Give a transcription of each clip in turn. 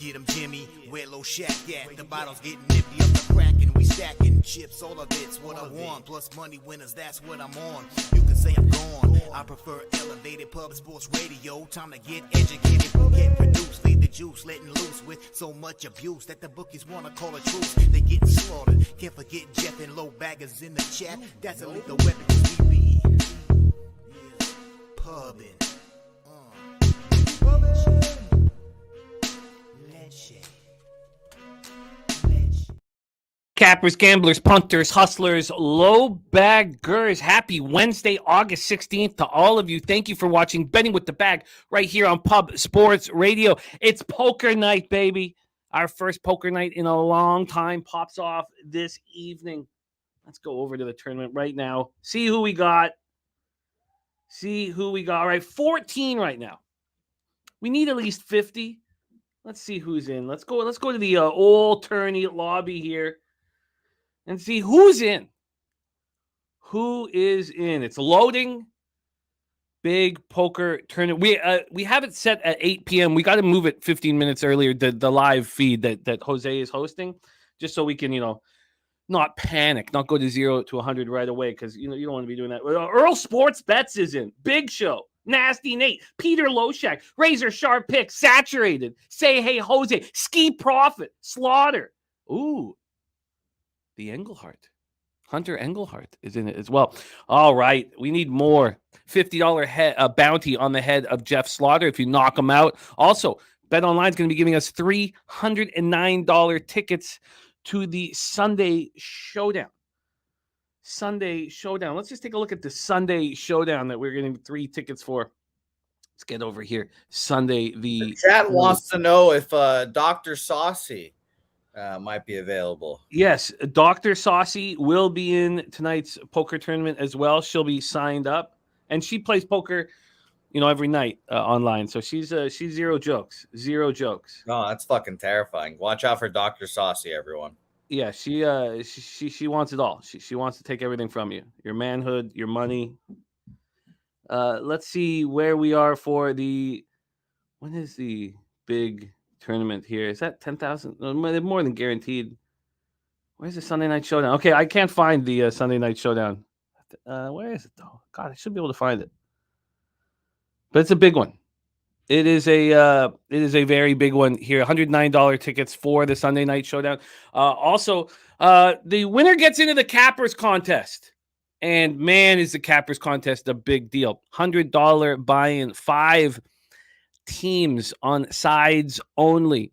Get 'em Jimmy, where low shack at. The bottles getting nippy up the crack and we stacking chips. All of it's what I want. Plus money winners, that's what I'm on. You can say I'm gone. I prefer elevated pub sports radio. Time to get educated, get produced. Leave the juice, letting loose with so much abuse that the bookies wanna call a truce. They getting slaughtered. Can't forget Jeff and low baggers in the chat. That's a lethal weapon 'cause we be pubbing. Cappers, gamblers, punters, hustlers, low baggers. Happy Wednesday, August 16th to all of you. Thank you for watching Betting with the Bag right here on Pub Sports Radio. It's poker night, baby. Our first poker night in a long time pops off this evening. Let's go over to the tournament right now. See who we got. All right, 14 right now. We need at least 50. Let's see who's in. Let's go to the old tourney lobby here and see who's in. Who is in? It's loading. Big poker tournament. We have it set at 8 p.m. We got to move it 15 minutes earlier, the live feed that Jose is hosting, just so we can, not panic, not go to 0 to 100 right away, because, you don't want to be doing that. Earl Sports Bets is in. Big Show. Nasty Nate, Peter Loshak, Razor Sharp Pick, Saturated, Say Hey Jose, Ski Profit, Slaughter. Ooh, the Englehart. Hunter Englehart is in it as well. All right, we need more. $50 bounty on the head of Jeff Slaughter if you knock him out. Also, BetOnline is going to be giving us $309 tickets to the Sunday Showdown. Let's just take a look at the Sunday Showdown that we're getting 3 tickets for. Let's get over here. Sunday. The chat wants to know if Dr. Saucy might be available. Yes, Dr. Saucy will be in tonight's poker tournament as well. She'll be signed up, and she plays poker, every night online. So she's zero jokes. Oh, that's fucking terrifying. Watch out for Dr. Saucy, everyone. Yeah, she wants it all. She wants to take everything from you. Your manhood, your money. Let's see where we are for when is the big tournament here? Is that 10,000? More than guaranteed. Where's the Sunday Night Showdown? Okay, I can't find the Sunday Night Showdown. Where is it though? God, I should be able to find it. But it's a big one. It is a very big one here. $109 tickets for the Sunday Night Showdown. Also, the winner gets into the Cappers contest. And man, is the Cappers contest a big deal. $100 buy-in, 5 teams on sides only.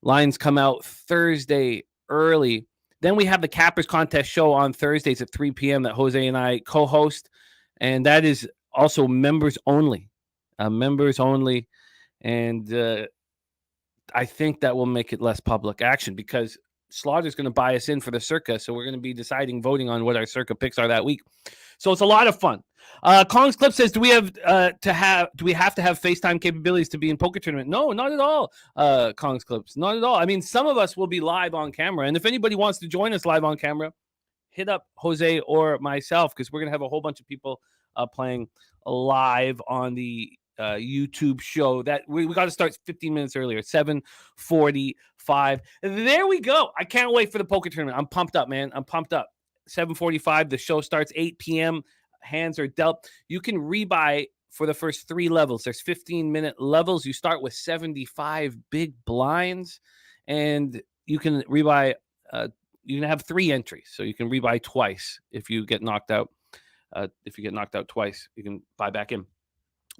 Lines come out Thursday early. Then we have the Cappers contest show on Thursdays at 3 p.m. that Jose and I co-host. And that is also members only. Members only, and I think that will make it less public action because Slaughter's going to buy us in for the circa, so we're going to be voting on what our circa picks are that week. So it's a lot of fun. Kong's Clip says, do we have to have FaceTime capabilities to be in poker tournament? No, not at all. Kong's Clips, not at all. I mean, some of us will be live on camera, and if anybody wants to join us live on camera, hit up Jose or myself because we're going to have a whole bunch of people playing live on the YouTube show that we got to start 15 minutes earlier, 7:45. There we go. I can't wait for the poker tournament. I'm pumped up, man. I'm pumped up. 7:45. The show starts 8 p.m. Hands are dealt. You can rebuy for the first 3 levels. There's 15-minute levels. You start with 75 big blinds, and you can rebuy. You can have 3 entries, so you can rebuy twice if you get knocked out. If you get knocked out twice, you can buy back in.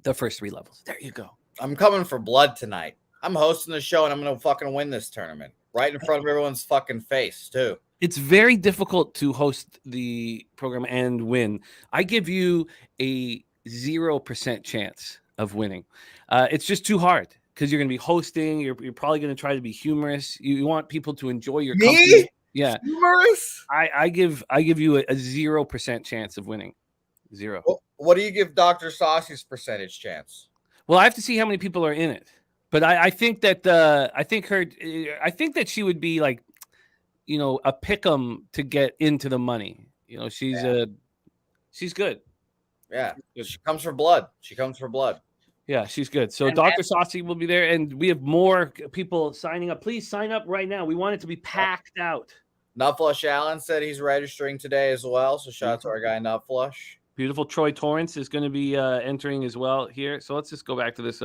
The first 3 levels. There you go. I'm coming for blood tonight. I'm hosting the show, and I'm going to fucking win this tournament right in front of everyone's fucking face, too. It's very difficult to host the program and win. I give you a 0% chance of winning. It's just too hard because you're going to be hosting. You're probably going to try to be humorous. You want people to enjoy your company. Yeah. Humorous? I give you a 0% chance of winning. 0. Well, what do you give Dr. Saucy's percentage chance? Well, I have to see how many people are in it, but I think that she would be like, a pick'em to get into the money. She's good. Yeah, she comes for blood. Yeah, she's good. So And Dr. Saucy will be there, and we have more people signing up. Please sign up right now. We want it to be packed out. Nutflush Allen said he's registering today as well. So shout out to our guy Nutflush. Beautiful Troy Torrance is going to be entering as well here. So let's just go back to this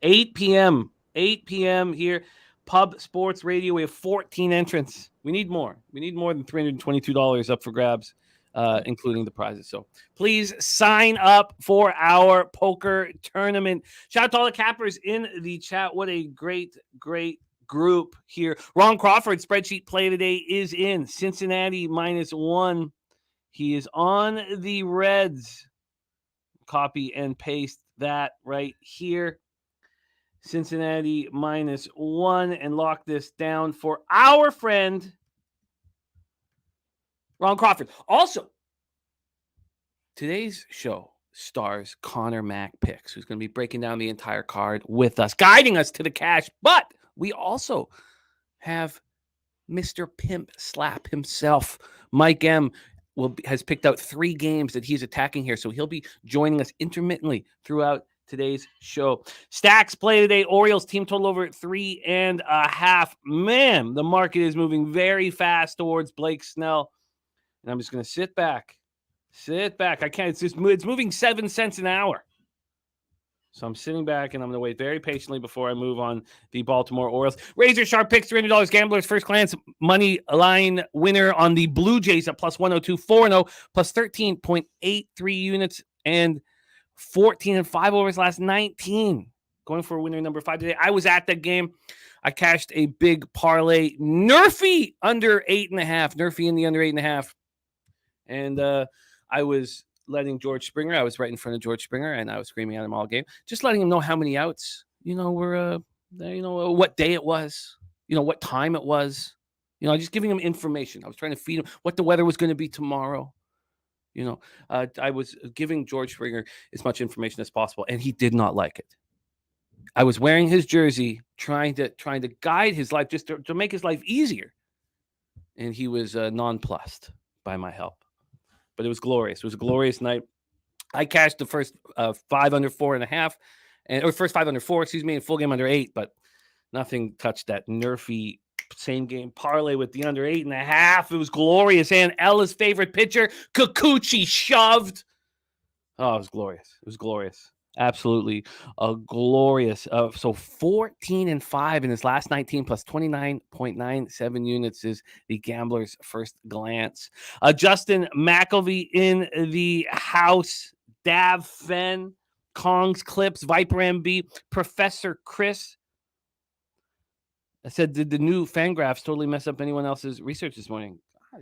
8 p.m. 8 p.m. here. Pub Sports Radio. We have 14 entrants. We need more. We need more than $322 up for grabs, including the prizes. So please sign up for our poker tournament. Shout out to all the cappers in the chat. What a great group here. Ron Crawford, spreadsheet play today is in. Cincinnati -1. He is on the Reds. Copy and paste that right here. Cincinnati -1, and lock this down for our friend Ron Crawford. Also, today's show stars Conor Mac Picks, who's going to be breaking down the entire card with us, guiding us to the cash. But we also have Mr. Pimp Slap himself, Mike M. Has picked out 3 games that he's attacking here, so he'll be joining us intermittently throughout today's show. Stacks play today. Orioles team total over 3.5. Man, the market is moving very fast towards Blake Snell, and I'm just going to sit back. I can't. It's moving 7 cents an hour. So I'm sitting back, and I'm going to wait very patiently before I move on the Baltimore Orioles. Razor Sharp picks, $300. Gamblers first glance money line winner on the Blue Jays at plus 102, 4-0, plus 13.83 units, and 14-5 over his last 19. Going for winner number 5 today. I was at that game. I cashed a big parlay. Nerfy under 8.5. Nerfy in the under 8.5. And I was letting George Springer. I was right in front of George Springer, and I was screaming at him all game, just letting him know how many outs, were, what day it was, what time it was, just giving him information. I was trying to feed him what the weather was going to be tomorrow. I was giving George Springer as much information as possible, and he did not like it. I was wearing his jersey, trying to guide his life, just to make his life easier, and he was nonplussed by my help. But it was glorious. It was a glorious night. I cashed the first 5 under 4.5, or first 5 under 4, and full game under 8, but nothing touched that Nerfy same game parlay with the under 8.5. It was glorious. And Ella's favorite pitcher, Kikuchi, shoved. Oh, it was glorious. It was glorious. Absolutely glorious. So 14-5 in his last 19 plus 29.97 units is the gambler's first glance. Justin McElvey in the house. Dav Fenn, Kong's Clips, Viper MB, Professor Chris. I said, did the new Fangraphs totally mess up anyone else's research this morning? I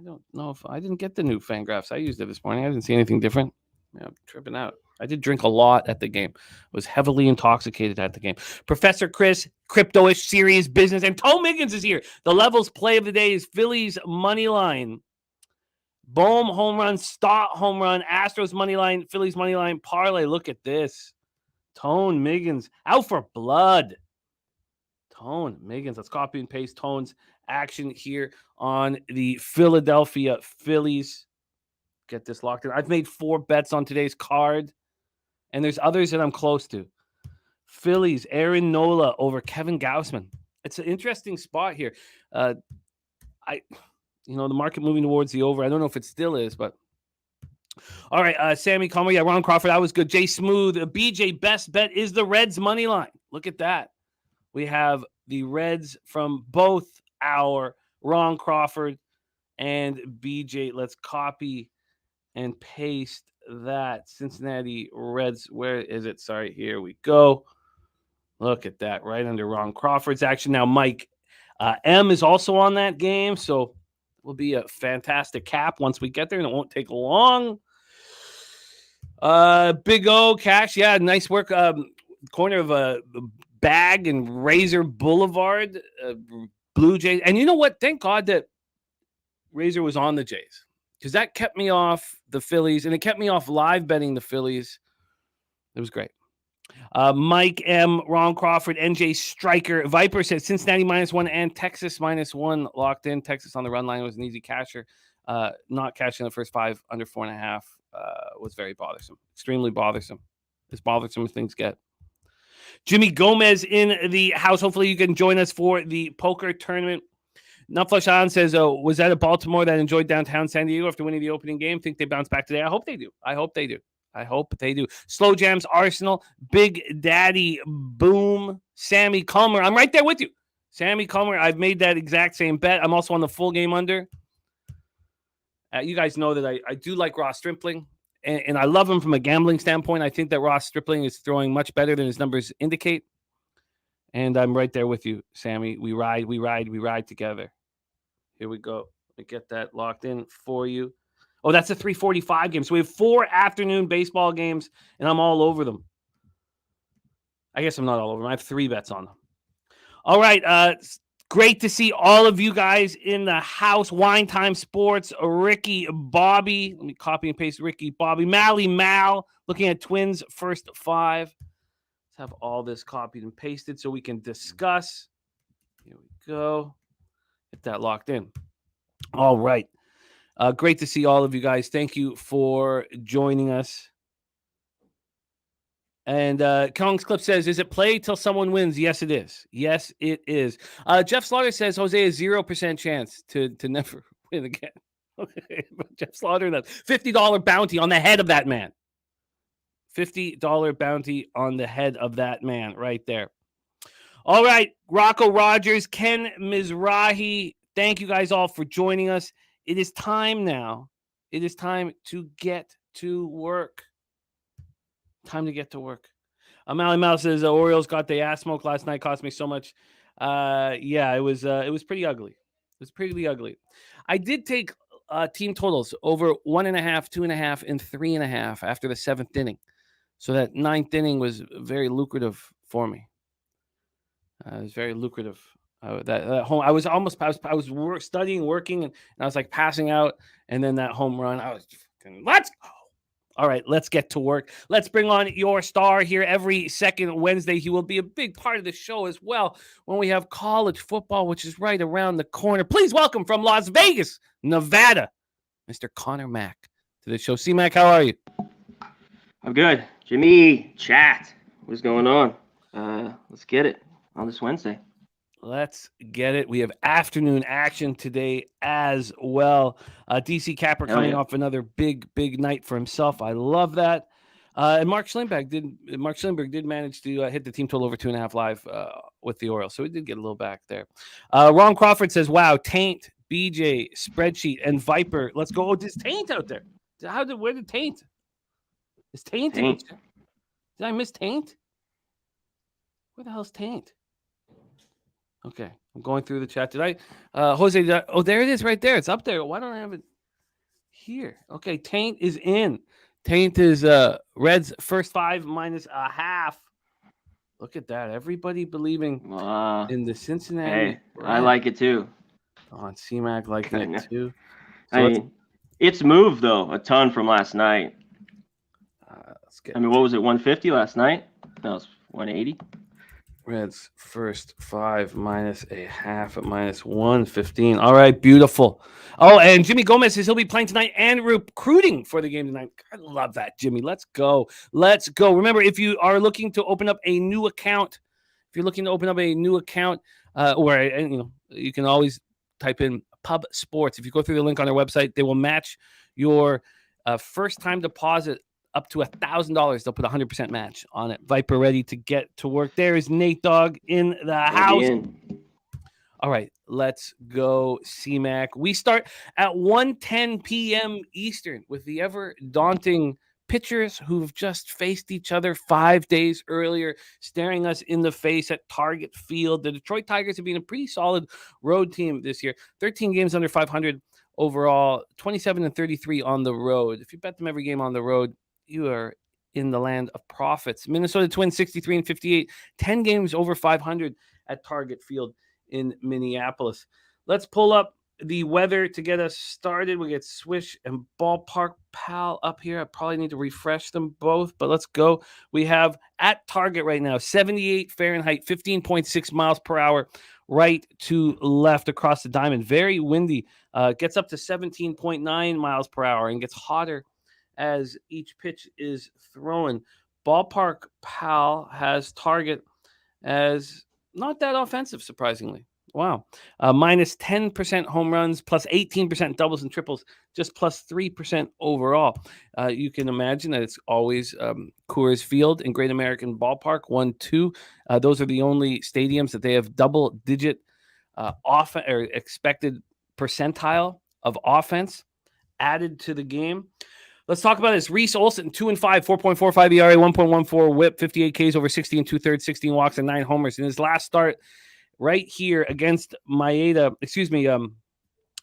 don't know if I didn't get the new Fangraphs. I used it this morning. I didn't see anything different. Yeah, I'm tripping out. I did drink a lot at the game. Was heavily intoxicated at the game. Professor Chris, crypto-ish, serious business, and Toe Miggins is here. The levels play of the day is Phillies money line, Bohm home run, Stott home run, Astros money line, Phillies money line parlay. Look at this. Tone Miggins out for blood. Tone Miggins. Let's copy and paste Tone's action here on the Philadelphia Phillies. Get this locked in. I've made 4 bets on today's card, and there's others that I'm close to. Phillies, Aaron Nola over Kevin Gausman. It's an interesting spot here. The market moving towards the over. I don't know if it still is, but all right. Sammy Comer, yeah, Ron Crawford, that was good. Jay Smooth, BJ, best bet is the Reds money line. Look at that. We have the Reds from both our Ron Crawford and BJ. Let's copy and paste that. Cincinnati Reds. Where is it? Sorry, here we go. Look at that, right under Ron Crawford's action. Now, Mike M is also on that game, so it will be a fantastic cap once we get there, and it won't take long. Big O Cash, yeah, nice work. Corner of a Bag and Razor Boulevard, Blue Jays. And you know what? Thank God that Razor was on the Jays, because that kept me off the Phillies, and it kept me off live betting the Phillies. It was great. Mike M, Ron Crawford, NJ Striker. Viper said Cincinnati -1 and Texas -1 locked in. Texas on the run line was an easy casher. Not catching the first 5 under 4.5 was very bothersome. Extremely bothersome. As bothersome as things get. Jimmy Gomez in the house. Hopefully you can join us for the poker tournament. Nutflush On says, was that a Baltimore that enjoyed downtown San Diego after winning the opening game? Think they bounce back today? I hope they do. I hope they do. Slow Jams Arsenal. Big Daddy Boom. Sammy Comer. I'm right there with you. Sammy Comer. I've made that exact same bet. I'm also on the full game under. You guys know that I do like Ross Stripling, and I love him from a gambling standpoint. I think that Ross Stripling is throwing much better than his numbers indicate. And I'm right there with you, Sammy. We ride together. Here we go. Let me get that locked in for you. Oh, that's a 3:45 game. So we have 4 afternoon baseball games, and I'm all over them. I guess I'm not all over them. I have 3 bets on them. All right. Great to see all of you guys in the house. Wine Time Sports, Ricky, Bobby. Let me copy and paste Ricky, Bobby, Mally, Mal. Looking at Twins first 5. Let's have all this copied and pasted so we can discuss. Here we go. Get that locked in. All right. Great to see all of you guys. Thank you for joining us. And Kong's Clip says, is it play till someone wins? Yes, it is. Yes, it is. Jeff Slaughter says Jose has 0% chance to never win again. Okay, Jeff Slaughter, that $50 bounty on the head of that man. $50 bounty on the head of that man right there. All right, Rocco Rogers, Ken Mizrahi, thank you guys all for joining us. It is time now. It is time to get to work. Time to get to work. Mally Mouse says Orioles got the ass smoke last night. Cost me so much. Yeah, it was pretty ugly. It was pretty ugly. I did take team totals over 1.5, 2.5, and 3.5 after the 7th inning. So that 9th inning was very lucrative for me. It was very lucrative. That home, I was studying, working, and I was like passing out, and then that home run, I was let's go. All right, let's get to work. Let's bring on your star here every second Wednesday. He will be a big part of the show as well when we have college football, which is right around the corner. Please welcome from Las Vegas, Nevada, Mr. Conor Mac to the show. C-Mac, how are you? I'm good. Jimmy, chat. What's going on? Let's get it on this Wednesday. Let's get it. We have afternoon action today as well. DC Capper coming off another big night for himself. I love that. And Mark Schlimberg did manage to hit the team total over 2.5 live with the Orioles. So we did get a little back there. Ron Crawford says, wow, Taint, BJ, Spreadsheet, and Viper. Let's go. Oh, there's Taint out there. Where did Taint? Is Taint? Did I miss Taint? Where the hell's Taint? Okay, I'm going through the chat. Did I, Jose? There it is, right there. It's up there. Why don't I have it here? Okay, Taint is in. Taint is Reds first 5 minus a half. Look at that. Everybody believing in the Cincinnati. Hey, I like it too. On C-Mac liking it too. So it's moved though a ton from last night. What was it? 150 last night? That was 180. Reds first 5 minus a half at minus 115. All right, beautiful. Oh, and Jimmy Gomez says he'll be playing tonight and recruiting for the game tonight. I love that, Jimmy. Let's go. Remember, if you are looking to open up a new account, or you can always type in Pub Sports. If you go through the link on their website, they will match your first-time deposit up to $1,000. They'll put 100% match on it. Viper ready to get to work. There is Nate Dogg in the house. All right, let's go, C-Mac. We start at 1:10 p.m. Eastern with the ever-daunting pitchers who've just faced each other 5 days earlier, staring us in the face at Target Field. The Detroit Tigers have been a pretty solid road team this year. 13 games under 500 overall, 27-33 on the road. If you bet them every game on the road, you are in the land of profits. Minnesota Twins 63-58, 10 games over 500 at Target Field in Minneapolis. Let's pull up the weather to get us started. We get Swish and Ballpark Pal up here. I probably need to refresh them both, but let's go. We have at Target right now 78 Fahrenheit, 15.6 miles per hour, right to left across the diamond. Very windy. Gets up to 17.9 miles per hour and gets hotter as each pitch is thrown. Ballpark Pal has Target as not that offensive, surprisingly. Wow. Minus 10% home runs, plus 18% doubles and triples, just plus 3% overall. You can imagine that it's always Coors Field and Great American Ballpark, 1-2. Those are the only stadiums that they have double-digit expected percentile of offense added to the game. Let's talk about this. Reese Olson, 2-5, 4.45 ERA, 1.14 WHIP, 58 Ks over 60 and 2/3, 16 walks and 9 homers in his last start right here against Maeda.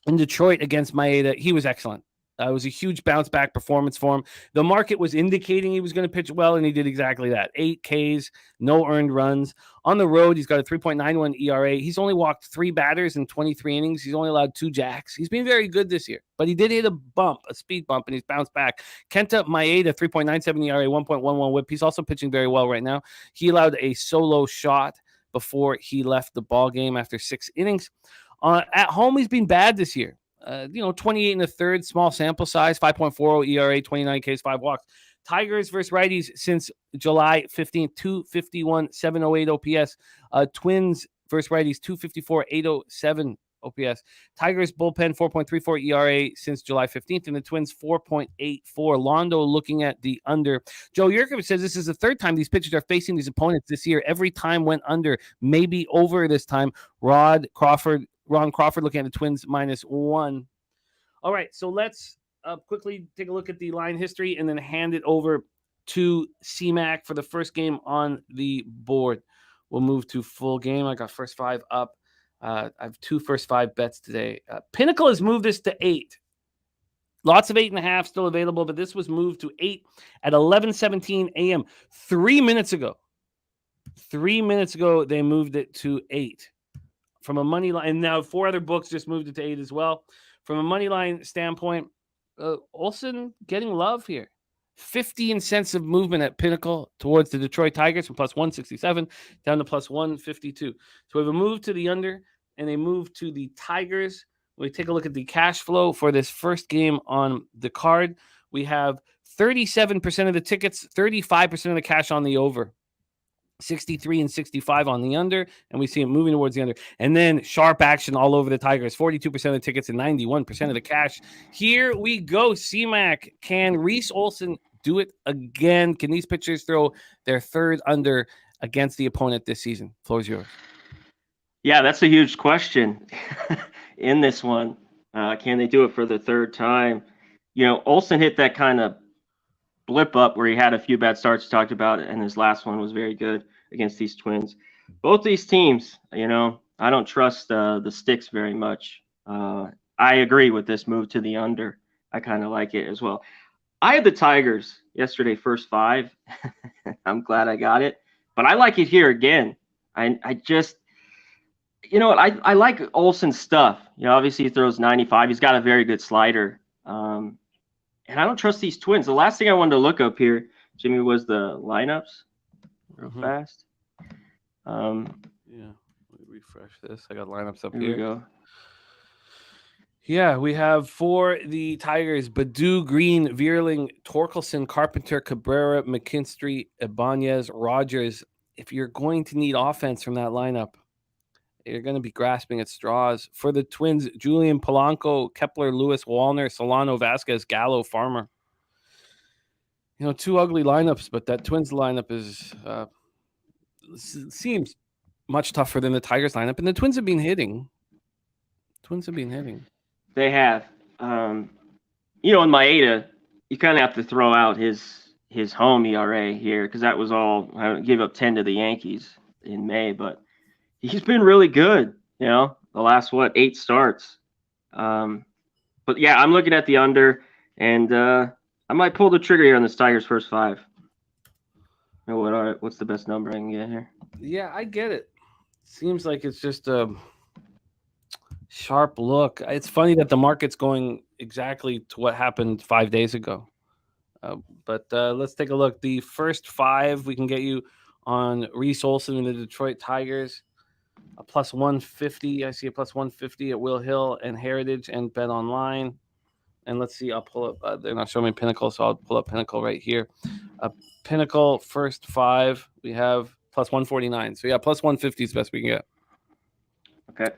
In Detroit against Maeda. He was excellent. It was a huge bounce back performance for him. The market was indicating he was going to pitch well, and he did exactly that. 8 Ks, no earned runs. On the road, he's got a 3.91 ERA. He's only walked 3 batters in 23 innings. He's only allowed 2 jacks. He's been very good this year, but he did hit a speed bump, and he's bounced back. Kenta Maeda, 3.97 ERA, 1.11 WHIP. He's also pitching very well right now. He allowed a solo shot before he left the ball game after 6 innings. At home, he's been bad this year. 28 and a third, small sample size, 5.40 ERA, 29 Ks, 5 walks. Tigers versus righties since July 15th, 251, 708 OPS. Twins versus righties, 254, 807 OPS. Tigers bullpen, 4.34 ERA since July 15th, and the Twins, 4.84. Londo looking at the under. Joe Yurkovich says this is the third time these pitchers are facing these opponents this year. Every time went under, maybe over this time. Ron Crawford looking at the Twins -1. All right, so let's quickly take a look at the line history and then hand it over to C-Mac for the first game on the board. We'll move to full game. I got first 5 up. I have 2 first 5 bets today. Pinnacle has moved this to 8. Lots of 8.5 still available, but this was moved to 8 at 11:17 a.m. 3 minutes ago. 3 minutes ago, they moved it to 8. From a money line, and now 4 other books just moved it to 8 as well. From a money line standpoint, Olson getting love here. 15 cents of movement at Pinnacle towards the Detroit Tigers from plus 167 down to plus 152. So we have a move to the under and a move to the Tigers. When we take a look at the cash flow for this first game on the card, we have 37% of the tickets, 35% of the cash on the over. 63 and 65 on the under, and we see it moving towards the under. And then sharp action all over the Tigers, 42% of the tickets and 91% of the cash. Here we go. C-Mac, can Reese Olson do it again? Can these pitchers throw their third under against the opponent this season? Floor's yours. Yeah, that's a huge question in this one. Can they do it for the third time? Olson hit that kind of blip up where he had a few bad starts talked about, and his last one was very good against these Twins. Both these teams, I don't trust the sticks very much. I agree with this move to the under. I kind of like it as well. I had the Tigers yesterday, first 5. I'm glad I got it, but I like it here again. I just, I like Olson's stuff. Obviously he throws 95. He's got a very good slider. And I don't trust these Twins. The last thing I wanted to look up here, Jimmy, was the lineups real fast. Yeah, let me refresh this. I got lineups up here. Here we go. Yeah, we have for the Tigers, Baddoo, Green, Vierling, Torkelson, Carpenter, Cabrera, McKinstry, Ibanez, Rogers. If you're going to need offense from that lineup, you're going to be grasping at straws. For the Twins, Julian Polanco, Kepler, Lewis, Wallner, Solano, Vasquez, Gallo, Farmer. 2 ugly lineups, but that Twins lineup seems much tougher than the Tigers lineup, and the Twins have been hitting. They have. In Maeda, you kind of have to throw out his home ERA here because that was all. I gave up 10 to the Yankees in May, but he's been really good, the last, 8 starts. But, yeah, I'm looking at the under, and I might pull the trigger here on this Tigers first 5. What's the best number I can get here? Yeah, I get it. Seems like it's just a sharp look. It's funny that the market's going exactly to what happened 5 days ago. But let's take a look. The first 5 we can get you on Reese Olson and the Detroit Tigers. A plus 150. I see a plus 150 at Will Hill and Heritage and Bet Online. And let's see, I'll pull up. They're not showing me Pinnacle, so I'll pull up Pinnacle right here. Pinnacle first 5, we have plus 149. So yeah, plus 150 is the best we can get. Okay.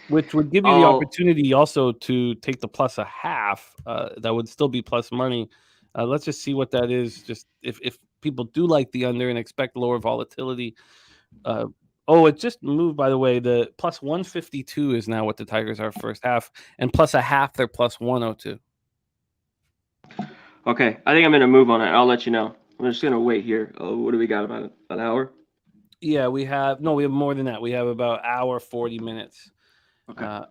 Which would give you the opportunity also to take the plus a half. That would still be plus money. Let's just see what that is. Just if people do like the under and expect lower volatility. It just moved, by the way. The plus 152 is now what the Tigers are first half, and plus a half, they're plus 102. Okay, I think I'm going to move on it. I'll let you know. I'm just going to wait here. What do we got, about an hour? Yeah, we have more than that. We have about hour 40 minutes.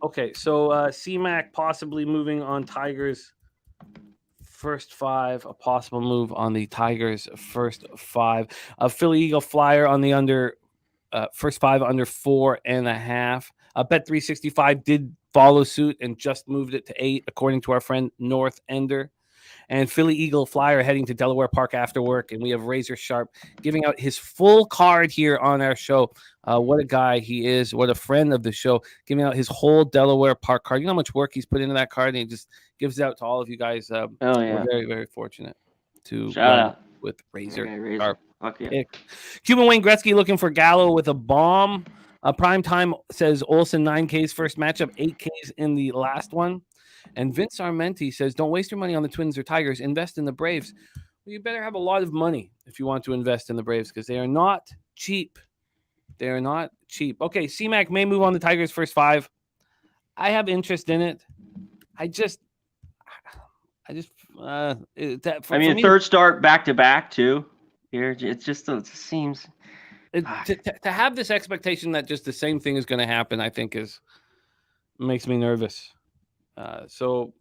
Okay. So CMAC possibly moving on Tigers first 5. A possible move on the Tigers first 5. Philly Eagle Flyer on the under first 5 under 4.5. Bet 365 did follow suit and just moved it to 8, according to our friend North Ender. And Philly Eagle Flyer heading to Delaware Park after work. And we have Razor Sharp giving out his full card here on our show. What a guy he is. What a friend of the show. Giving out his whole Delaware Park card. You know how much work he's put into that card? And he just gives it out to all of you guys. Yeah. We're very, very fortunate to shout out with Razor Sharp. Yeah. Cuban Wayne Gretzky looking for Gallo with a bomb. Prime Time says Olsen 9Ks first matchup, 8Ks in the last one. And Vince Armenti says, don't waste your money on the Twins or Tigers. Invest in the Braves. Well, you better have a lot of money if you want to invest in the Braves because they are not cheap. They are not cheap. Okay, CMAC may move on the Tigers first 5. I have interest in it. Third start back-to-back, too. Here, it seems... To have this expectation that just the same thing is going to happen, I think makes me nervous. So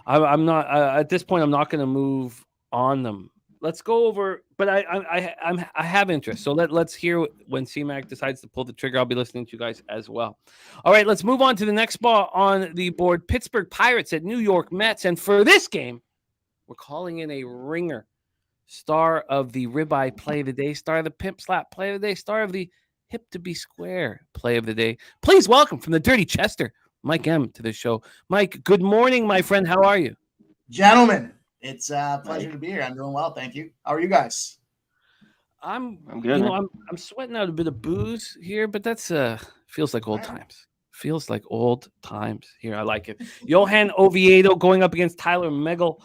I'm not at this point. I'm not going to move on them. Let's go over, but I have interest. So let's hear when CMAC decides to pull the trigger. I'll be listening to you guys as well. All right, let's move on to the next spot on the board. Pittsburgh Pirates at New York Mets, and for this game, we're calling in a ringer. Star of the Ribeye Play of the Day, star of the Pimp Slap Play of the Day, star of the Hip to Be Square Play of the Day. Please welcome from the Dirty Chester, Mike M, to the show. Mike, good morning, my friend. How are you? Gentlemen, it's a pleasure to be here. I'm doing well, thank you. How are you guys? I'm good. I'm sweating out a bit of booze here, but that's feels like old times. Feels like old times here. I like it. Johan Oviedo going up against Tyler Megel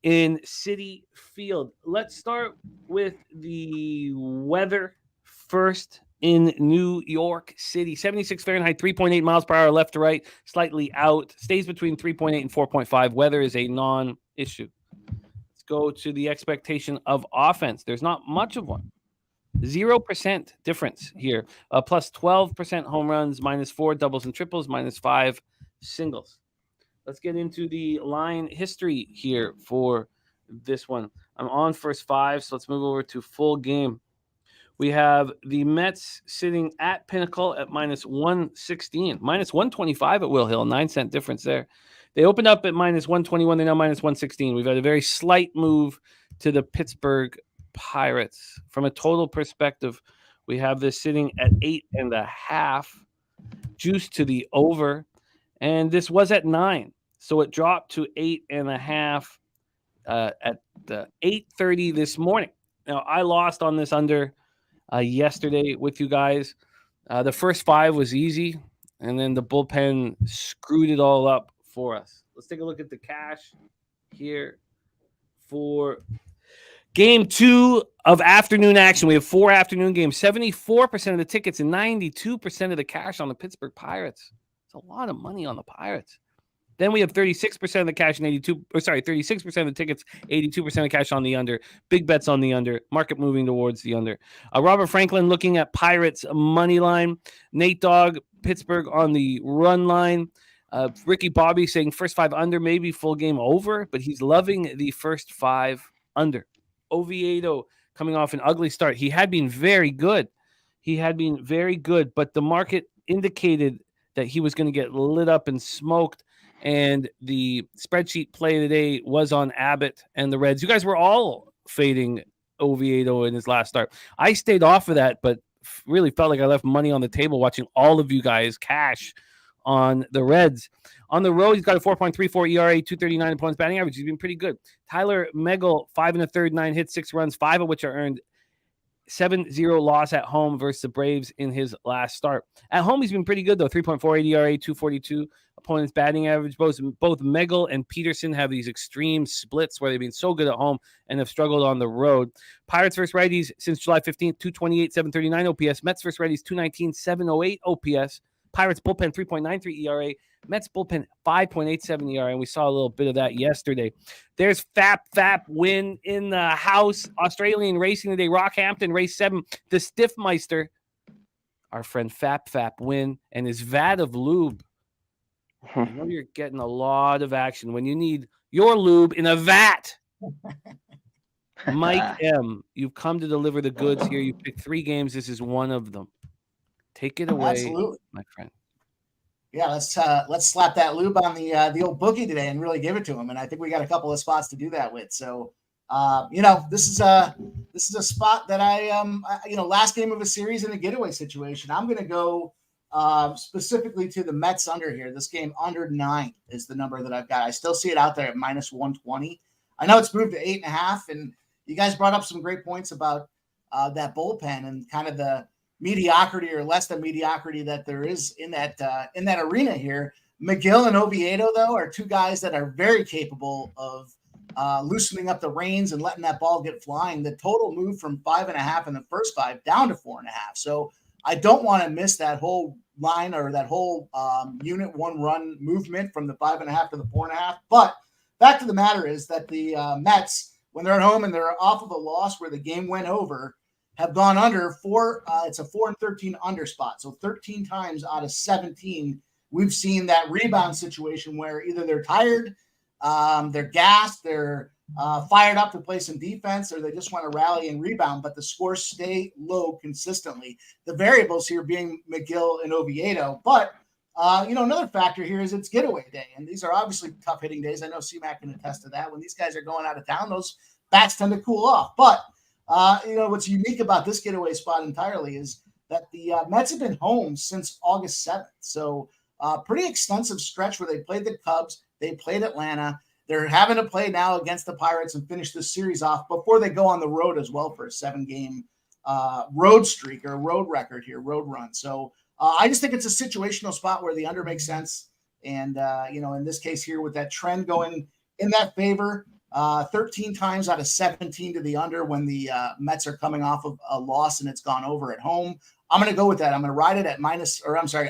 in Citi Field. Let's start with the weather first in New York City. 76 Fahrenheit, 3.8 miles per hour left to right, slightly out. Stays between 3.8 and 4.5. Weather is a non-issue. Let's go to the expectation of offense. There's not much of one. 0% difference here. Plus 12% home runs, minus 4 doubles and triples, minus 5 singles. Let's get into the line history here for this one. I'm on first 5, so let's move over to full game. We have the Mets sitting at Pinnacle at minus 116, minus 125 at Will Hill, 9-cent difference there. They opened up at minus 121. They're now minus 116. We've had a very slight move to the Pittsburgh Pirates. From a total perspective, we have this sitting at 8.5, juice to the over, and this was at 9. So it dropped to 8.5 at 8:30 this morning. Now, I lost on this under yesterday with you guys. The first 5 was easy, and then the bullpen screwed it all up for us. Let's take a look at the cash here for Game 2 of afternoon action. We have 4 afternoon games, 74% of the tickets and 92% of the cash on the Pittsburgh Pirates. It's a lot of money on the Pirates. Then we have 36% of the cash and 36% of the tickets, 82% of cash on the under. Big bets on the under. Market moving towards the under. Robert Franklin looking at Pirates money line. Nate Dogg, Pittsburgh on the run line. Ricky Bobby saying first 5 under, maybe full game over, but he's loving the first 5 under. Oviedo coming off an ugly start. He had been very good. But the market indicated that he was going to get lit up and smoked. And the spreadsheet play of the day was on Abbott and the Reds. You guys were all fading Oviedo in his last start. I stayed off of that, but really felt like I left money on the table watching all of you guys cash on the Reds. On the road, he's got a 4.34 ERA, 239 opponents batting average. He's been pretty good. Tyler Megal, 5 1/3, 9 hits, 6 runs, 5 of which are earned. 7-0 loss at home versus the Braves in his last start. At home, he's been pretty good, though. 3.48 ERA, 242 opponents batting average. Both Megal and Peterson have these extreme splits where they've been so good at home and have struggled on the road. Pirates versus righties since July 15th, 228, 739 OPS. Mets versus righties, 219, 708 OPS. Pirates bullpen, 3.93 ERA. Mets bullpen, 5.87 ERA. And we saw a little bit of that yesterday. There's Fap win in the house. Australian racing today. Rockhampton, race 7. The Stiffmeister. Our friend Fap win. And his vat of lube. I know you're getting a lot of action when you need your lube in a vat. Mike M., you've come to deliver the goods here. You picked 3 games. This is one of them. Take it away, Absolutely, my friend. Yeah, let's slap that lube on the old bookie today and really give it to him. And I think we got a couple of spots to do that with. So, this is a spot that last game of a series in a getaway situation. I'm going to go specifically to the Mets under here. This game under 9 is the number that I've got. I still see it out there at -120. I know it's moved to 8.5, and you guys brought up some great points about that bullpen and kind of the mediocrity or less than mediocrity that there is in that arena here. McGill and Oviedo, though, are 2 guys that are very capable of loosening up the reins and letting that ball get flying. The total moved from 5.5 in the first 5 down to 4.5. So I don't want to miss that whole line or that whole unit 1 run movement from the 5.5 to the 4.5. But fact of the matter is that the Mets, when they're at home and they're off of a loss where the game went over, have gone under 4. It's a 4-13 under spot. So 13 times out of 17, we've seen that rebound situation where either they're tired, they're gassed, they're fired up to play some defense, or they just want to rally and rebound, but the scores stay low consistently. The variables here being McGill and Oviedo. But, another factor here is it's getaway day, and these are obviously tough hitting days. I know C-Mac can attest to that. When these guys are going out of town, those bats tend to cool off. But what's unique about this getaway spot entirely is that the Mets have been home since August 7th. So pretty extensive stretch where they played the Cubs, they played Atlanta. They're having to play now against the Pirates and finish this series off before they go on the road as well for a 7-game road streak or road record here, road run. So I just think it's a situational spot where the under makes sense. And, in this case here with that trend going in that favor, 13 times out of 17 to the under when the Mets are coming off of a loss and it's gone over at home. I'm going to go with that. I'm going to ride it at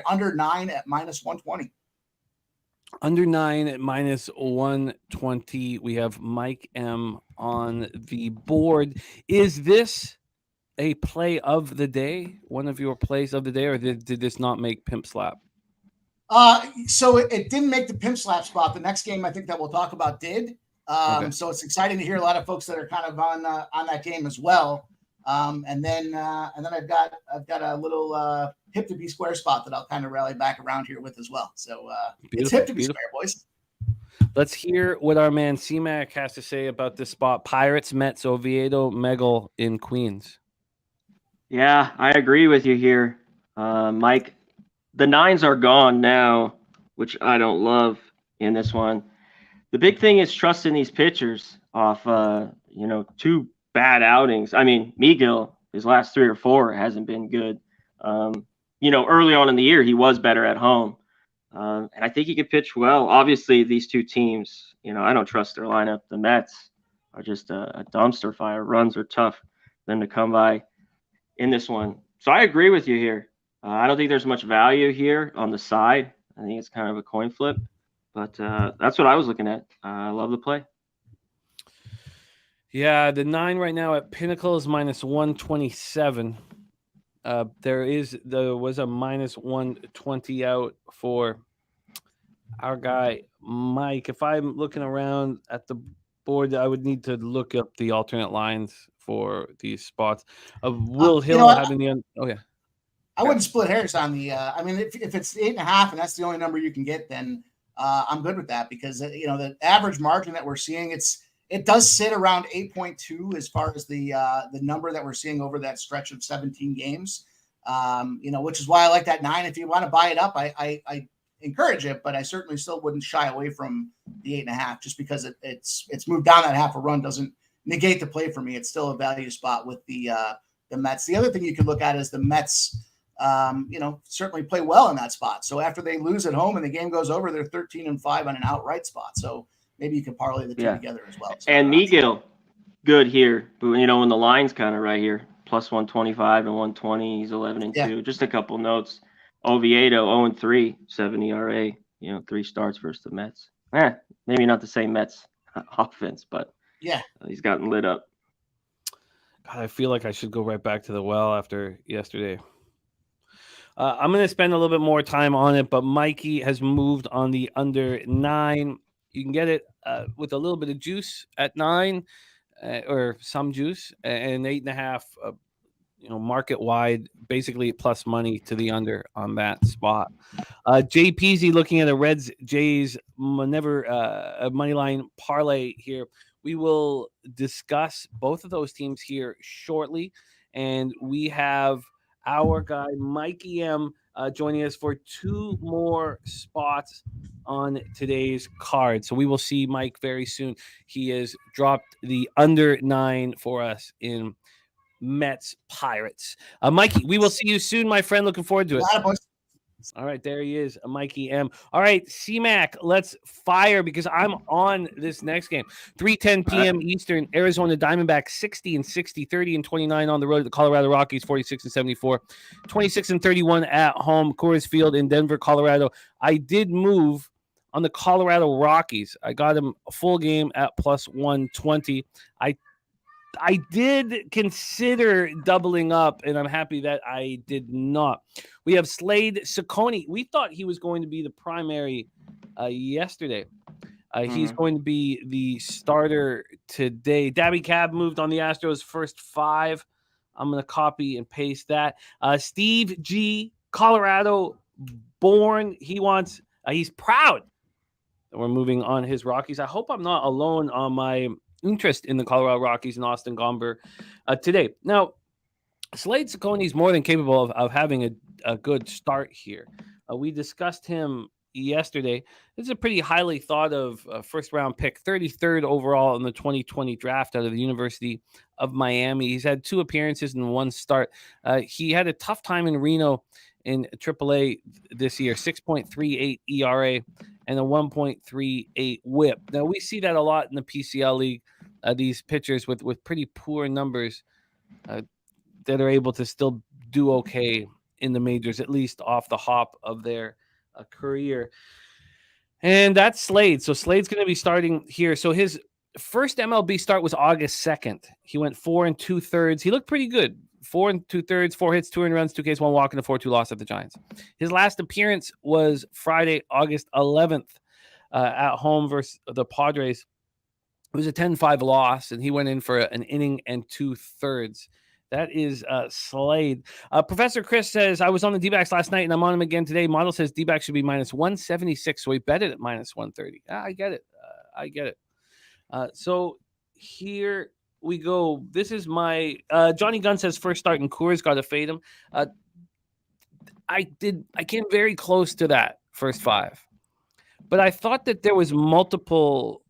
under 9 at -120. Under 9 at -120. We have Mike M on the board. Is this a play of the day? One of your plays of the day, or did this not make Pimp Slap? So it didn't make the Pimp Slap spot. The next game I think that we'll talk about did. Okay. So it's exciting to hear a lot of folks that are kind of on that game as well. And then I've got a little hip to be square spot that I'll kind of rally back around here with as well. So it's hip to be square, boys. Let's hear what our man C-Mac has to say about this spot. Pirates, Mets, Oviedo, Megal in Queens. Yeah, I agree with you here, Mike. The 9s are gone now, which I don't love in this one. The big thing is trusting these pitchers off, 2 bad outings. I mean, Miguel, his last 3 or 4 hasn't been good. Early on in the year, he was better at home. And I think he could pitch well. Obviously, these 2 teams, I don't trust their lineup. The Mets are just a dumpster fire. Runs are tough for them to come by in this one. So I agree with you here. I don't think there's much value here on the side. I think it's kind of a coin flip. But that's what I was looking at. I love the play. Yeah, the 9 right now at Pinnacle is -127. There was a -120 out for our guy Mike. If I'm looking around at the board, I would need to look up the alternate lines for these spots. Will Hill having the I wouldn't split hairs on the. If it's 8.5 and that's the only number you can get, then I'm good with that because the average margin that we're seeing it does sit around 8.2 as far as the number that we're seeing over that stretch of 17 games. Which is why I like that 9. If you want to buy it up, I encourage it, but I certainly still wouldn't shy away from the 8.5 just because it's moved down that half a run doesn't negate the play for me. It's still a value spot with the Mets. The other thing you can look at is the Mets, certainly play well in that spot. So after they lose at home and the game goes over, they're 13-5 on an outright spot. So maybe you can parlay the two together as well. So and Miguel, good here, but when the line's kind of right here, plus 125 and 120. He's 11-2. Just a couple notes. Oviedo 0-3, 7 ERA. 3 starts versus the Mets. Maybe not the same Mets offense, but he's gotten lit up. God, I feel like I should go right back to the well after yesterday. I'm going to spend a little bit more time on it, but Mikey has moved on the under 9. You can get it with a little bit of juice at 9 or some juice, and 8.5, market wide, basically plus money to the under on that spot. JPZ looking at a Reds Jays a money line parlay here. We will discuss both of those teams here shortly, and we have our guy Mikey M joining us for 2 more spots on today's card. So we will see Mike very soon. He has dropped the under 9 for us in Mets Pirates. Mikey, we will see you soon, my friend. Looking forward to it. All right, there he is, Mikey M. All right, C-Mac, let's fire because I'm on this next game. 3:10 p.m. Eastern, Arizona Diamondbacks 60-60, 30-29 on the road at the Colorado Rockies, 46-74, 26-31 at home, Coors Field in Denver, Colorado. I did move on the Colorado Rockies. I got him a full game at plus 120. I did consider doubling up, and I'm happy that I did not. We have Slade Ciccone. We thought he was going to be the primary yesterday. He's going to be the starter today. Dabby Cab moved on the Astros first 5. I'm going to copy and paste that. Steve G, Colorado born. He's proud that we're moving on his Rockies. I hope I'm not alone on my interest in the Colorado Rockies and Austin Gomber today. Now, Slade Ciccone is more than capable of having a good start here. We discussed him yesterday. This is a pretty highly thought of first-round pick, 33rd overall in the 2020 draft out of the University of Miami. He's had 2 appearances and 1 start. He had a tough time in Reno in AAA this year, 6.38 ERA and a 1.38 whip. Now, we see that a lot in the PCL league, these pitchers with pretty poor numbers that are able to still do okay in the majors, at least off the hop of their career. And that's Slade. So Slade's going to be starting here. So his first MLB start was August 2nd. He went 4 2/3. He looked pretty good. 4 2/3, 4 hits, 2 earned runs, 2 Ks, 1 walk, and a 4-2 loss at the Giants. His last appearance was Friday, August 11th at home versus the Padres. It was a 10-5 loss, and he went in for an inning and 2/3. That is Slade. Professor Chris says, I was on the D-backs last night, and I'm on him again today. Model says D-backs should be minus 176, so he bet it at minus 130. I get it. So here we go. This is my Johnny Gunn says first start in Coors, got to fade him. I came very close to that first 5, but I thought that there was multiple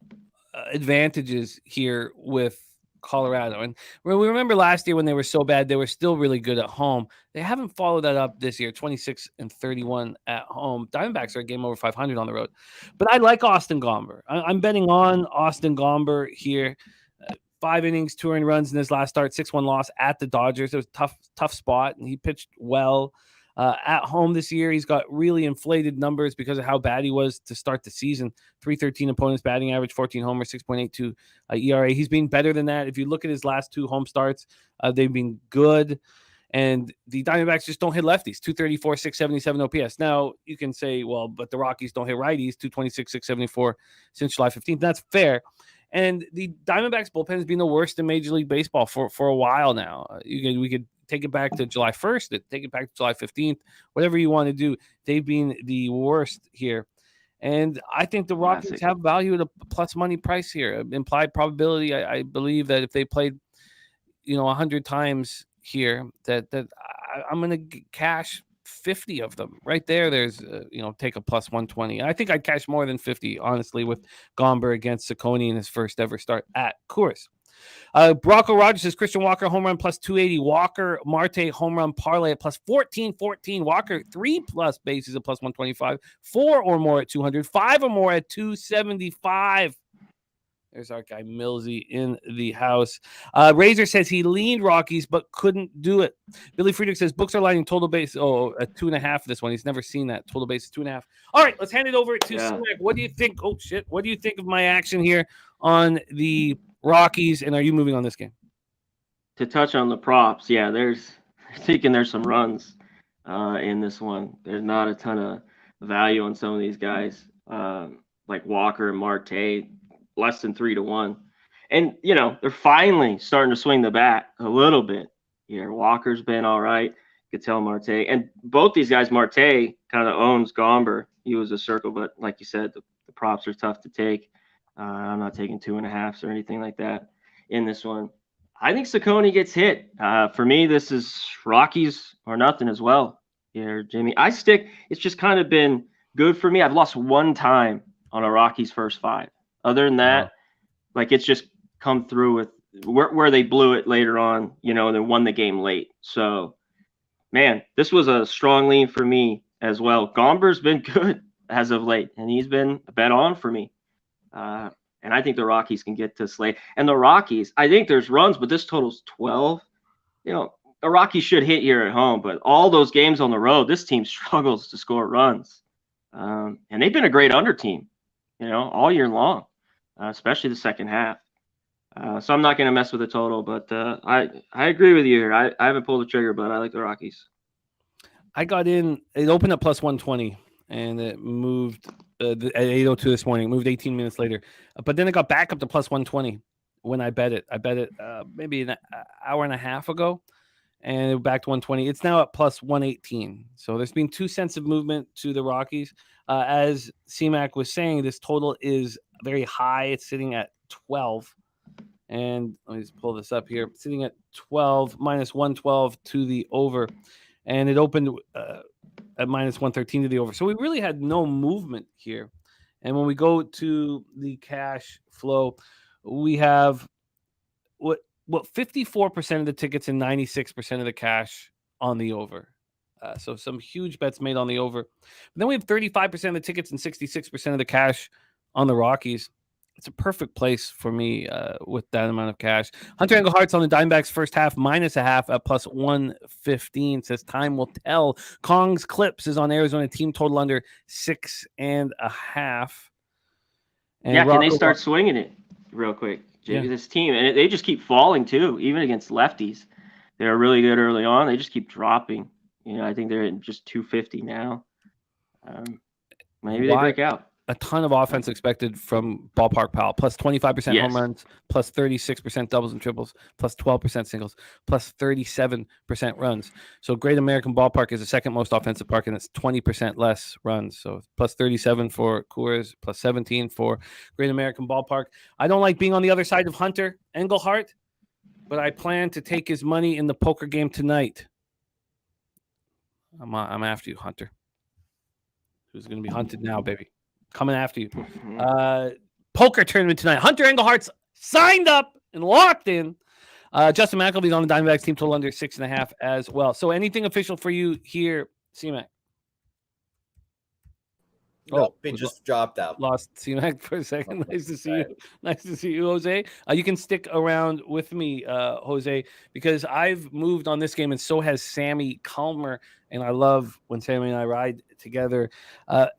advantages here with Colorado. And we remember last year when they were so bad, they were still really good at home. They haven't followed that up this year, 26-31 at home. Diamondbacks are a game over 500 on the road. But I like Austin Gomber. I'm betting on Austin Gomber here. 5 innings, 2 earned runs in his last start, 6-1 loss at the Dodgers. It was a tough spot, and he pitched well. At home this year, he's got really inflated numbers because of how bad he was to start the season. 313 opponents batting average, 14 homers, 6.82 ERA. He's been better than that. If you look at his last 2 home starts, they've been good. And the Diamondbacks just don't hit lefties. 234, 677 OPS. Now, you can say, well, but the Rockies don't hit righties. 226, 674 since July 15th. That's fair. And the Diamondbacks bullpen has been the worst in Major League Baseball for a while now. We could take it back to July 1st, take it back to July 15th, whatever you want to do. They've been the worst here. And I think the Rockies have value at a plus money price here. Implied probability, I believe that if they played, 100 times here, that I'm going to cash 50 of them right there. There's, take a plus 120. I think I'd cash more than 50, honestly, with Gomber against Ciccone in his first ever start at Coors. Bronco Rogers says Christian Walker home run plus 280. Walker Marte home run parlay at plus 1414. Walker 3+ bases at plus 125. 4 or more at 200. 5 or more at 275. There's our guy Millsy in the house. Razor says he leaned Rockies but couldn't do it. Billy Friedrich says books are lining total base. Oh, at 2.5 this one. He's never seen that. Total base is 2.5. All right, let's hand it over to Sumac. What do you think? Oh, shit. What do you think of my action here on the Rockies, and are you moving on this game? To touch on the props, there's some runs in this one. There's not a ton of value on some of these guys, like Walker and Marte, less than 3-1. And, they're finally starting to swing the bat a little bit here. Walker's been all right. You could tell Marte. And both these guys, Marte kind of owns Gomber. He was a circle, but like you said, the props are tough to take. I'm not taking 2.5s or anything like that in this one. I think Ciccone gets hit. For me, this is Rockies or nothing as well here, Jimmy. It's just kind of been good for me. I've lost one time on a Rockies first 5. Other than that, it's just come through with where they blew it later on, and then won the game late. So, man, this was a strong lean for me as well. Gomber's been good as of late, and he's been a bet on for me. And I think the Rockies can get to Slade. And the Rockies, I think there's runs, but this total's 12. The Rockies should hit here at home, but all those games on the road, this team struggles to score runs. And they've been a great under team, all year long, especially the second half. So I'm not going to mess with the total, but I agree with you here. I haven't pulled the trigger, but I like the Rockies. I got in. It opened up plus 120, and it moved at 8:02 this morning. It moved 18 minutes later, but then it got back up to plus 120 when I bet it. I bet it maybe an hour and a half ago, and it back to 120. It's now at plus 118. So there's been 2 cents of movement to the Rockies. As CMAC was saying, this total is very high. It's sitting at 12. And let me just pull this up here. It's sitting at 12, minus 112 to the over. And it opened at minus 113 to the over. So we really had no movement here. And when we go to the cash flow, we have what 54% of the tickets and 96% of the cash on the over. So some huge bets made on the over. But then we have 35% of the tickets and 66% of the cash on the Rockies. It's a perfect place for me with that amount of cash. Hunter Engelhart's on the Diamondbacks first half, minus a half at plus 115. Says time will tell. Kong's Clips is on Arizona team total under 6.5. And can they start swinging it real quick? This team, and they just keep falling too, even against lefties. They're really good early on. They just keep dropping. I think they're at just 250 now. Maybe they break out. A ton of offense expected from Ballpark Pal. Plus 25% home runs, plus 36% doubles and triples, plus 12% singles, plus 37% runs. So Great American Ballpark is the second most offensive park, and it's 20% less runs. So plus 37 for Coors, plus 17 for Great American Ballpark. I don't like being on the other side of Hunter Engelhart, but I plan to take his money in the poker game tonight. I'm after you, Hunter. Who's going to be hunted now, baby? Coming after you. Poker tournament tonight. Hunter Engelhart's signed up and locked in. Justin McElvey's on the Diamondbacks team total under 6.5 as well. So anything official for you here, C-Mac? Nope, he just dropped out. Lost C-Mac for a second. Nice to see you. Nice to see you, Jose. You can stick around with me, Jose, because I've moved on this game, and so has Sammy Calmer. And I love when Sammy and I ride together.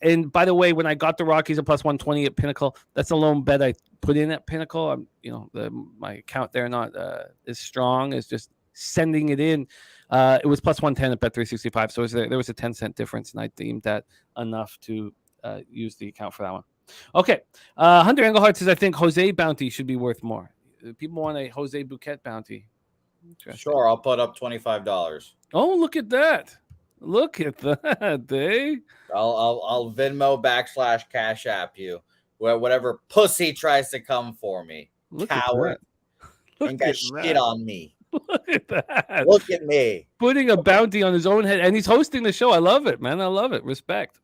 And by the way, when I got the Rockies at plus 120 at Pinnacle, that's a lone bet I put in at Pinnacle. My account there not as strong as just sending it in. It was plus 110 at Bet365. So there was a 10-cent difference, and I deemed that enough to use the account for that one. Okay. Hunter Engelhart says, I think Jose bounty should be worth more. People want a Jose Bouquet bounty. Sure, I'll put up $25. Oh, look at that. Look at that, eh? I'll Venmo / Cash App you. Whatever pussy tries to come for me. Look Coward. Look Ain't got shit on me. Look at that. Look at me. Putting a bounty on his own head, and he's hosting the show. I love it, man. I love it. Respect.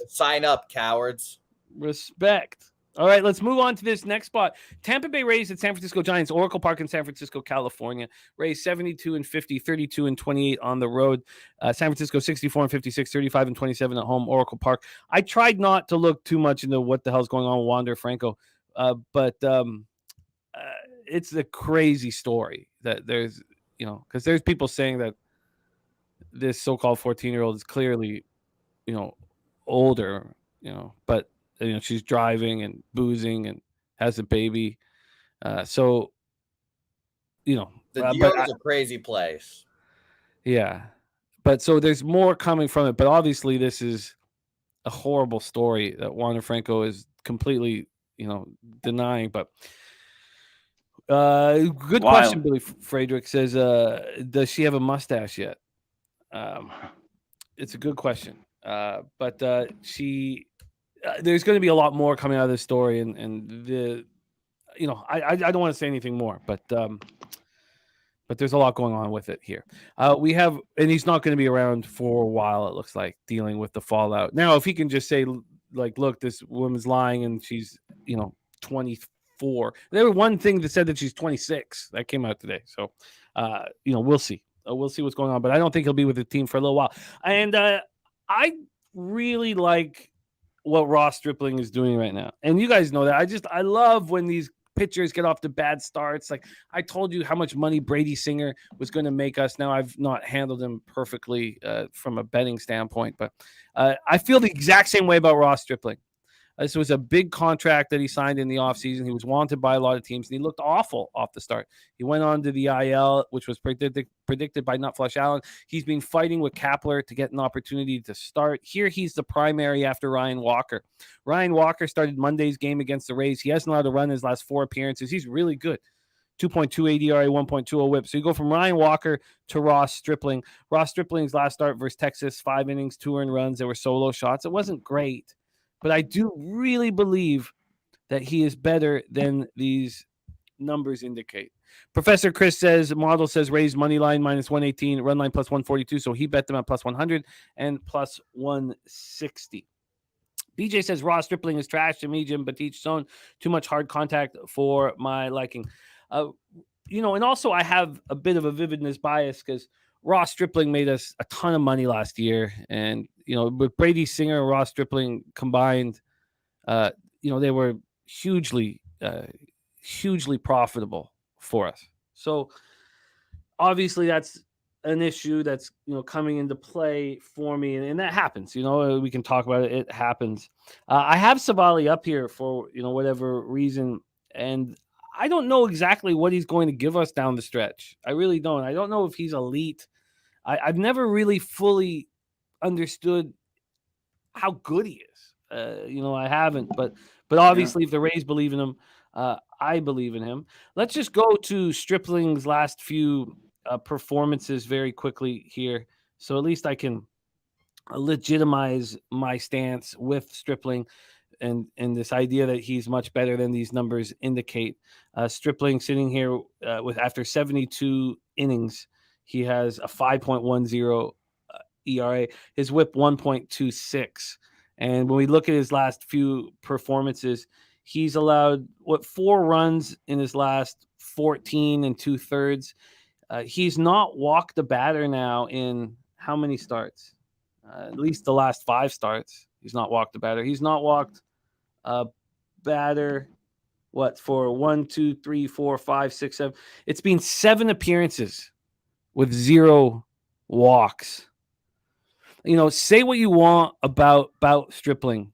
Sign up, cowards. Respect. All right, let's move on to this next spot. Tampa Bay Rays at San Francisco Giants, Oracle Park in San Francisco, California. Rays 72-50, 32-28 on the road. San Francisco 64-56, 35-27 at home. Oracle Park. I tried not to look too much into what the hell's going on with Wander Franco, but it's a crazy story that there's, because there's people saying that this so-called 14-year-old is clearly, older, but. She's driving and boozing and has a baby. The deal is a crazy place. Yeah. But so there's more coming from it. But obviously this is a horrible story that Wander Franco is completely, denying. But good question, Billy Friedrich says, does she have a mustache yet? It's a good question. But she... there's going to be a lot more coming out of this story, and the, I don't want to say anything more, but there's a lot going on with it here. We have, and he's not going to be around for a while. It looks like, dealing with the fallout. Now, if he can just say, like, look, this woman's lying, and she's, 24. There was one thing that said that she's 26 that came out today. So, we'll see. We'll see what's going on, but I don't think he'll be with the team for a little while. And I really like what Ross Stripling is doing right now. And you guys know that. I love when these pitchers get off to bad starts. Like, I told you how much money Brady Singer was going to make us. Now, I've not handled him perfectly from a betting standpoint, but I feel the exact same way about Ross Stripling. This was a big contract that he signed in the offseason. He was wanted by a lot of teams, and he looked awful off the start. He went on to the IL, which was predicted by Nutflush Allen. He's been fighting with Kapler to get an opportunity to start. Here he's the primary after Ryan Walker. Ryan Walker started Monday's game against the Rays. He hasn't allowed a run in his last 4 appearances. He's really good. 2.28 ERA, 1.20 whip. So you go from Ryan Walker to Ross Stripling. Ross Stripling's last start versus Texas, 5 innings, 2 earned runs. There were solo shots. It wasn't great. But I do really believe that he is better than these numbers indicate. Professor Chris says, model says Rays money line minus 118, run line plus 142. So he bet them at plus 100 and plus 160. BJ says Ross Stripling is trash to me, Jim, but each zone, too much hard contact for my liking. And also I have a bit of a vividness bias because Ross Stripling made us a ton of money last year. And, with Brady Singer and Ross Stripling combined, they were hugely profitable for us. So obviously that's an issue that's, coming into play for me. And that happens, we can talk about it. It happens. I have Savali up here for, whatever reason. And I don't know exactly what he's going to give us down the stretch. I really don't. I don't know if he's elite. I've never really fully understood how good he is. I haven't, but obviously if the Rays believe in him, I believe in him. Let's just go to Stripling's last few performances very quickly here. So at least I can legitimize my stance with Stripling and this idea that he's much better than these numbers indicate. Stripling sitting here with after 72 innings, he has a 5.10 ERA. His whip 1.26. And when we look at his last few performances, he's allowed 4 runs in his last 14 2/3. He's not walked a batter now in how many starts? At least the last 5 starts. He's not walked a batter. He's not walked a batter. For 1, 2, 3, 4, 5, 6, 7. It's been 7 appearances with 0 walks. Say what you want about Stripling,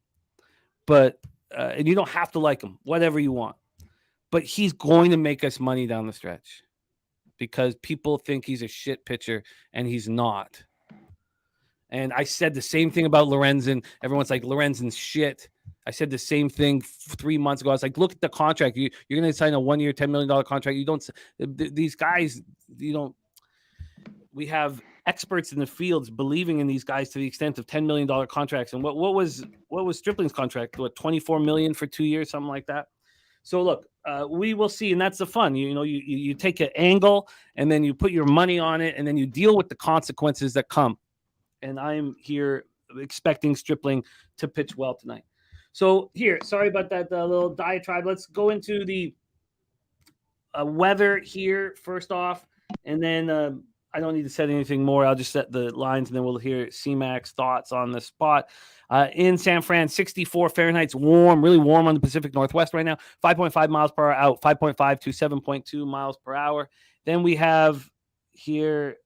but and you don't have to like him, whatever you want. But he's going to make us money down the stretch because people think he's a shit pitcher, and he's not. And I said the same thing about Lorenzen. Everyone's like, Lorenzen's shit. I said the same thing 3 months ago. I was like, look at the contract. You're going to sign a 1-year, $10 million contract. You don't. These guys, we have experts in the fields believing in these guys to the extent of $10 million contracts. And what was Stripling's contract? What, $24 million for 2 years, something like that? So look, we will see, and that's the fun. You take an angle, and then you put your money on it, and then you deal with the consequences that come. And I'm here expecting Stripling to pitch well tonight. So here, sorry about that little diatribe. Let's go into the weather here first off, and then I don't need to set anything more. I'll just set the lines, and then we'll hear C-Mac's thoughts on the spot. In San Fran, 64 Fahrenheit's warm, really warm on the Pacific Northwest right now. 5.5 miles per hour out, 5.5 to 7.2 miles per hour. Then we have here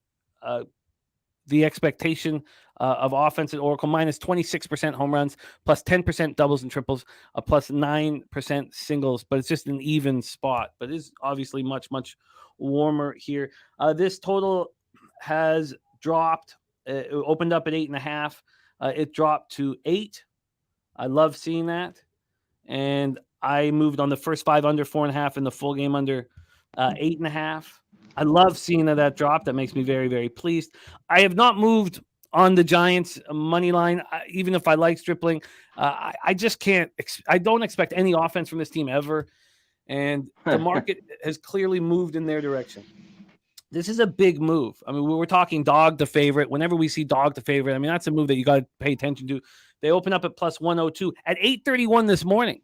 the expectation of offense at Oracle, minus 26% home runs, plus 10% doubles and triples, plus 9% singles, but it's just an even spot. But it is obviously much, much warmer here. This total has dropped. It opened up at 8.5. It dropped to 8. I love seeing that. And I moved on the first 5 under 4.5 and the full game under 8.5. I love seeing that drop. That makes me very, very pleased. I have not moved on the Giants money line, even if I like Stripling. I just can't. I don't expect any offense from this team ever. And the market has clearly moved in their direction. This is a big move. I mean, we were talking dog to favorite. Whenever we see dog to favorite, I mean, that's a move that you got to pay attention to. They open up at plus 102 at 8:31 this morning.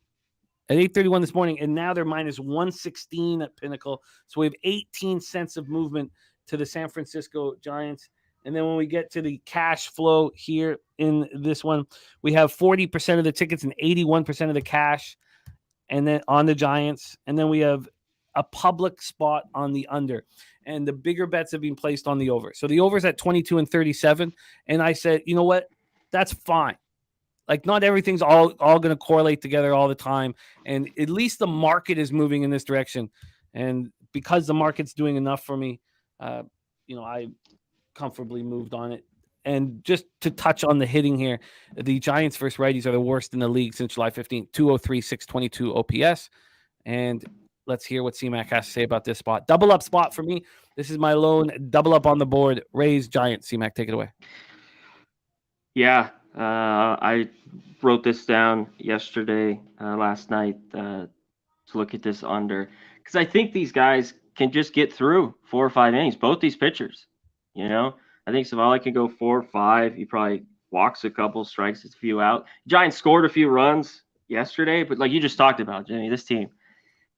And now they're minus 116 at Pinnacle. So we have 18 cents of movement to the San Francisco Giants. And then when we get to the cash flow here in this one, we have 40% of the tickets and 81% of the cash, and then on the Giants. And then we have a public spot on the under. And the bigger bets have been placed on the over. So the over's at 22 and 37. And I said, you know what? That's fine. Like, not everything's all going to correlate together all the time. And at least the market is moving in this direction. And because the market's doing enough for me, I comfortably moved on it. And just to touch on the hitting here, the Giants versus righties are the worst in the league since July 15th, 203, 622 OPS. And let's hear what C-Mac has to say about this spot. Double up spot for me. This is my lone double up on the board. Rays, Giants. C-Mac, take it away. Yeah, I wrote this down yesterday, last night, to look at this under, because I think these guys can just get through 4 or 5 innings, both these pitchers. I think Savali can go 4 or 5. He probably walks a couple, strikes a few out. Giants scored a few runs yesterday, but like you just talked about, Jimmy, this team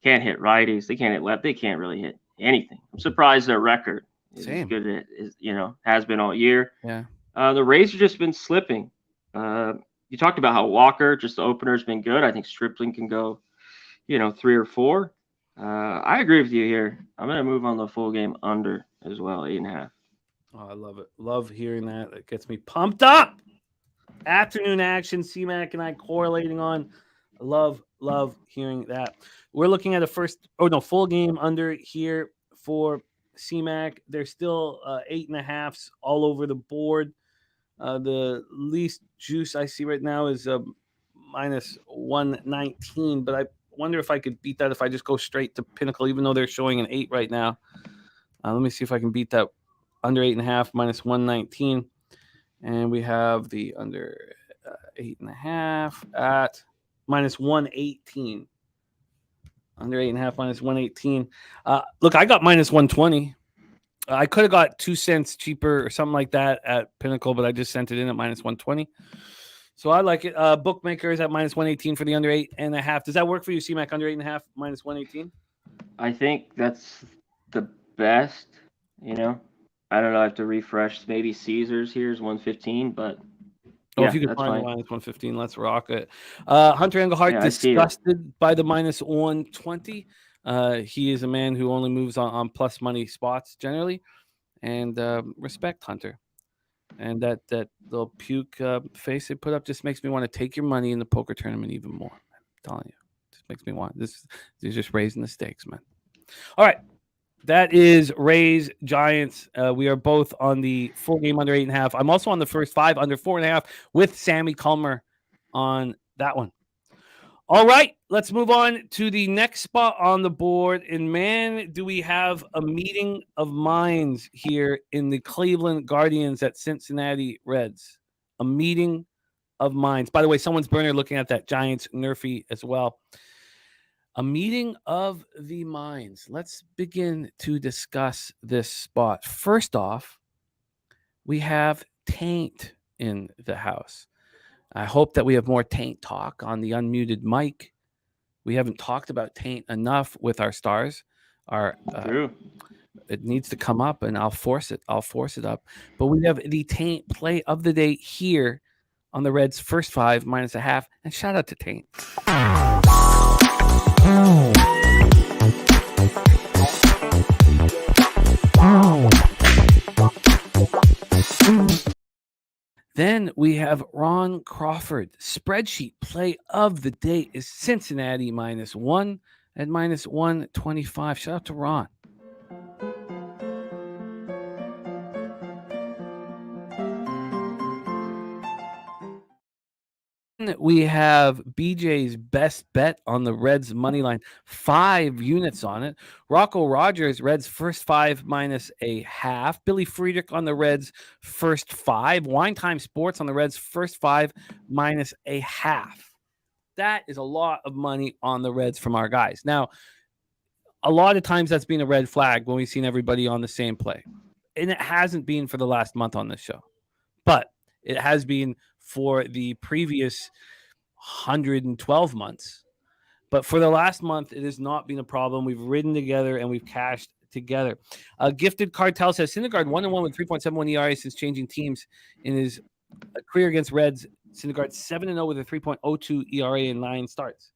can't hit righties. They can't hit left. They can't really hit anything. I'm surprised their record is as good as has been all year. Yeah. The Rays have just been slipping. You talked about how Walker, just the opener, has been good. I think Stripling can go, 3 or 4. I agree with you here. I'm going to move on the full game under as well, 8.5. Oh, I love it. Love hearing that. It gets me pumped up. Afternoon action, C-Mac and I correlating on. Love hearing that. We're looking at full game under here for C-Mac. There's still 8.5s all over the board. The least juice I see right now is minus 119, but I wonder if I could beat that if I just go straight to Pinnacle, even though they're showing an 8 right now. Let me see if I can beat that under 8.5, minus 119. And we have the under 8.5 at minus 118. Under 8.5, minus 118. Look, I got minus 120. I could have got 2 cents cheaper or something like that at Pinnacle, but I just sent it in at minus 120. So I like it. Bookmakers at minus 118 for the under 8.5. Does that work for you, C-Mac? Under 8.5, minus 118? I think that's the best, I don't know. I have to refresh. Maybe Caesars here is 115, but if you could find the minus 115, let's rock it. Hunter Engelhardt, disgusted by the minus 120. He is a man who only moves on plus money spots generally, and respect Hunter. And that little puke face they put up just makes me want to take your money in the poker tournament even more. I'm telling you, just makes me want this. Is just raising the stakes, man. All right. That is Rays, Giants. We are both on the full game under 8.5. I'm also on the first 5 under 4.5 with Sammy Culmer on that one. All right, let's move on to the next spot on the board. And man, do we have a meeting of minds here in the Cleveland Guardians at Cincinnati Reds. A meeting of minds. By the way, someone's burner looking at that Giants nerfy as well. A meeting of the minds. Let's begin to discuss this spot. First off, we have TAINT in the house. I hope that we have more TAINT talk on the unmuted mic. We haven't talked about TAINT enough with our stars. True. It needs to come up, and I'll force it up. But we have the TAINT play of the day here on the Reds' first 5 minus a half. And shout out to TAINT. Then we have Ron Crawford. Spreadsheet play of the day is Cincinnati -1 at -125. Shout out to Ron. We have BJ's best bet on the Reds money line, 5 units on it. Rocco Rogers, Reds first 5 minus a half. Billy Friedrich on the Reds first 5. Wine Time Sports on the Reds first 5 minus a half. That is a lot of money on the Reds from our guys. Now, a lot of times that's been a red flag when we've seen everybody on the same play. And it hasn't been for the last month on this show. But it has been for the previous 112 months. But for the last month, it has not been a problem. We've ridden together and we've cashed together. Gifted Cartel says Syndergaard 1-1 with 3.71 ERA since changing teams in his career against Reds. Syndergaard 7-0 with a 3.02 ERA in 9 starts.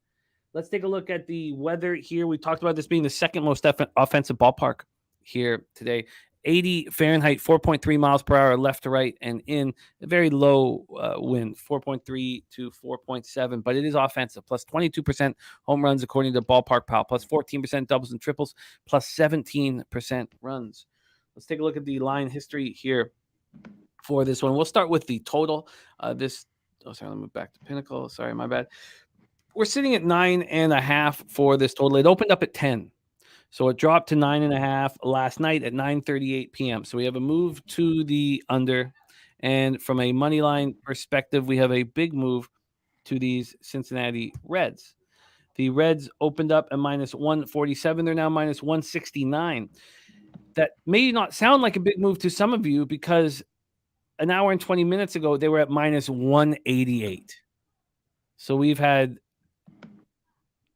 Let's take a look at the weather here. We talked about this being the second most offensive ballpark here today. 80 Fahrenheit, 4.3 miles per hour left to right, and in a very low wind, 4.3 to 4.7. But it is offensive, plus 22% home runs according to Ballpark Pal, plus 14% doubles and triples, plus 17% runs. Let's take a look at the line history here for this one. We'll start with the total. Let me move back to Pinnacle. Sorry, my bad. We're sitting at 9.5 for this total. It opened up at 10. So it dropped to 9.5 last night at 9:38 p.m. So we have a move to the under. And from a money line perspective, we have a big move to these Cincinnati Reds. The Reds opened up at -147. They're now -169. That may not sound like a big move to some of you because an hour and 20 minutes ago, they were at -188. So we've had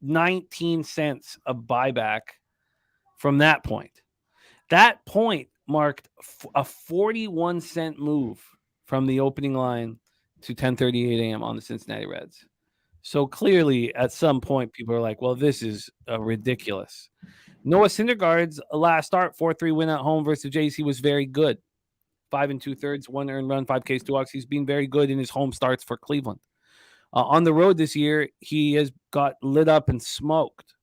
19 cents of buyback from that point. That point marked a 41-cent move from the opening line to 10:38 a.m. on the Cincinnati Reds. So clearly, at some point, people are like, well, this is ridiculous. Noah Syndergaard's last start, 4-3 win at home versus the Jays. He was very good. 5 2/3, 1 earned run, 5 Ks, 2 walks. He's been very good in his home starts for Cleveland. On the road this year, he has got lit up and smoked.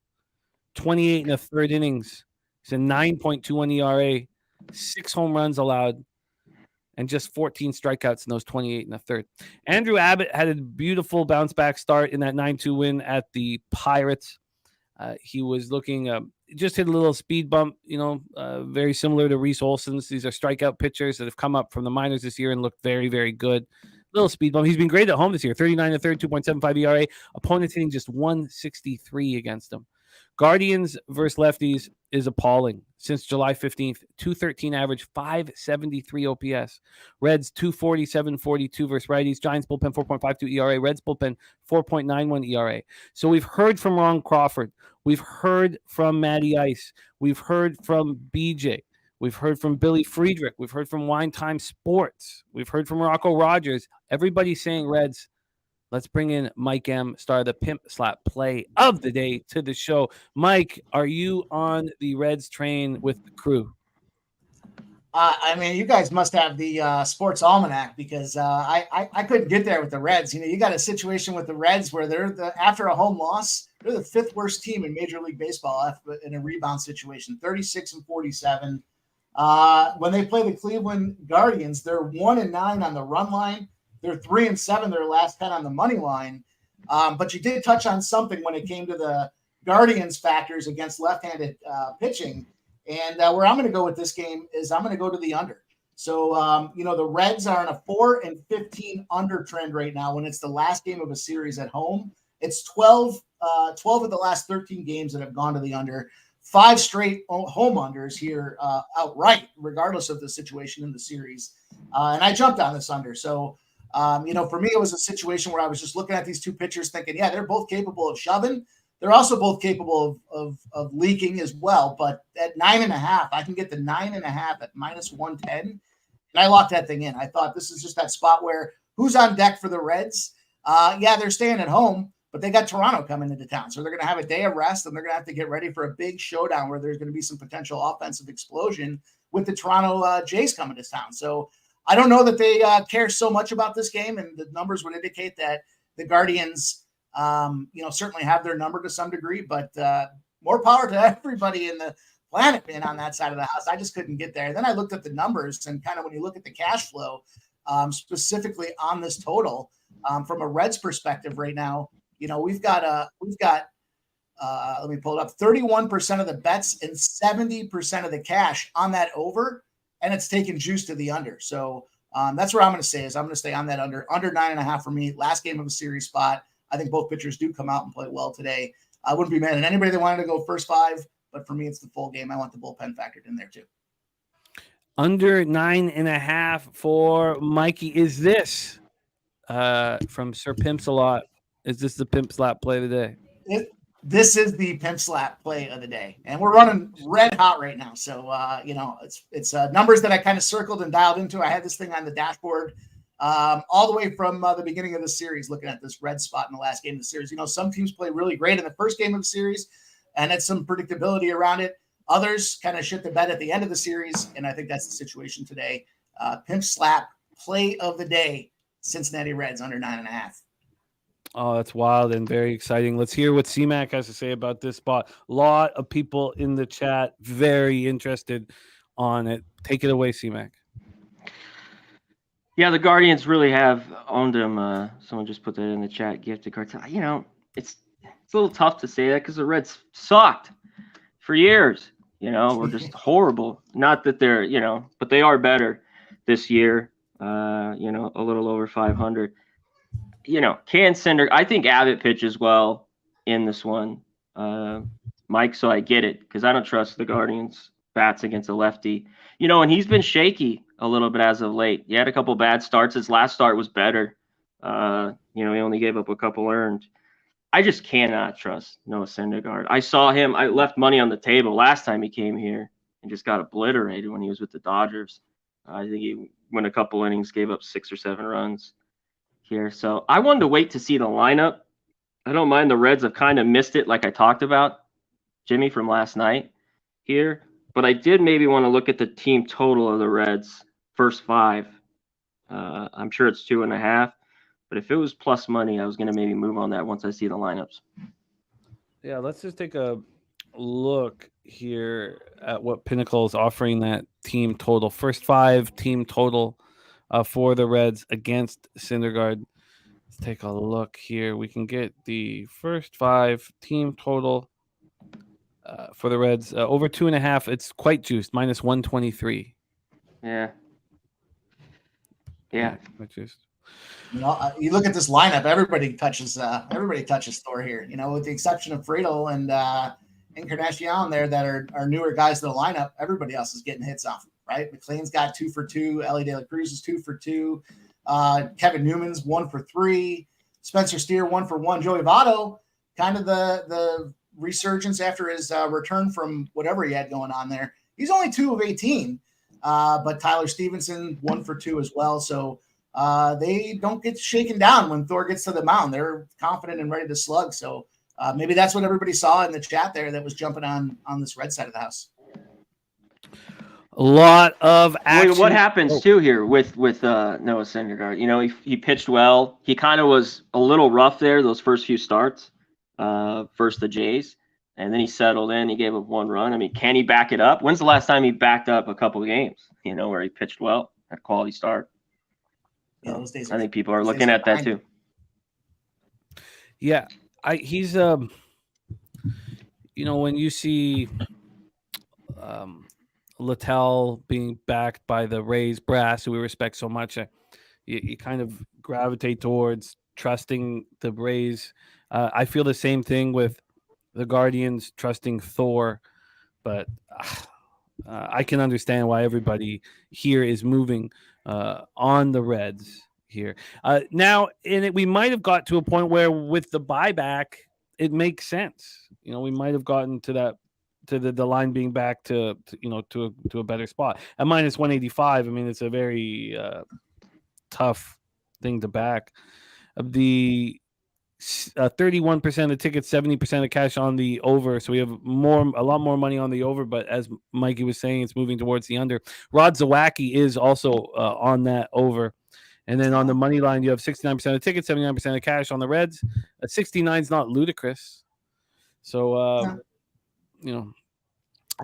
28 1/3 innings. It's a 9.21 ERA, 6 home runs allowed, and just 14 strikeouts in those 28 1/3. Andrew Abbott had a beautiful bounce back start in that 9-2 win at the Pirates. He was looking, just hit a little speed bump, very similar to Reese Olson's. These are strikeout pitchers that have come up from the minors this year and looked very, very good. Little speed bump. He's been great at home this year. 39 1/3, 2.75 ERA. Opponents hitting just 163 against him. Guardians versus lefties is appalling. Since July 15th, 213 average, 573 OPS. Reds 247.42 versus righties. Giants bullpen 4.52 ERA. Reds bullpen 4.91 ERA. So we've heard from Ron Crawford. We've heard from Matty Ice. We've heard from BJ. We've heard from Billy Friedrich. We've heard from Wine Time Sports. We've heard from Rocco Rogers. Everybody's saying Reds. Let's bring in Mike M., star of the Pimp Slap play of the day, to the show. Mike, are you on the Reds train with the crew? You guys must have the sports almanac because I couldn't get there with the Reds. You got a situation with the Reds where they're after a home loss, they're the 5th worst team in Major League Baseball in a rebound situation, 36-47. When they play the Cleveland Guardians, they're 1-9 on the run line. They're 3-7, their last 10 on the money line. But you did touch on something when it came to the Guardians factors against left-handed pitching. And where I'm going to go with this game is I'm going to go to the under. So, the Reds are on a 4-15 under trend right now when it's the last game of a series at home. It's 12 12 of the last 13 games that have gone to the under, 5 straight home unders here outright, regardless of the situation in the series. And I jumped on this under. So, for me, it was a situation where I was just looking at these two pitchers thinking, yeah, they're both capable of shoving. They're also both capable of leaking as well. But at 9.5, I can get the 9.5 at -110. And I locked that thing in. I thought this is just that spot where who's on deck for the Reds? Yeah, they're staying at home, but they got Toronto coming into town. So they're going to have a day of rest, and they're going to have to get ready for a big showdown where there's going to be some potential offensive explosion with the Toronto Jays coming to town. So I don't know that they care so much about this game, and the numbers would indicate that the Guardians, certainly have their number to some degree, but more power to everybody in the planet being on that side of the house. I just couldn't get there. Then I looked at the numbers, and kind of when you look at the cash flow, specifically on this total, from a Reds perspective right now, we've got let me pull it up, 31% of the bets and 70% of the cash on that over, and it's taken juice to the under. So that's where I'm going to say is I'm going to stay on that under 9.5 for me. Last game of a series spot. I think both pitchers do come out and play well today. I wouldn't be mad at anybody that wanted to go first 5, but for me, it's the full game. I want the bullpen factored in there too. Under 9.5 for Mikey. Is this from Sir Pimps a Lot? Is this the Pimp Slap play of the day? This is the Pimp Slap play of the day, and we're running red hot right now. So it's numbers that I kind of circled and dialed into. I had this thing on the dashboard all the way from the beginning of the series, looking at this red spot in the last game of the series. Some teams play really great in the first game of the series and had some predictability around it. Others kind of shit the bed at the end of the series, and I think that's the situation today. Pimp Slap play of the day, Cincinnati Reds under 9.5. Oh, that's wild and very exciting. Let's hear what C-Mac has to say about this spot. A lot of people in the chat very interested on it. Take it away, C-Mac. Yeah, the Guardians really have owned him. Someone just put that in the chat, gifted cards. It's a little tough to say that because the Reds sucked for years. We're just horrible. Not that they're, but they are better this year. A little over 500. Can Cinder? I think Abbott pitches well in this one, Mike. So I get it because I don't trust the Guardians bats against a lefty. And he's been shaky a little bit as of late. He had a couple bad starts. His last start was better. He only gave up a couple earned. I just cannot trust Noah Syndergaard. I saw him. I left money on the table last time he came here and just got obliterated when he was with the Dodgers. I think he went a couple innings, gave up 6 or 7 runs here. So I wanted to wait to see the lineup. I don't mind the Reds have kind of missed it like I talked about, Jimmy, from last night here. But I did maybe want to look at the team total of the Reds first 5. I'm sure it's 2.5. But if it was plus money, I was going to maybe move on that once I see the lineups. Yeah, let's just take a look here at what Pinnacle is offering that team total. First 5 team total for the Reds against Syndergaard. Let's take a look here. We can get the first 5 team total for the Reds over 2.5. It's quite juiced, -123. Yeah. Quite juiced. You look at this lineup. Everybody touches Thor here. With the exception of Friedel and Encarnacion there that are newer guys to the lineup. Everybody else is getting hits off. Right, McLean's got 2 for 2. Ellie De La Cruz is 2 for 2. Kevin Newman's 1 for 3. Spencer Steer 1 for 1. Joey Votto, kind of the resurgence after his return from whatever he had going on there. He's only 2 of 18, but Tyler Stevenson 1 for 2 as well. So they don't get shaken down when Thor gets to the mound. They're confident and ready to slug. So maybe that's what everybody saw in the chat there that was jumping on this red side of the house. A lot of action. What happens too here with Noah Syndergaard? He pitched well. He kind of was a little rough there those first few starts, first the Jays, and then he settled in. He gave up 1 run. I mean, can he back it up? When's the last time he backed up a couple of games? Where he pitched well, had a quality start. Yeah, those days. I think people are looking at that too. Yeah, he's when you see Littell being backed by the Rays brass, who we respect so much, you kind of gravitate towards trusting the Braves. I feel the same thing with the Guardians trusting Thor, but I can understand why everybody here is moving on the Reds here. Now, we might have got to a point where with the buyback, it makes sense. We might have gotten to that, to the line being back to a better spot at minus 185. I mean, it's a very tough thing to back. Of the 31% of tickets, 70% of cash on the over. So we have a lot more money on the over. But as Mikey was saying, it's moving towards the under. Rod Zawacki is also on that over. And then on the money line, you have 69% of tickets, 79% of cash on the Reds. 69 is not ludicrous. So,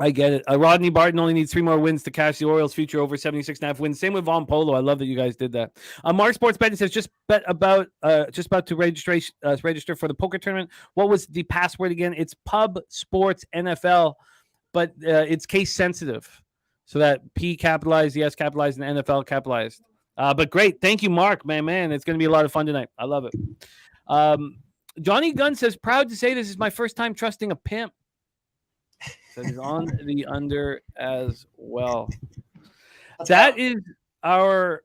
I get it. Rodney Barton only needs 3 more wins to cash the Orioles' future over 76.5 wins. Same with Von Polo. I love that you guys did that. Mark Sports Betting says just about to register for the poker tournament. What was the password again? It's Pub Sports NFL, but it's case sensitive, so that P capitalized, the S capitalized, and the NFL capitalized. But great, thank you, Mark. Man, it's going to be a lot of fun tonight. I love it. Johnny Gunn says, proud to say this is my first time trusting a pimp. That is on the under as well. That is our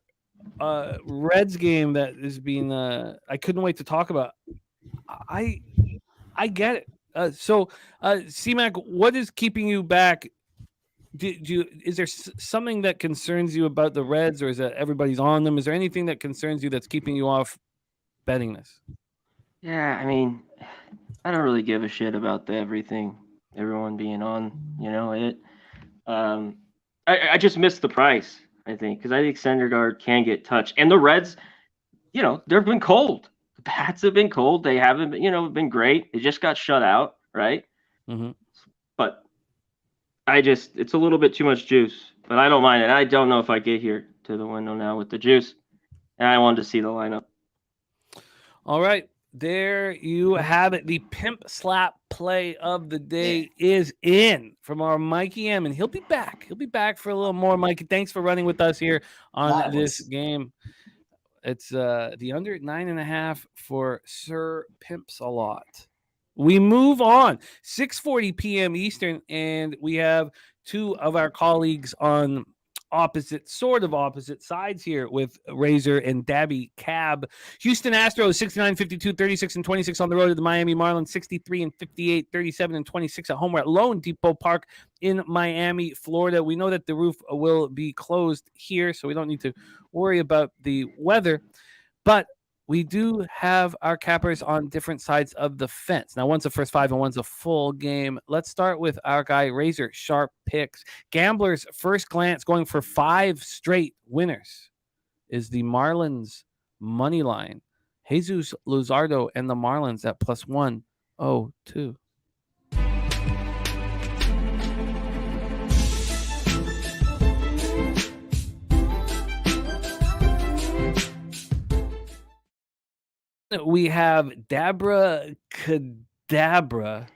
Reds game that is being. I couldn't wait to talk about. I get it. So, C-Mac, what is keeping you back? Is there something that concerns you about the Reds, or is that everybody's on them? Is there anything that concerns you that's keeping you off betting this? Yeah, I mean, I don't really give a shit about everyone being on, it. I just missed the price, I think, because I think Syndergaard can get touched. And the Reds, they've been cold. The bats have been cold. They haven't been, been great. They just got shut out, right? Mm-hmm. But it's a little bit too much juice. But I don't mind it. I don't know if I get here to the window now with the juice. And I wanted to see the lineup. All right. There you have it. The Pimp Slap play of the day is in from our Mikey M, and he'll be back. He'll be back for a little more. Mikey, thanks for running with us here on this game. It's the under 9.5 for Sir Pimps a lot. We move on. 6:40 p.m. Eastern, and we have 2 of our colleagues on opposite sides here with Razor and Dabby Cab. Houston Astros 69, 52, 36 and 26 on the road to the Miami Marlins, 63 and 58, 37 and 26 at home. We're at Lone Depot Park in Miami, Florida. We know that the roof will be closed here, so we don't need to worry about the weather, but we do have our cappers on different sides of the fence. Now, one's a first 5 and one's a full game. Let's start with our guy, Razor Sharp Picks. Gamblers first glance going for 5 straight winners is the Marlins money line. Jesus Luzardo and the Marlins at plus 102. We have Dabra Kadabra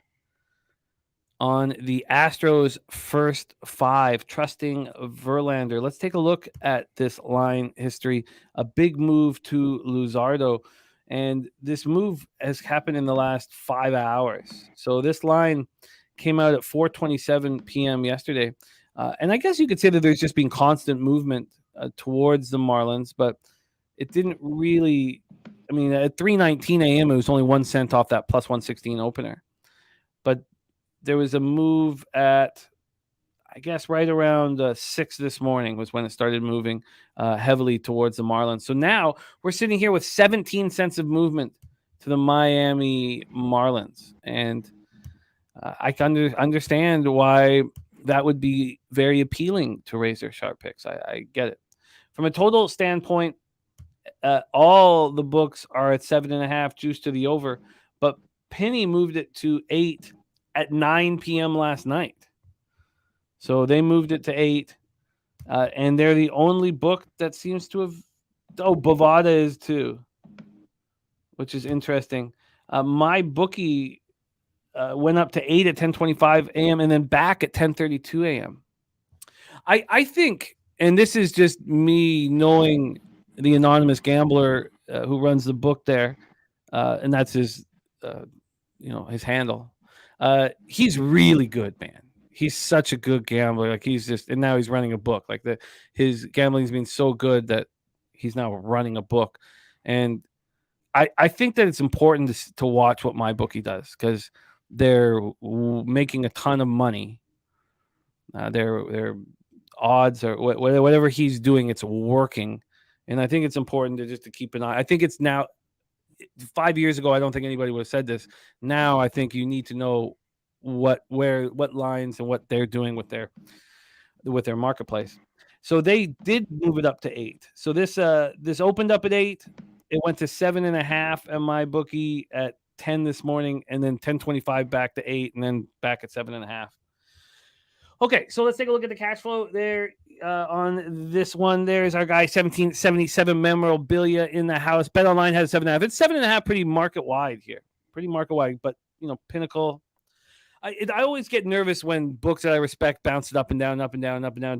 on the Astros first 5, trusting Verlander. Let's take a look at this line history. A big move to Luzardo, and this move has happened in the last 5 hours. So this line came out at 4:27 p.m. yesterday. And I guess you could say that there's just been constant movement towards the Marlins, but it didn't really... I mean, at 3:19 a.m., it was only 1 cent off that plus 116 opener. But there was a move at, I guess, right around 6 this morning was when it started moving heavily towards the Marlins. So now we're sitting here with 17 cents of movement to the Miami Marlins. And I can understand why that would be very appealing to Razor Sharp Picks. I get it. From a total standpoint, all the books are at 7.5 juice to the over, but Penny moved it to 8 at 9 p.m. last night. So they moved it to 8, and they're the only book that seems to have. Oh, Bovada is too, which is interesting. My bookie went up to 8 at 10:25 a.m. and then back at 10:32 a.m. I think, and this is just me knowing the anonymous gambler who runs the book there, and that's his, his handle. He's really good, man. He's such a good gambler. Like and now he's running a book. Like his gambling's been so good that he's now running a book, and I think that it's important to watch what MyBookie does because they're making a ton of money. Their odds or whatever he's doing, it's working, and I think it's important to keep an eye. I think it's now. 5 years ago, I don't think anybody would have said this. Now, I think you need to know what lines and what they're doing with their marketplace. So they did move it up to 8. So this opened up at 8. It went to 7.5 at MyBookie at 10 this morning, and then 10.25 back to 8, and then back at 7.5. Okay, so let's take a look at the cash flow there on this one. There's our guy 1777 memorabilia in the house. BetOnline has 7.5. It's 7.5, pretty market wide here, But Pinnacle. I always get nervous when books that I respect bounce it up and down, up and down, up and down.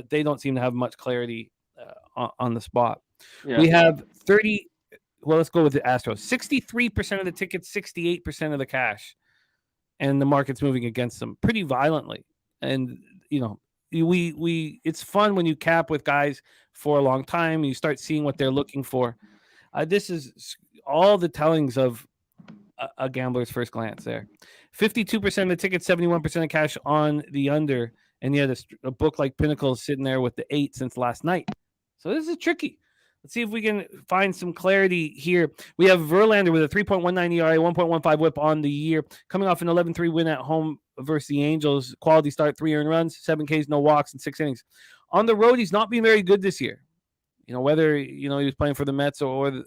They don't seem to have much clarity on the spot. Yeah. We have 30. Well, let's go with the Astros. 63% of the tickets, 68% of the cash, and the market's moving against them pretty violently. And it's fun when you cap with guys for a long time. You start seeing what they're looking for. This is all the tellings of a gambler's first glance there. 52% of the tickets, 71% of cash on the under, and yet a book like Pinnacle is sitting there with the 8 since last night. So this is tricky. Let's see if we can find some clarity here. We have Verlander with a 3.19 ERA, 1.15 whip on the year, coming off an 11-3 win at home versus the Angels. Quality start, 3 earned runs, 7 Ks, no walks, and 6 innings. On the road, he's not been very good this year. Whether he was playing for the Mets or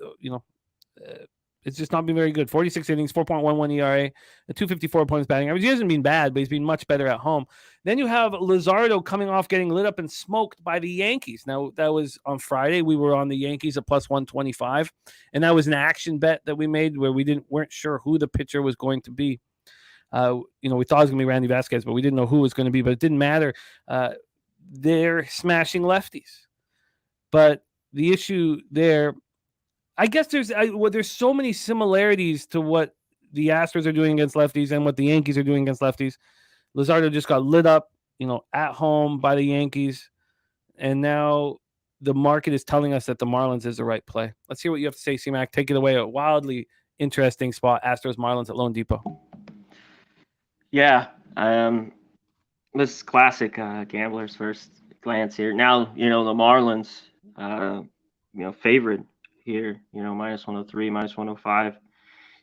it's just not been very good. 46 innings, 4.11 ERA, a 254 points batting average. He hasn't been bad, but he's been much better at home. Then you have Luzardo coming off getting lit up and smoked by the Yankees. Now, that was on Friday. We were on the Yankees at plus 125, and that was an action bet that we made where we weren't sure who the pitcher was going to be. We thought it was going to be Randy Vasquez, but we didn't know who it was going to be, but it didn't matter. They're smashing lefties. But the issue there, I guess there's so many similarities to what the Astros are doing against lefties and what the Yankees are doing against lefties. Luzardo just got lit up, at home by the Yankees, and now the market is telling us that the Marlins is the right play. Let's hear what you have to say, C-Mac. Take it away. A wildly interesting spot, Astros Marlins at Lone Depot. Yeah, this is classic gambler's first glance here. Now, the Marlins, favorite here, minus 103, minus 105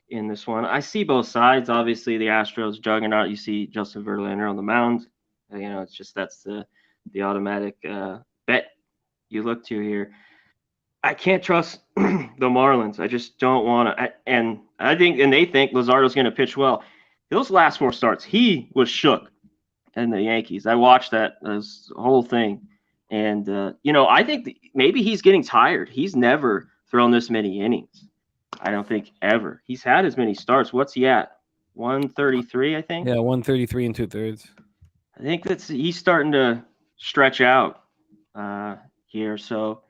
in this one. I see both sides. Obviously, the Astros juggernaut. You see Justin Verlander on the mound. It's just that's the automatic bet you look to here. I can't trust the Marlins. I just don't want to. And they think Luzardo's going to pitch well. Those last 4 starts, he was shook in the Yankees. I watched that whole thing. And, I think maybe he's getting tired. He's never thrown this many innings. I don't think ever. He's had as many starts. What's he at? 133, I think? Yeah, 133 and 2/3. I think he's starting to stretch out here. So,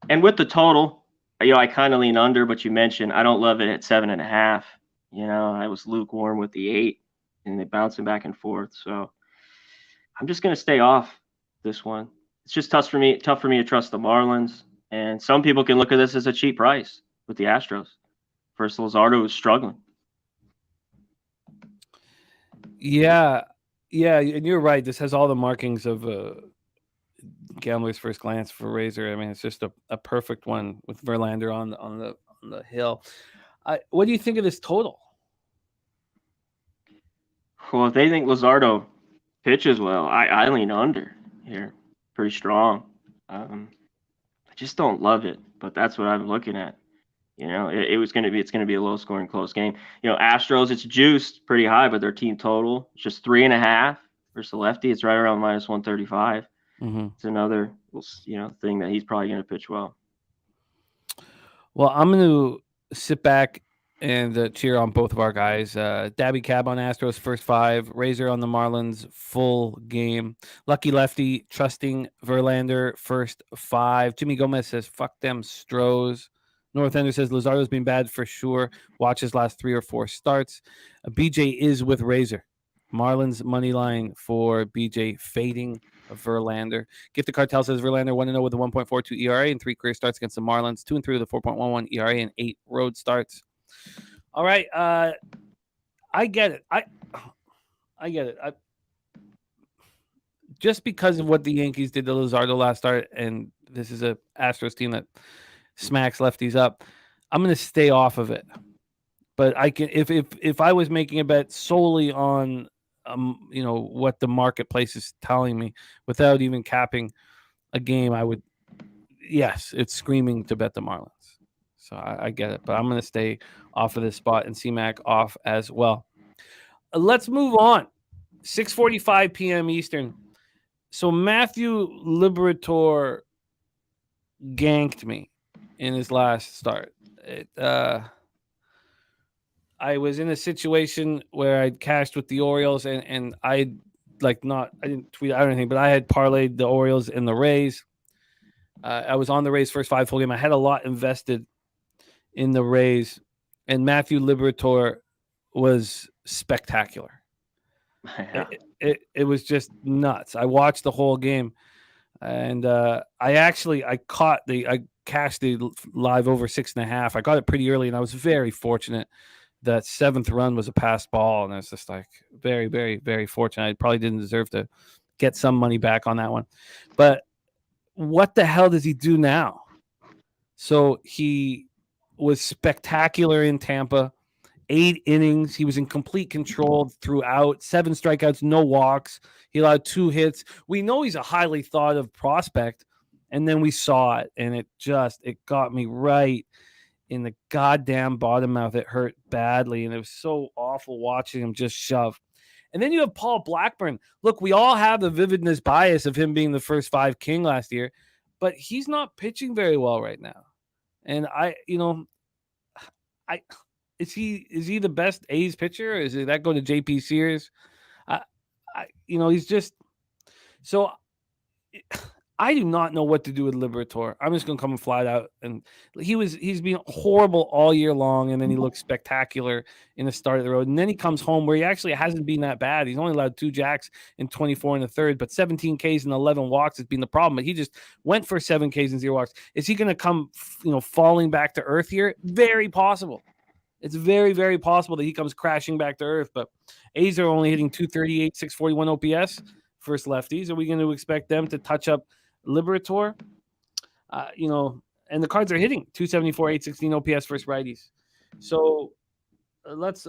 and with the total, I kind of lean under, but you mentioned I don't love it at 7.5. I was lukewarm with the 8, and they bouncing back and forth. So I'm just going to stay off this one. It's just tough for me to trust the Marlins. And some people can look at this as a cheap price with the Astros. First, Luzardo is struggling. Yeah, and you're right. This has all the markings of gambler's first glance for Razor. I mean, it's just a perfect one with Verlander on the hill. What do you think of this total? Well, if they think Luzardo pitches well, I lean under here, pretty strong. I just don't love it, but that's what I'm looking at. It's going to be a low scoring, close game. Astros, it's juiced pretty high, but their team total it's just 3.5 versus the lefty. It's right around minus 135. Mm-hmm. It's another, thing that he's probably going to pitch well. Well, I'm going to sit back and cheer on both of our guys. Dabby Cab on Astros first 5, Razor on the Marlins full game. Lucky Lefty trusting Verlander first 5. Jimmy Gomez says fuck them Stros. North Ender says Luzardo's been bad for sure. Watch his last 3 or 4 starts. BJ is with Razor. Marlins money line for BJ fading Verlander. Gift the Cartel says Verlander 1-0 with a 1.42 ERA and 3 career starts against the Marlins. 2-3 with a 4.11 ERA and 8 road starts. All right, I get it. I get it. Just because of what the Yankees did to Luzardo last start, and this is a Astros team that smacks lefties up, I'm going to stay off of it. But I can, if I was making a bet solely on what the marketplace is telling me without even capping a game, I would, yes, it's screaming to bet the Marlins. So I get it, but I'm going to stay off of this spot and C-Mac off as well. Let's move on. 6:45 p.m. Eastern. So Matthew Liberatore ganked me in his last start. I was in a situation where I'd cashed with the Orioles and I didn't tweet out anything, but I had parlayed the Orioles and the Rays. I was on the Rays first 5 full game. I had a lot invested in the Rays, and Matthew Liberatore was spectacular. Yeah. It was just nuts. I watched the whole game, and I cashed the live over 6.5. I got it pretty early, and I was very fortunate. That 7th run was a passed ball, and it's just like very, very, very fortunate. I probably didn't deserve to get some money back on that one. But what the hell does he do now? So he was spectacular in Tampa. 8 innings. He was in complete control throughout. 7 strikeouts, no walks. He allowed 2 hits. We know he's a highly thought of prospect, and then we saw it, and it got me right in the goddamn bottom mouth. It hurt badly, and it was so awful watching him just shove. And then you have Paul Blackburn. Look, we all have the vividness bias of him being the first 5 king last year, but he's not pitching very well right now. And is he the best A's pitcher? Or is that go to JP Sears? He's just so. I do not know what to do with Liberatore. I'm just going to come flat out. And he's been horrible all year long, and then he looks spectacular in the start of the road. And then he comes home where he actually hasn't been that bad. He's only allowed 2 jacks in 24 in the third, but 17 Ks and 11 walks has been the problem. But he just went for 7 Ks and 0 walks. Is he going to come, falling back to earth here? Very possible. It's very, very possible that he comes crashing back to earth. But A's are only hitting 238, 641 OPS versus lefties. Are we going to expect them to touch up Liberatore? And the Cards are hitting 274, 816 OPS versus righties. So let's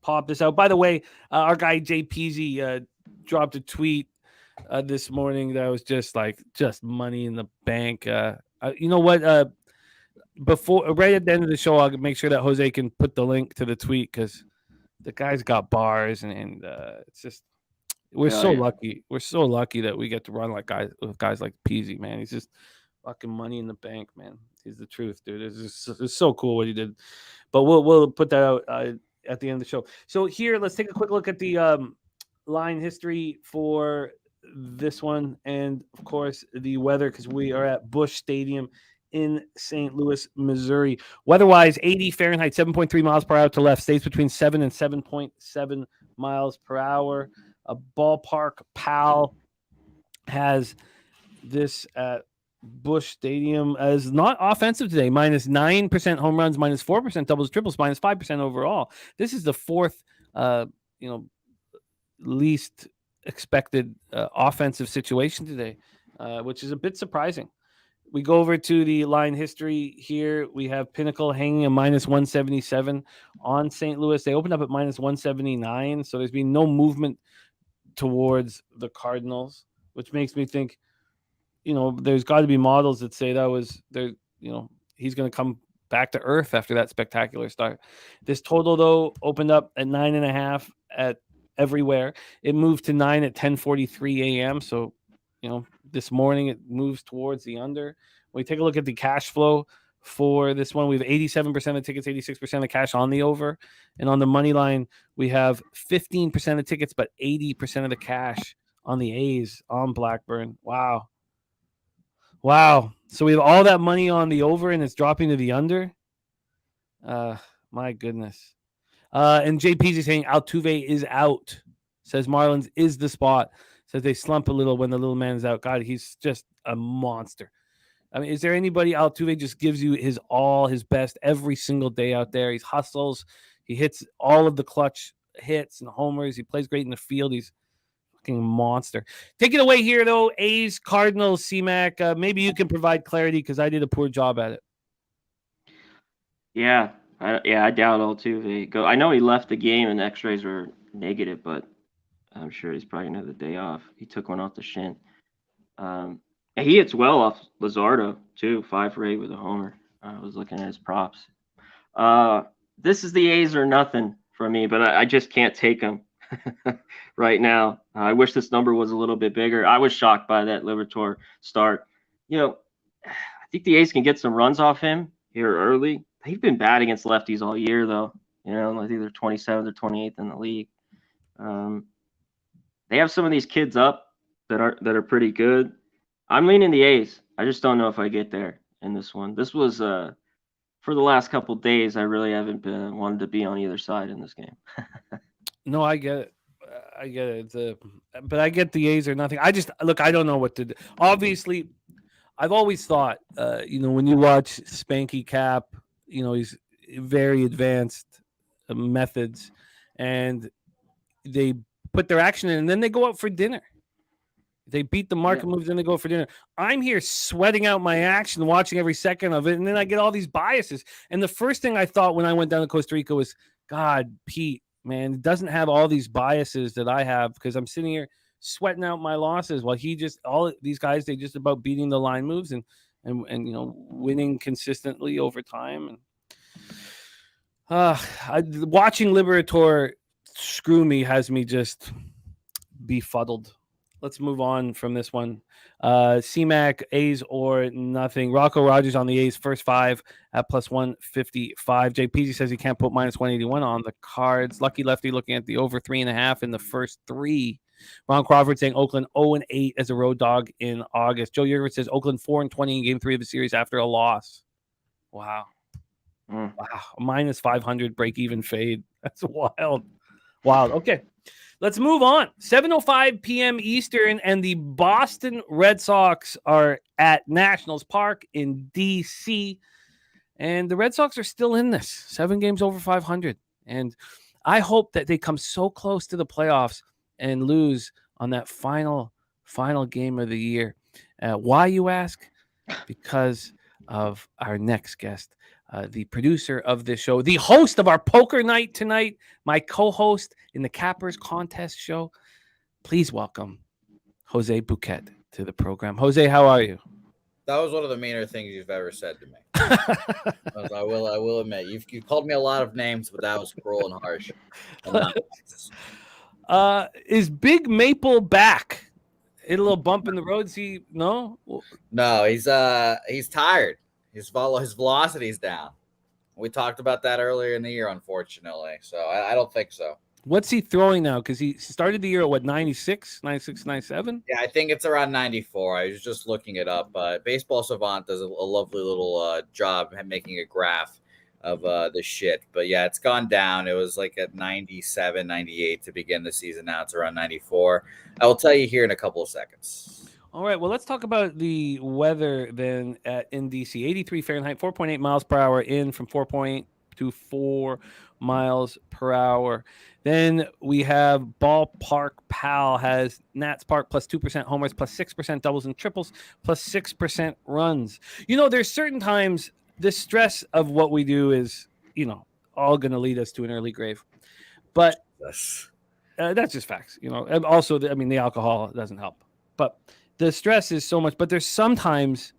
pop this out. By the way, our guy Jay Peasy dropped a tweet this morning that was just money in the bank. You know what? Right at the end of the show, I'll make sure that Jose can put the link to the tweet because the guy's got bars and it's just we're lucky. We're so lucky that we get to run like guys like Peasy, man. He's just fucking money in the bank, man. He's the truth, dude. It's so cool what he did. But we'll put that out at the end of the show. So here, let's take a quick look at the line history for this one, and of course the weather because we are at Busch Stadium in St. Louis, Missouri. Weather-wise, 80 Fahrenheit, 7.3 miles per hour to left. Stays between 7 and 7.7 miles per hour. A ballpark pal has this at Busch Stadium as not offensive today. Minus 9% home runs, minus 4% doubles, triples, minus 5% overall. This is the 4th, least expected offensive situation today, which is a bit surprising. We go over to the line history here. We have Pinnacle hanging a minus 177 on St. Louis. They opened up at minus 179, so there's been no movement towards the Cardinals, which makes me think, there's got to be models that say that was there. He's going to come back to earth after that spectacular start. This total though opened up at 9.5 at everywhere. It moved to 9 at 10:43 a.m. So, this morning it moves towards the under. When we take a look at the cash flow for this one, we have 87% of tickets, 86% of cash on the over. And on the money line, we have 15% of tickets, but 80% of the cash on the A's on Blackburn. Wow. Wow. So we have all that money on the over and it's dropping to the under. My goodness. And JP's is saying Altuve is out. Says Marlins is the spot. Says they slump a little when the little man is out. God, he's just a monster. I mean, is there anybody? Altuve just gives you his all, his best every single day out there. He hustles. He hits all of the clutch hits and homers. He plays great in the field. He's a fucking monster. Take it away here, though. A's, Cardinals, C-Mac. Maybe you can provide clarity because I did a poor job at it. Yeah, I doubt Altuve. I know he left the game and the X-rays were negative, but I'm sure he's probably gonna have the day off. He took one off the shin. And he hits well off Luzardo too, 5 for 8 with a homer. I was looking at his props. This is the A's or nothing for me, but I just can't take them right now. I wish this number was a little bit bigger. I was shocked by that Liberatore start. I think the A's can get some runs off him here early. They've been bad against lefties all year, though. I think they're 27th or 28th in the league. They have some of these kids up that are pretty good. I'm leaning the A's. I just don't know if I get there in this one. This was for the last couple of days. I really haven't been wanted to be on either side in this game. No, I get it. I get it. But I get the A's or nothing. I don't know what to do. Obviously, I've always thought, when you watch Spanky Cap, he's very advanced methods, and they put their action in, and then they go out for dinner. They beat the market moves, and they go for dinner. I'm here sweating out my action, watching every second of it, and then I get all these biases. And the first thing I thought when I went down to Costa Rica was, God, Pete, man, doesn't have all these biases that I have, because I'm sitting here sweating out my losses while all these guys, they just about beating the line moves and winning consistently over time. And watching Liberatore screw me has me just befuddled. Let's move on from this one. C-Mac, A's or nothing. Rocco Rogers on the A's first 5 at plus 155. JPZ says he can't put minus 181 on the cards. Lucky Lefty looking at the over 3.5 in the first 3. Ron Crawford saying Oakland 0-8 as a road dog in August. Joe Yergert says Oakland 4-20 in game 3 of the series after a loss. Wow. Wow. Minus 500 break-even fade. That's wild. Okay. Let's move on. 7:05 p.m. Eastern, and the Boston Red Sox are at Nationals Park in D.C., and the Red Sox are still in this. 7 games over 500, and I hope that they come so close to the playoffs and lose on that final game of the year. Why, you ask? Because of our next guest. The producer of this show, the host of our poker night tonight, my co-host in the Cappers Contest show. Please welcome Jose Bouquet to the program. Jose, how are you? That was one of the meaner things you've ever said to me. I will admit, you've called me a lot of names, but that was cruel and harsh. Is Big Maple back? Hit a little bump in the road. No, he's tired. His velocity's down. We talked about that earlier in the year, unfortunately. So I don't think so. What's he throwing now? Because he started the year at 96, 97? Yeah, I think it's around 94. I was just looking it up. Baseball Savant does a lovely little job at making a graph of the shit. But yeah, it's gone down. It was like at 97, 98 to begin the season. Now it's around 94. I will tell you here in a couple of seconds. All right, well, let's talk about the weather then in D.C. 83 Fahrenheit, 4.8 miles per hour in from 4.24 miles per hour. Then we have Ballpark Pal has Nats Park plus 2% homers, plus 6% doubles and triples, plus 6% runs. There's certain times the stress of what we do is, all going to lead us to an early grave. But that's just facts, And also, the alcohol doesn't help. But the stress is so much, but there's sometimes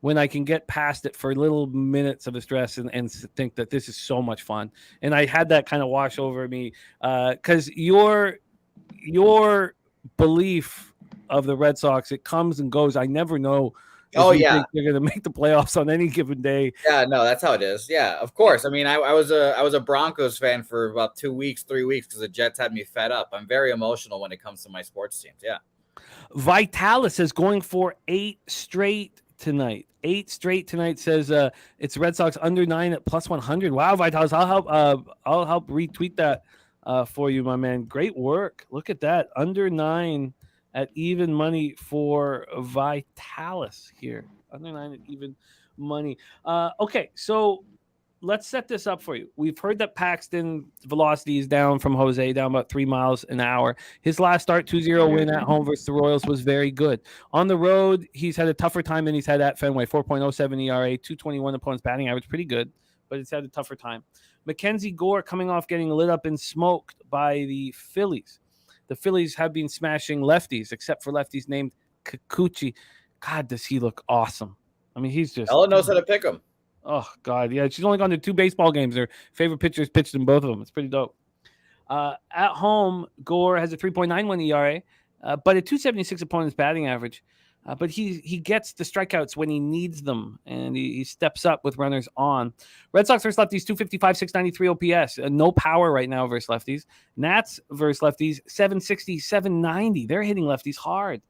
when I can get past it for little minutes of the stress and think that this is so much fun. And I had that kind of wash over me because your belief of the Red Sox, it comes and goes. I never know. Think they're going to make the playoffs on any given day. Yeah, no, that's how it is. Yeah, of course. I was a Broncos fan for about 3 weeks because the Jets had me fed up. I'm very emotional when it comes to my sports teams. Yeah. Vitalis is going for 8 straight tonight. 8 straight tonight says it's Red Sox under 9 at plus 100. Wow, Vitalis, I'll help retweet that for you, my man. Great work. Look at that. Under 9 at even money for Vitalis here. Under 9 at even money. Okay, so let's set this up for you. We've heard that Paxton velocity is down from Jose, down about 3 miles an hour. His last start, 2-0 win at home versus the Royals, was very good. On the road, he's had a tougher time than he's had at Fenway. 4.07 ERA, 221 opponent's batting average, pretty good, but it's had a tougher time. Mackenzie Gore coming off getting lit up and smoked by the Phillies. The Phillies have been smashing lefties, except for lefties named Kikuchi. God, does he look awesome. I mean, he's just... Ella knows how to pick him. Oh, God, yeah. She's only gone to 2 baseball games. Her favorite pitchers pitched in both of them. It's pretty dope. At home, Gore has a 3.91 ERA, but a 276 opponent's batting average. But he gets the strikeouts when he needs them, and he steps up with runners on. Red Sox versus lefties, 255, 693 OPS. No power right now versus lefties. Nats versus lefties, 760, 790. They're hitting lefties hard.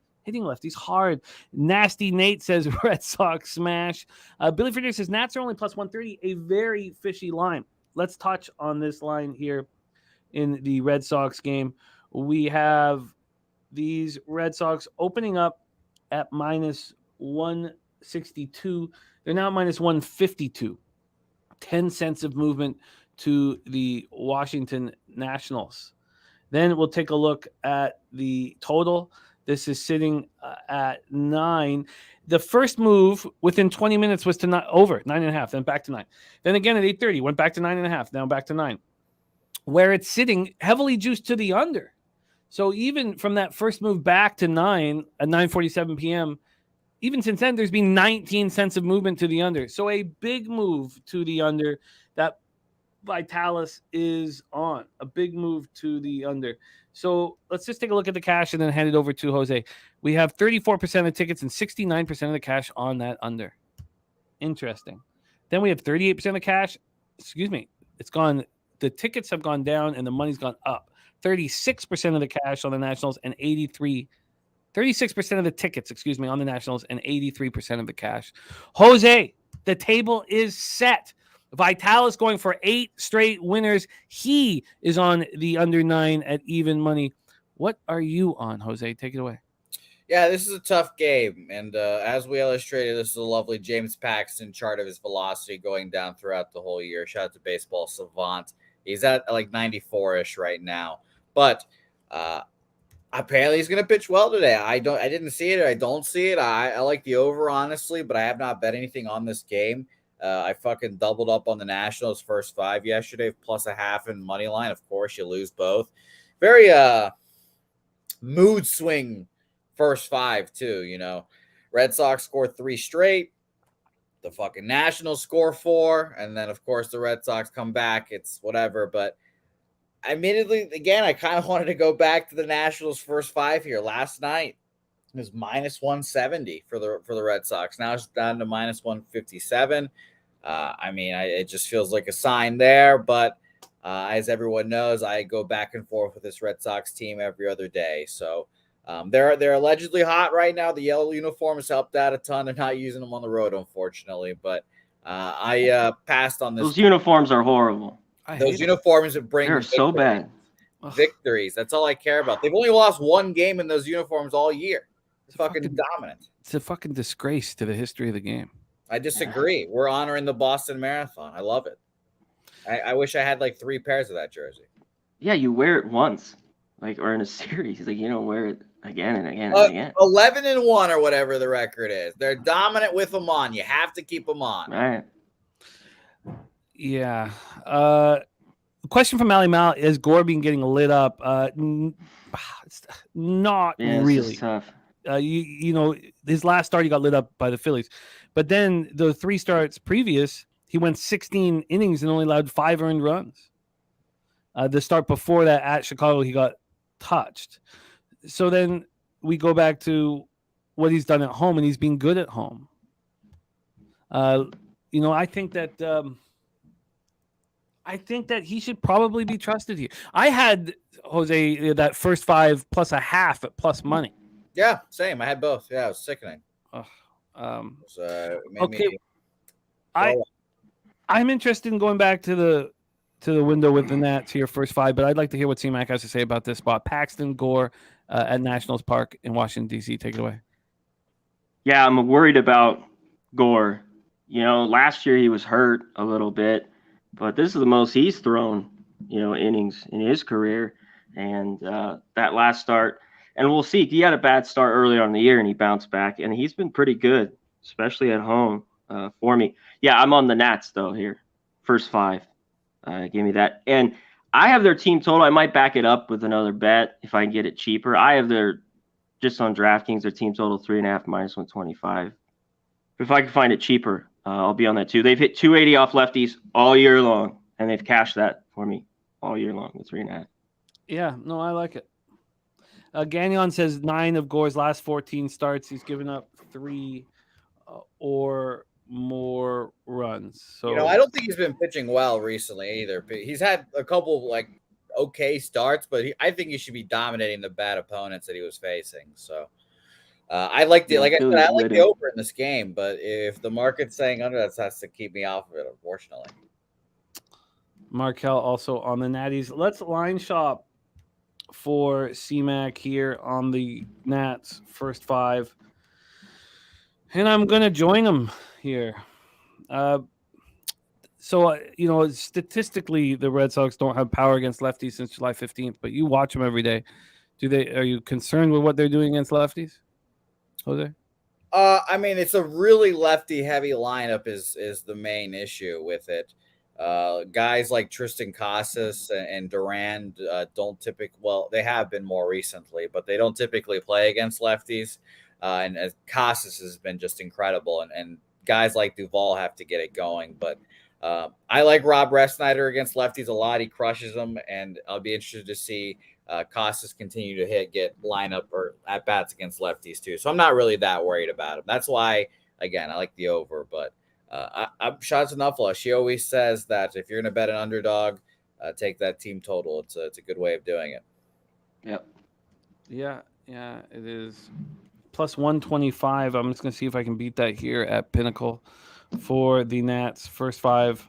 Nasty Nate says Red Sox smash. Billy Friedrich says Nats are only plus 130, a very fishy line. Let's touch on this line here in the Red Sox game. We have these Red Sox opening up at minus 162. They're now minus 152. 10 cents of movement to the Washington Nationals. Then we'll take a look at the total. This is sitting at 9. The first move within 20 minutes was to not over 9.5, then back to 9. Then again at 8:30, went back to 9.5, now back to 9. Where it's sitting heavily juiced to the under. So even from that first move back to 9 at 9:47 p.m., even since then, there's been 19 cents of movement to the under. So a big move to the under that Vitalis is on. A big move to the under. So let's just take a look at the cash and then hand it over to Jose. We have 34% of the tickets and 69% of the cash on that under. Interesting. Then we have 38% of the cash. Excuse me. It's gone. The tickets have gone down and the money's gone up. 36% of the cash on the Nationals and 36% of the tickets, on the Nationals and 83% of the cash. Jose, the table is set. Vitalis going for 8 straight winners. He is on the under 9 at even money. What are you on, Jose? Take it away. Yeah, this is a tough game. And as we illustrated, this is a lovely James Paxton chart of his velocity going down throughout the whole year. Shout out to Baseball Savant. He's at like 94-ish right now. But apparently he's going to pitch well today. I didn't see it or I don't see it. I like the over, honestly, but I have not bet anything on this game. I fucking doubled up on the Nationals first 5 yesterday, plus a half in money line. Of course, you lose both. Very mood swing first 5 too. You know, Red Sox score 3 straight. The fucking Nationals score 4, and then of course the Red Sox come back. It's whatever, but admittedly, again, I kind of wanted to go back to the Nationals first 5 here. Last night it was minus 170 for the Red Sox. Now it's down to minus 157. I mean, it just feels like a sign there, but as everyone knows, I go back and forth with this Red Sox team every other day. So they're allegedly hot right now. The yellow uniforms helped out a ton. They're not using them on the road, unfortunately, but I passed on this. Those uniforms are horrible. Those uniforms that bring they're so bad. Victories. That's all I care about. They've only lost 1 game in those uniforms all year. It's fucking dominant. It's a fucking disgrace to the history of the game. I disagree. We're honoring the Boston Marathon. I love it. I wish I had like 3 pairs of that jersey. Yeah, you wear it once, like, or in a series. Like, you don't wear it again and again and again. 11-1 or whatever the record is. They're dominant with them on. You have to keep them on. Right. Yeah. Question from Mally Mal: is Gore being getting lit up? It's not really. Tough. You know, his last start he got lit up by the Phillies, but then the 3 starts previous, he went 16 innings and only allowed 5 earned runs. The start before that at Chicago, he got touched. So then we go back to what he's done at home, and he's been good at home. You know, I think that he should probably be trusted here. I had Jose that first 5 plus a half at plus money. Yeah, same. I had both. Yeah, it was sickening. Okay, I'm interested in going back to the window with the Nats here, first 5, but I'd like to hear what C-Mac has to say about this spot. Paxton Gore at Nationals Park in Washington, D.C. Take it away. Yeah, I'm worried about Gore. Last year he was hurt a little bit, but this is the most he's thrown, innings in his career. And that last start, and we'll see. He had a bad start earlier in the year, and he bounced back, and he's been pretty good, especially at home for me. Yeah, I'm on the Nats, though, here. First 5. Give me that. And I have their team total. I might back it up with another bet if I can get it cheaper. I have just on DraftKings, their team total 3.5 minus 125. If I can find it cheaper, I'll be on that too. They've hit 280 off lefties all year long, and they've cashed that for me all year long with 3.5. Yeah, no, I like it. Gagnon says 9 of Gore's last 14 starts, he's given up 3 or more runs. So I don't think he's been pitching well recently either. He's had a couple of okay starts, but I think he should be dominating the bad opponents that he was facing. So I like the over in this game, but if the market's saying under, that has to keep me off of it, unfortunately. Markel also on the Natties. Let's line shop for C-Mac here on the Nats first 5. And I'm going to join them here. Statistically, the Red Sox don't have power against lefties since July 15th, but you watch them every day. Are you concerned with what they're doing against lefties, Jose? I mean, it's a really lefty-heavy lineup is the main issue with it. Guys like Tristan Casas and Duran don't typically, they have been more recently, but they don't typically play against lefties. And Casas has been just incredible, and guys like Duvall have to get it going. But I like Rob Resnider against lefties a lot. He crushes them, and I'll be interested to see Casas continue to get lineup or at bats against lefties too. So I'm not really that worried about him. That's why, again, I like the over, but. I'm shots enough. She always says that if you're going to bet an underdog, take that team total. It's a good way of doing it. Yep. Yeah, it is. Plus 125. I'm just going to see if I can beat that here at Pinnacle for the Nats. First 5.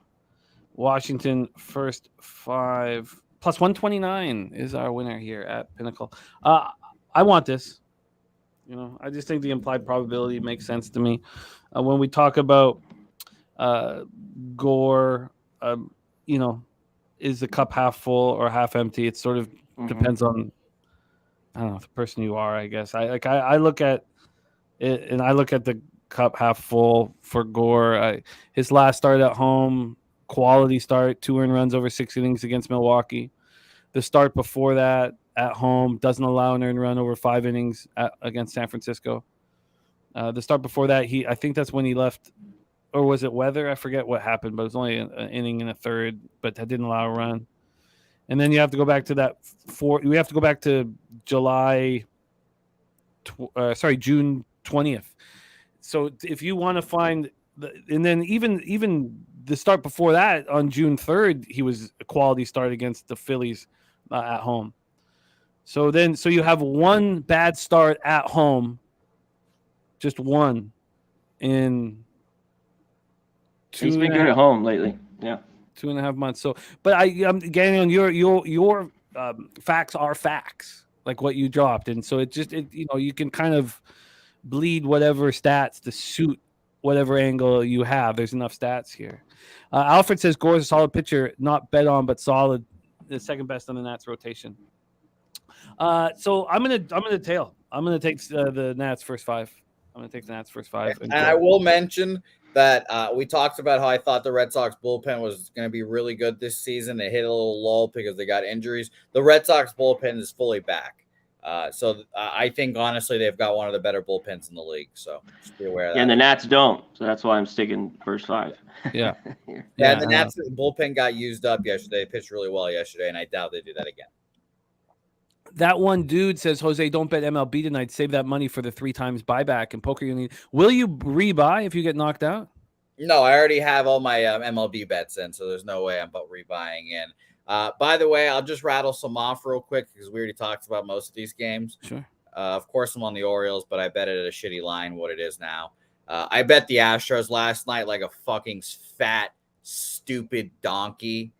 Washington, first 5. Plus 129 is our winner here at Pinnacle. I want this. I just think the implied probability makes sense to me. When we talk about Gore, is the cup half full or half empty? It sort of depends on, I don't know, the person you are, I guess. I look at it, and I look at the cup half full for Gore. His last start at home, quality start, 2 earned runs over 6 innings against Milwaukee. The start before that at home doesn't allow an earned run over 5 innings against San Francisco. The start before that, I think that's when he left. Or was it weather? I forget what happened, but it was only an inning and a third, but that didn't allow a run. And then you have to go back to that we have to go back to June 20th. So if you want to find and then even the start before that on June 3rd, he was a quality start against the Phillies at home. So you have one bad start at home, just one in. He's been good at home lately. Yeah, 2.5 months. So, but I'm getting on your facts are facts, like what you dropped, and so you can kind of bleed whatever stats to suit whatever angle you have. There's enough stats here. Alfred says Gore's a solid pitcher, not bet on, but solid. The second best on the Nats rotation. So I'm gonna tail. I'm gonna take the Nats first 5. I'm gonna take the Nats first 5. And I will mention that we talked about how I thought the Red Sox bullpen was going to be really good this season. They hit a little lull because they got injuries. The Red Sox bullpen is fully back. So I think, honestly, they've got one of the better bullpens in the league. So just be aware of that. Yeah, and the Nats don't. So that's why I'm sticking first 5. Yeah. Yeah, the Nats bullpen got used up yesterday. They pitched really well yesterday, and I doubt they do that again. That one dude says, Jose, don't bet MLB tonight. Save that money for the 3 times buyback and poker. Will you rebuy if you get knocked out? No, I already have all my MLB bets in, so there's no way I'm about rebuying in. By the way, I'll just rattle some off real quick because we already talked about most of these games. Sure. Of course, I'm on the Orioles, but I bet it at a shitty line, what it is now. I bet the Astros last night like a fucking fat, stupid donkey.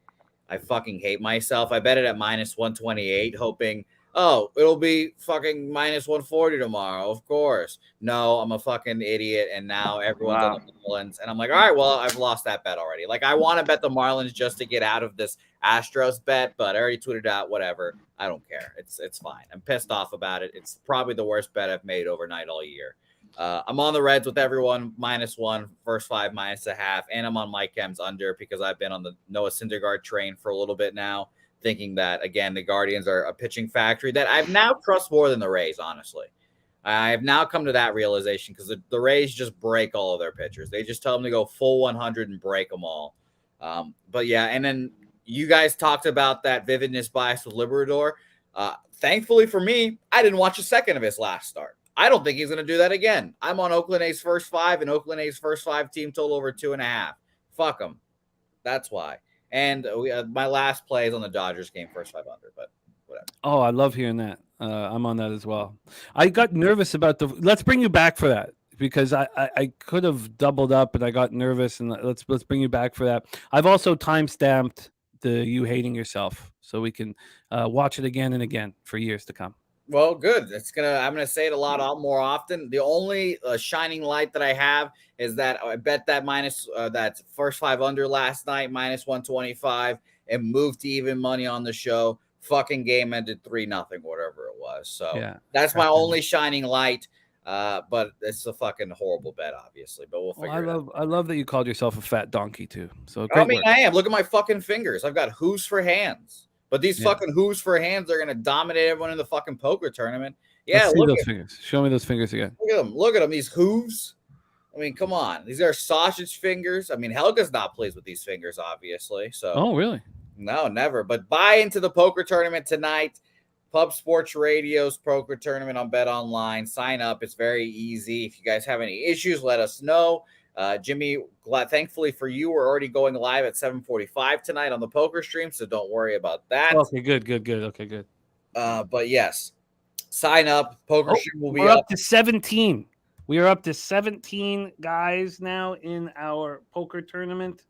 I fucking hate myself. I bet it at minus 128, hoping, oh, it'll be fucking minus 140 tomorrow. Of course. No, I'm a fucking idiot. And now everyone's on the Marlins. And I'm like, all right, well, I've lost that bet already. Like, I want to bet the Marlins just to get out of this Astros bet, but I already tweeted out, whatever. I don't care. It's fine. I'm pissed off about it. It's probably the worst bet I've made overnight all year. I'm on the Reds with everyone -1, first 5 -0.5, and I'm on Mike M's under because I've been on the Noah Syndergaard train for a little bit now, thinking that, again, the Guardians are a pitching factory that I've now trust more than the Rays, honestly. I have now come to that realization because the Rays just break all of their pitchers. They just tell them to go full 100 and break them all. But, yeah, and then you guys talked about that vividness bias with Liberador. Thankfully for me, I didn't watch a second of his last start. I don't think he's going to do that again. I'm on Oakland A's first 5, and Oakland A's first 5 team total over 2.5. Fuck them. That's why. And my last play is on the Dodgers game, first 5 under, but whatever. Oh, I love hearing that. I'm on that as well. I got nervous about let's bring you back for that because I could have doubled up, but I got nervous, and let's bring you back for that. I've also time-stamped you hating yourself so we can watch it again and again for years to come. Well, good. I'm gonna say it a lot more often. The only shining light that I have is that I bet that that first 5 under last night minus 125 and moved to even money on the show. Fucking game ended 3-0, whatever it was. So yeah, that's my only shining light. But it's a fucking horrible bet, obviously. But we'll figure it out. I love that you called yourself a fat donkey too. So I mean, I am. Look at my fucking fingers. I've got hooves for hands. But these fucking hooves for hands are going to dominate everyone in the fucking poker tournament. Yeah, look at those fingers. Show me those fingers again. Look at them. Look at them. These hooves. I mean, come on. These are sausage fingers. I mean, Helga's not pleased with these fingers, obviously. So. Oh, really? No, never. But buy into the poker tournament tonight. Pub Sports Radio's poker tournament on Bet Online. Sign up. It's very easy. If you guys have any issues, let us know. Jimmy, thankfully for you, we're already going live at 7:45 tonight on the poker stream, so don't worry about that. Okay, good. Okay, good. But yes, sign up. Poker stream will be up to 17. We are up to 17 guys now in our poker tournament.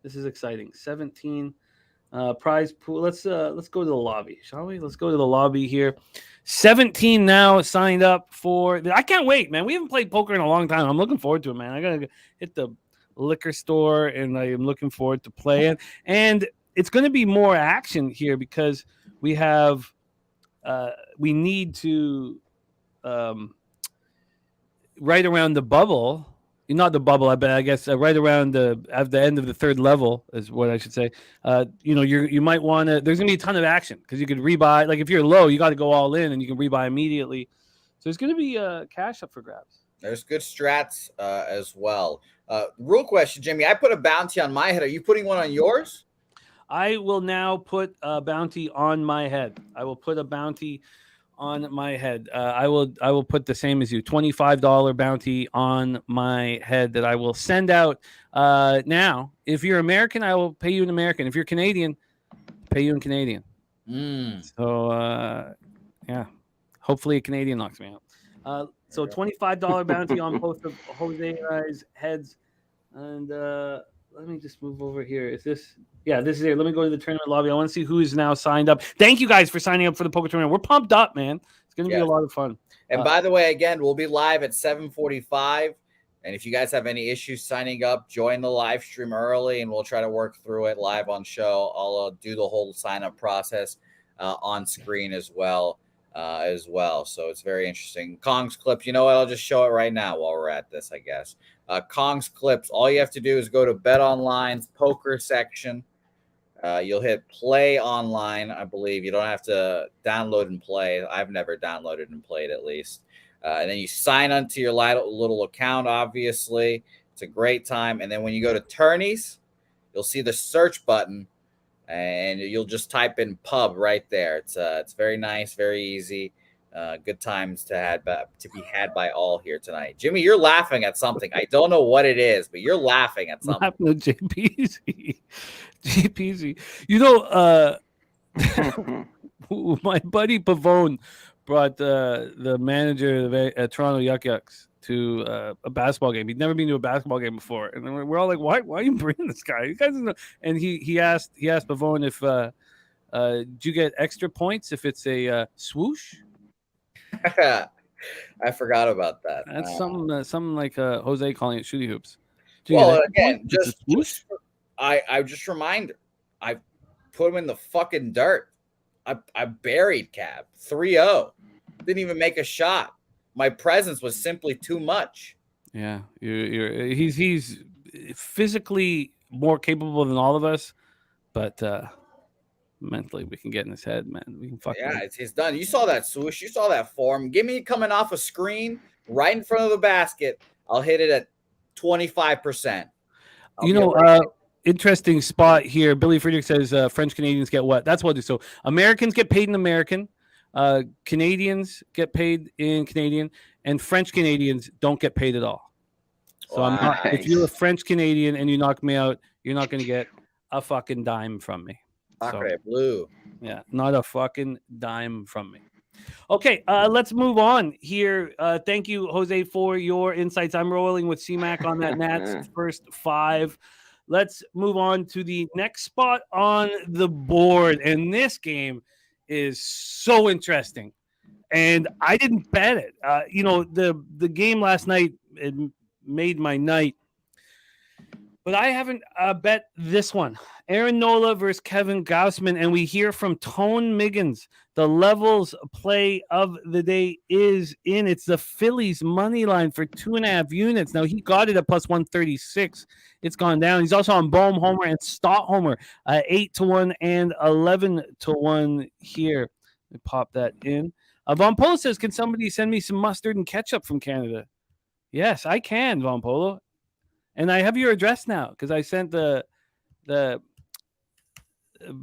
This is exciting. 17 prize pool. Let's go to the lobby, shall we? Let's go to the lobby here. 17 now signed up for. I can't wait, man. We haven't played poker in a long time. I'm looking forward to it, man. I gotta hit the liquor store, and I am looking forward to playing. And it's going to be more action here because we have. We need to. Right around the bubble. Not the bubble, I guess right around at the end of the third level is what I should say. You might want to. There's gonna be a ton of action because you could rebuy. Like if you're low, you got to go all in, and you can rebuy immediately. So there's gonna be cash up for grabs. There's good strats as well. Real question, Jimmy. I put a bounty on my head. Are you putting one on yours? I will now put a bounty on my head. I will put a bounty on my head. I will put the same as you, $25 bounty on my head that I will send out now. If you're American, I will pay you in American. If you're Canadian, pay you in Canadian. So yeah, hopefully a Canadian knocks me out. So $25 bounty on both of Jose and I's heads. And let me just move over here. Is this? Yeah, this is it. Let me go to the tournament lobby. I want to see who is now signed up. Thank you guys for signing up for the poker tournament. We're pumped up, man. It's going to be a lot of fun. And by the way, again, we'll be live at 7:45. And if you guys have any issues signing up, join the live stream early, and we'll try to work through it live on show. I'll do the whole sign-up process on screen as well. So it's very interesting. Kong's clips. You know what? I'll just show it right now while we're at this, I guess. Kong's clips. All you have to do is go to Bet Online's poker section. You'll hit play online, I believe. You don't have to download and play. I've never downloaded and played, at least. And then you sign onto your little account, obviously. It's a great time. And then when you go to tourneys, you'll see the search button, and you'll just type in pub right there. It's very nice, very easy. Good times to be had by all here tonight. Jimmy, you're laughing at something. I don't know what it is, but you're laughing at something. I'm laughing at JPZ. JPZ. You know, my buddy Pavone brought the manager of Toronto Yuck Yucks to a basketball game. He'd never been to a basketball game before, and then we're all like, "Why are you bringing this guy? You guys know." And he asked Pavone if do you get extra points if it's a swoosh? I forgot about that. That's something like Jose calling it shooty hoops. Well, again, I just reminder, I put him in the fucking dirt. I buried Cab 3-0. Didn't even make a shot. My presence was simply too much. Yeah, he's physically more capable than all of us, but mentally we can get in his head, man. We can fuck. Yeah, it's done. You saw that swoosh. You saw that form. Give me coming off a screen right in front of the basket. I'll hit it at 25%. Interesting spot here. Billy Friedrich says French Canadians get what? That's what. So Americans get paid in American. Canadians get paid in Canadian, and French Canadians don't get paid at all. So I'm not, if you're a French Canadian and you knock me out, you're not going to get a fucking dime from me. Okay, blue. Yeah, not a fucking dime from me. Okay, let's move on here. Thank you, Jose, for your insights. I'm rolling with C-Mac on that Nats first 5. Let's move on to the next spot on the board. And this game is so interesting. And I didn't bet it. The game last night, it made my night. But I haven't bet this one. Aaron Nola versus Kevin Gausman. And we hear from Tone Miggins. The levels play of the day is in. It's the Phillies money line for 2.5 units. Now, he got it at plus 136. It's gone down. He's also on Bohm Homer and Stott Homer, 8-1 and 11-1 here. Let me pop that in. Von Polo says, can somebody send me some mustard and ketchup from Canada? Yes, I can, Von Polo. And I have your address now because I sent the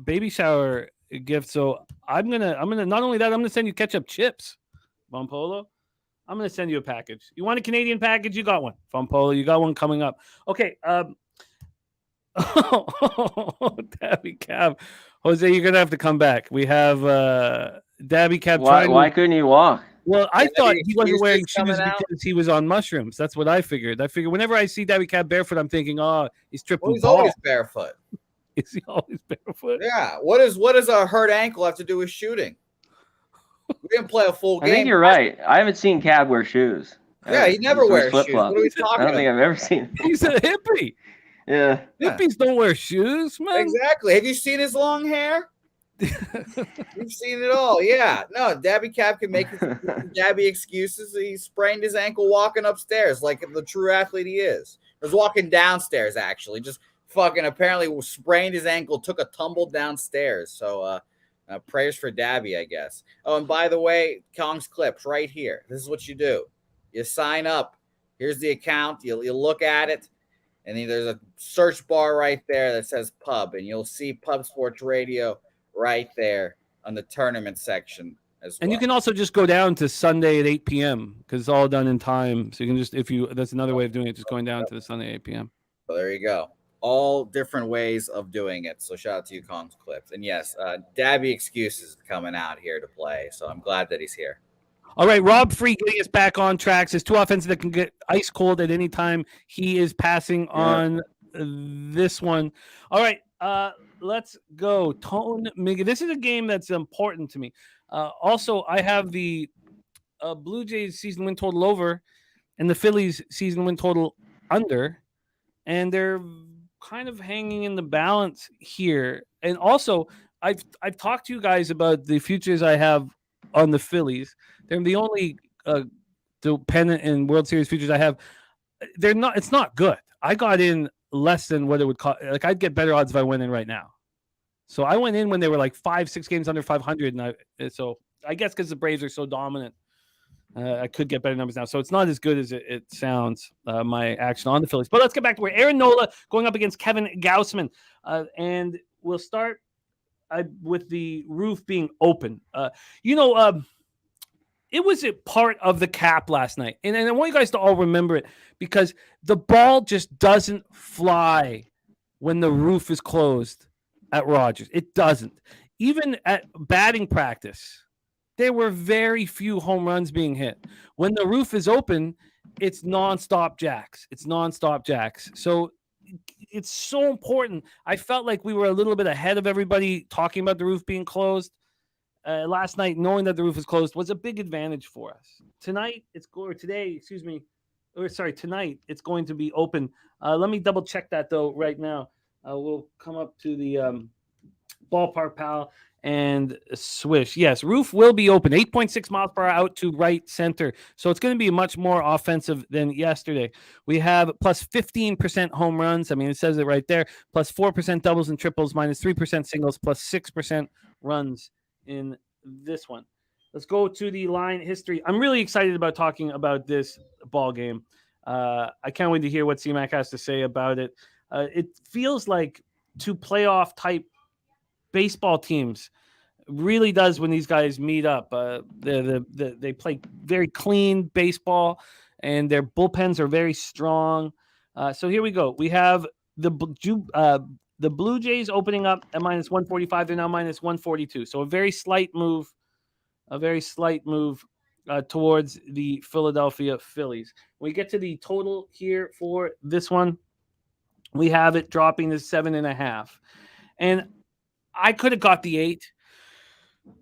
baby shower gift. So I'm gonna not only that, I'm gonna send you ketchup chips, Von Polo. I'm gonna send you a package. You want a Canadian package? You got one, Von Polo. You got one coming up. Okay. Dabby Cab, Jose, you're gonna have to come back. We have Dabby Cab. Why couldn't you walk? Well, I thought he wasn't wearing shoes because he was on mushrooms. That's what I figured. Whenever I see Dabby Cab barefoot, I'm thinking, oh, he's tripping. Well, he's always barefoot. Is he always barefoot? Yeah. What does a hurt ankle have to do with shooting? We didn't play a full game. I think you're right. I haven't seen Cab wear shoes. Yeah, he never wears shoes. What are we talking about? I don't think I've ever seen. He's a hippie. Yeah. Hippies don't wear shoes, man. Exactly. Have you seen his long hair? You've seen it all. Yeah. No, Dabby Cab can make Dabby excuses. He sprained his ankle walking upstairs like the true athlete he is. He was walking downstairs, actually. Just fucking apparently sprained his ankle, took a tumble downstairs. So prayers for Dabby, I guess. Oh, and by the way, Kong's Clips right here. This is what you do. You sign up. Here's the account. You look at it. And then there's a search bar right there that says pub. And you'll see Pub Sports Radio right there on the tournament section as well. And you can also just go down to Sunday at 8 p.m. because it's all done in time. So you can just, that's another way of doing it, just going down to the Sunday 8 p.m. So there you go. All different ways of doing it. So shout out to you, Kong's Clips. And yes, Dabby Excuses coming out here to play. So I'm glad that he's here. All right, Rob Free getting us back on track. Says 2 offenses that can get ice cold at any time. He is passing on this one. All right, let's go. Tone Miggins. This is a game that's important to me. Also, I have the Blue Jays season win total over and the Phillies season win total under. And they're kind of hanging in the balance here. And also, I've talked to you guys about the futures I have on the Phillies. They're the only pennant and World Series futures I have. It's not good. I got in less than what it would cost. Like, I'd get better odds if I went in right now. So I went in when they were like 5-6 games under 500, and so I guess because the Braves are so dominant, I could get better numbers now. So it's not as good as it sounds. My action on the Phillies, but let's get back to where Aaron Nola going up against Kevin Gausman, and we'll start with the roof being open. It was a part of the cap last night. And I want you guys to all remember it because the ball just doesn't fly when the roof is closed at Rogers. It doesn't. Even at batting practice, there were very few home runs being hit. When the roof is open, it's nonstop jacks. It's nonstop jacks. So it's so important. I felt like we were a little bit ahead of everybody talking about the roof being closed. Last night, knowing that the roof was closed was a big advantage for us. Tonight, tonight it's going to be open. Let me double check that though right now. We'll come up to the Ballpark Pal and swish. Yes, roof will be open. 8.6 miles per hour out to right center. So it's going to be much more offensive than yesterday. We have plus 15% home runs. I mean, it says it right there. Plus 4% doubles and triples, minus 3% singles, plus 6% runs in this one. Let's go to the line history. I'm really excited about talking about this ball game. I can't wait to hear what C-Mac has to say about it. It feels like two playoff type baseball teams really does when these guys meet up. They play very clean baseball, and their bullpens are very strong. So here we go. We have the Blue Jays opening up at minus 145. They're now minus 142. So a very slight move towards the Philadelphia Phillies. When we get to the total here for this one, we have it dropping to 7.5. And I could have got the 8,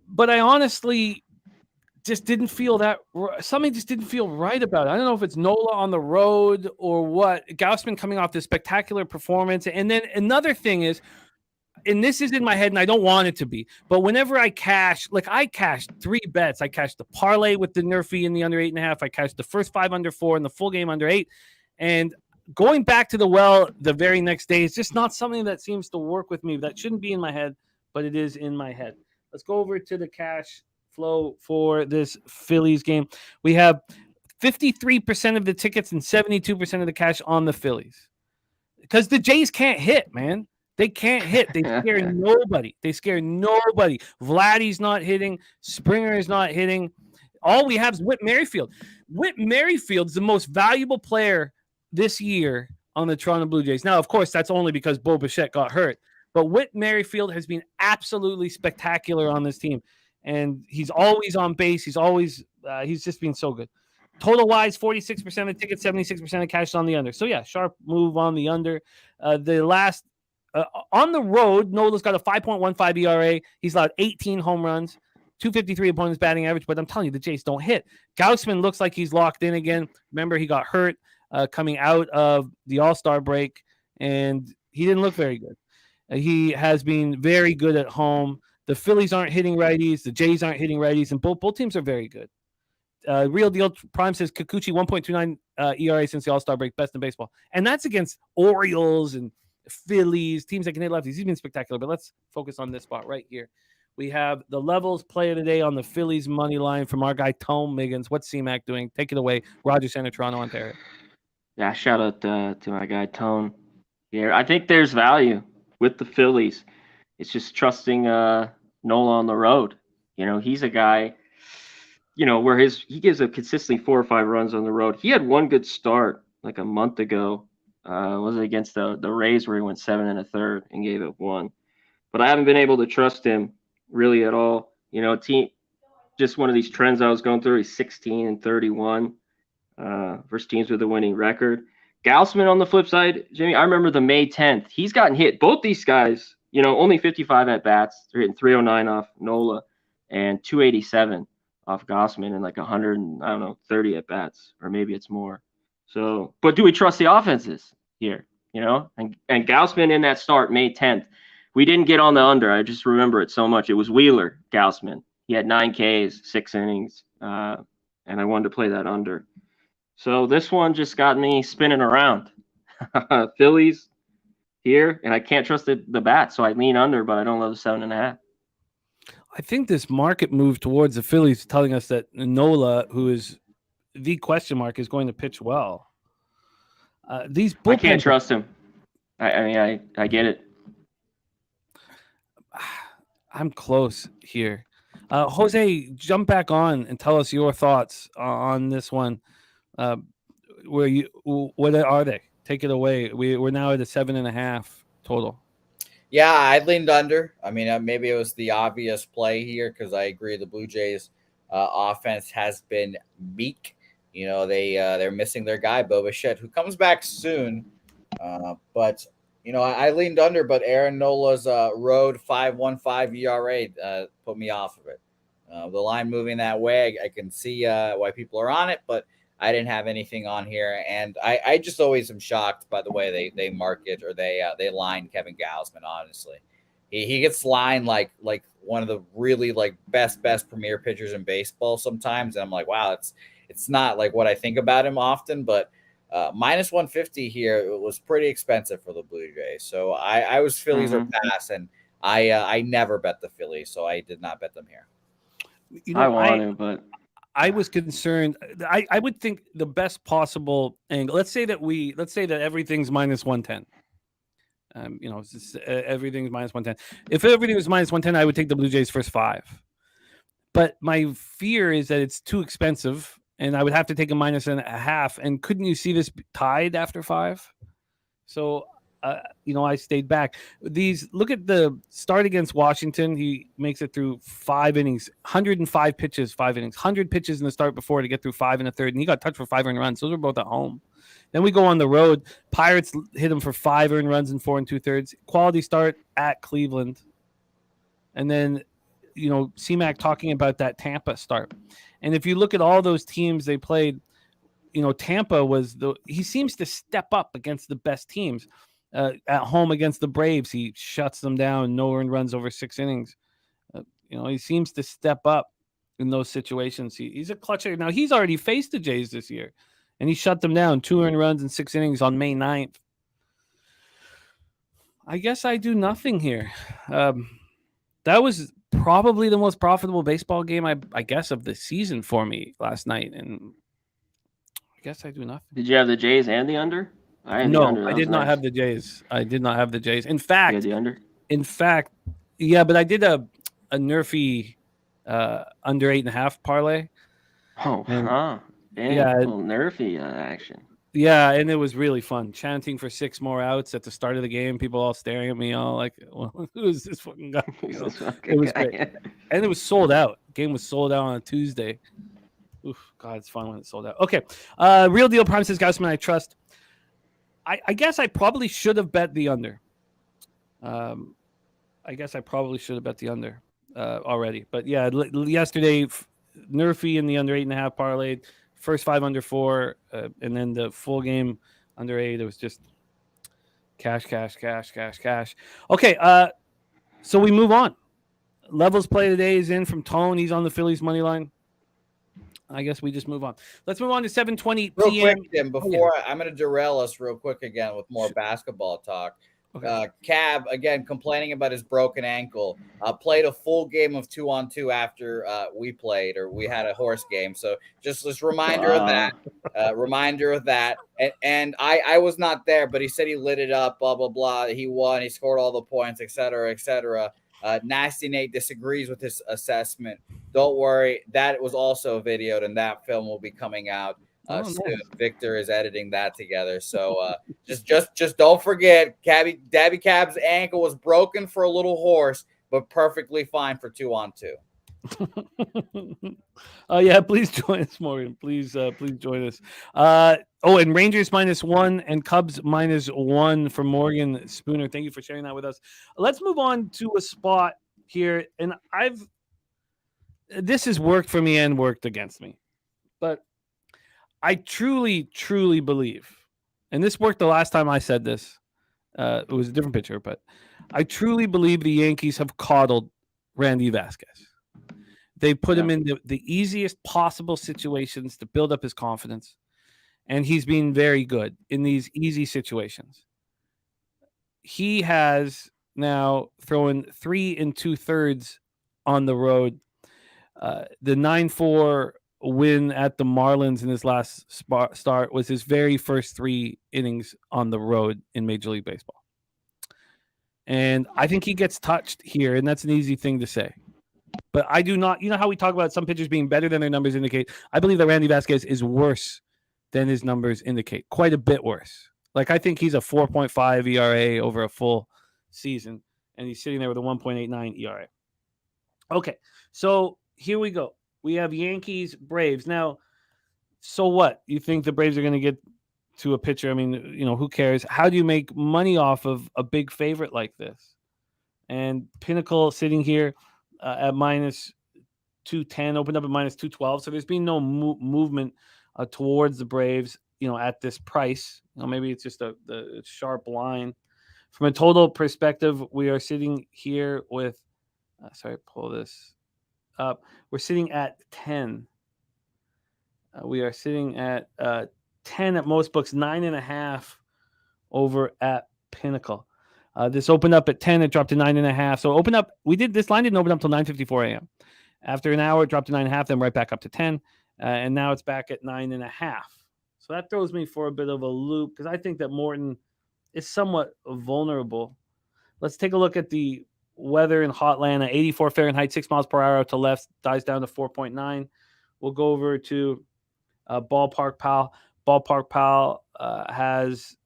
but I honestly just didn't feel that something just didn't feel right about it. I don't know if it's Nola on the road or what. Gausman coming off this spectacular performance. And then another thing is, and this is in my head and I don't want it to be, but whenever I cashed 3 bets. I cashed the parlay with the Nerfy in the under 8.5. I cashed the first 5 under 4 and the full game under 8. And going back to the well the very next day is just not something that seems to work with me. That shouldn't be in my head, but it is in my head. Let's go over to the cash flow for this Phillies game. We have 53% of the tickets and 72% of the cash on the Phillies. Because the Jays can't hit, man. They can't hit. They scare nobody. Vladdy's not hitting. Springer is not hitting. All we have is Whit Merrifield. Whit Merrifield's the most valuable player this year on the Toronto Blue Jays. Now, of course, that's only because Bo Bichette got hurt. But Whit Merrifield has been absolutely spectacular on this team. And he's always on base. He's just been so good. Total-wise, 46% of the tickets, 76% of cash on the under. So, yeah, sharp move on the under. The last on the road, Nola's got a 5.15 ERA. He's allowed 18 home runs, 253 opponent's batting average. But I'm telling you, the Jays don't hit. Gausman looks like he's locked in again. Remember, he got hurt coming out of the All-Star break, and he didn't look very good. He has been very good at home. The Phillies aren't hitting righties. The Jays aren't hitting righties, and both teams are very good. Real Deal Prime says Kikuchi 1.29 ERA since the All-Star break, best in baseball. And that's against Orioles and Phillies, teams that can hit lefties. He's been spectacular, but let's focus on this spot right here. We have the levels play today on the Phillies money line from our guy, Tom Miggins. What's C-Mac doing? Take it away. Roger Center, Toronto, Ontario. Yeah, shout out to my guy, Tone. Yeah, I think there's value with the Phillies. It's just trusting Nola on the road. You know, he's a guy, you know, where he gives a consistently 4 or 5 runs on the road. He had one good start like a month ago. Was it against the Rays where he went 7 1/3 and gave up 1. But I haven't been able to trust him really at all. You know, just one of these trends I was going through. He's 16-31 versus teams with a winning record. Gausman on the flip side, Jimmy, I remember the May 10th. He's gotten hit. Both these guys, you know, only 55 at bats. They're hitting 309 off Nola and 287 off Gausman and like 130 at bats, or maybe it's more. So, but do we trust the offenses here? You know, and Gausman in that start May 10th, we didn't get on the under. I just remember it so much. It was Wheeler Gausman. He had 9 Ks, 6 innings, and I wanted to play that under. So this one just got me spinning around. Phillies here, and I can't trust the bat, so I lean under, but I don't love the 7.5. I think this market move towards the Phillies is telling us that Nola, who is the question mark, is going to pitch well. These I can't trust him. I mean, I get it. I'm close here. Jose, jump back on and tell us your thoughts on this one. What are they? Take it away. We're now at a 7.5 total. Yeah, I leaned under. I mean, maybe it was the obvious play here because I agree the Blue Jays offense has been meek. they're missing their guy Bo Bichette, who comes back soon. But I leaned under, but Aaron Nola's road 5.15 ERA put me off of it. The line moving that way, I can see why people are on it, but I didn't have anything on here, and I just always am shocked by the way they market or they line Kevin Gausman. Honestly, he gets lined like one of the really best premier pitchers in baseball sometimes, and I'm like, wow, it's not like what I think about him often, but minus 150 here, it was pretty expensive for the Blue Jays. So I was Phillies or pass, and I never bet the Phillies, so I did not bet them here. I want to, but I was concerned. I would think the best possible angle. Let's say that everything's minus 110. Everything's minus 110. If everything was minus 110, I would take the Blue Jays first 5. But my fear is that it's too expensive, and I would have to take a minus and a half. And couldn't you see this tied after 5? So, I stayed back. Look at the start against Washington. He makes it through 5 innings, 105 pitches, 5 innings, 100 pitches in the start before to get through 5 1/3, and he got touched for 5 earned runs. Those were both at home. Then we go on the road. Pirates hit him for 5 earned runs in 4 2/3. Quality start at Cleveland, and then CMAC talking about that Tampa start. And if you look at all those teams they played, Tampa he seems to step up against the best teams. At home against the Braves, he shuts them down. No earned runs over 6 innings. He seems to step up in those situations. He's a clutcher. Now, he's already faced the Jays this year, and he shut them down. 2 earned runs in 6 innings on May 9th. I guess I do nothing here. That was probably the most profitable baseball game, I guess, of the season for me last night, and I guess I do nothing. Did you have the Jays and the under? I did not have the Jays. I did not have the Jays. In fact, the under. In fact, yeah, but I did a nerfy under 8.5 parlay. Oh, Dang, yeah, a little nerfy action. Yeah, and it was really fun. Chanting for 6 more outs at the start of the game. People all staring at me, all like, well, "Who is this fucking guy?" It was great, and it was sold out. Game was sold out on a Tuesday. Oof, God, it's fun when it's sold out. Okay, Real Deal Prime says, "Gausman, I trust." I guess I probably should have bet the under. Already. But yeah, yesterday, nerfy in the under 8.5 parlay, first 5 under 4, and then the full game under 8. It was just cash. Okay, so we move on. Levels play today is in from Tone. He's on the Phillies money line. I guess we just move on. Let's move on to 7:20 p.m. Real quick, Tim, before I'm going to derail us real quick again with more basketball talk. Okay. Cab, again, complaining about his broken ankle, played a full game of 2-on-2 after we played, or we had a horse game. So just this reminder of that. And I was not there, but he said he lit it up, blah, blah, blah. He won. He scored all the points, et cetera, et cetera. Nasty Nate disagrees with his assessment. Don't worry. That was also videoed, and that film will be coming out soon. Nice. Victor is editing that together. So just don't forget, Dabby Cab's ankle was broken for a little horse, but perfectly fine for 2-on-2. Yeah, please join us, Morgan. Please join us. And Rangers -1 and Cubs -1 for Morgan Spooner. Thank you for sharing that with us. Let's move on to a spot here, and this has worked for me and worked against me, but I truly, truly believe, and this worked the last time I said this. It was a different pitcher, but I truly believe the Yankees have coddled Randy Vasquez. They put him in the easiest possible situations to build up his confidence, and he's been very good in these easy situations. He has now thrown 3 2/3 on the road. The 9-4 win at the Marlins in his last start was his very first 3 innings on the road in Major League Baseball. And I think he gets touched here, and that's an easy thing to say. But I do not, how we talk about some pitchers being better than their numbers indicate? I believe that Randy Vasquez is worse than his numbers indicate, quite a bit worse. Like, I think he's a 4.5 ERA over a full season, and he's sitting there with a 1.89 ERA. Okay, so here we go. We have Yankees, Braves. Now, So what? You think the Braves are going to get to a pitcher? I mean, who cares? How do you make money off of a big favorite like this? And Pinnacle sitting here at minus 210, opened up at minus 212. So there's been no movement towards the Braves, at this price. Maybe it's just the sharp line. From a total perspective, we are sitting here with, pull this up. We're sitting at 10. We are sitting at 10 at most books, 9.5 over at Pinnacle. This opened up at 10. It dropped to 9.5. So this line didn't open up until 9:54 a.m. After an hour, it dropped to 9.5, then right back up to 10. And now it's back at 9.5. So that throws me for a bit of a loop because I think that Morton is somewhat vulnerable. Let's take a look at the weather in hot Atlanta. 84 Fahrenheit, 6 miles per hour out to left, dies down to 4.9. We'll go over to Ballpark Pal. Ballpark Pal has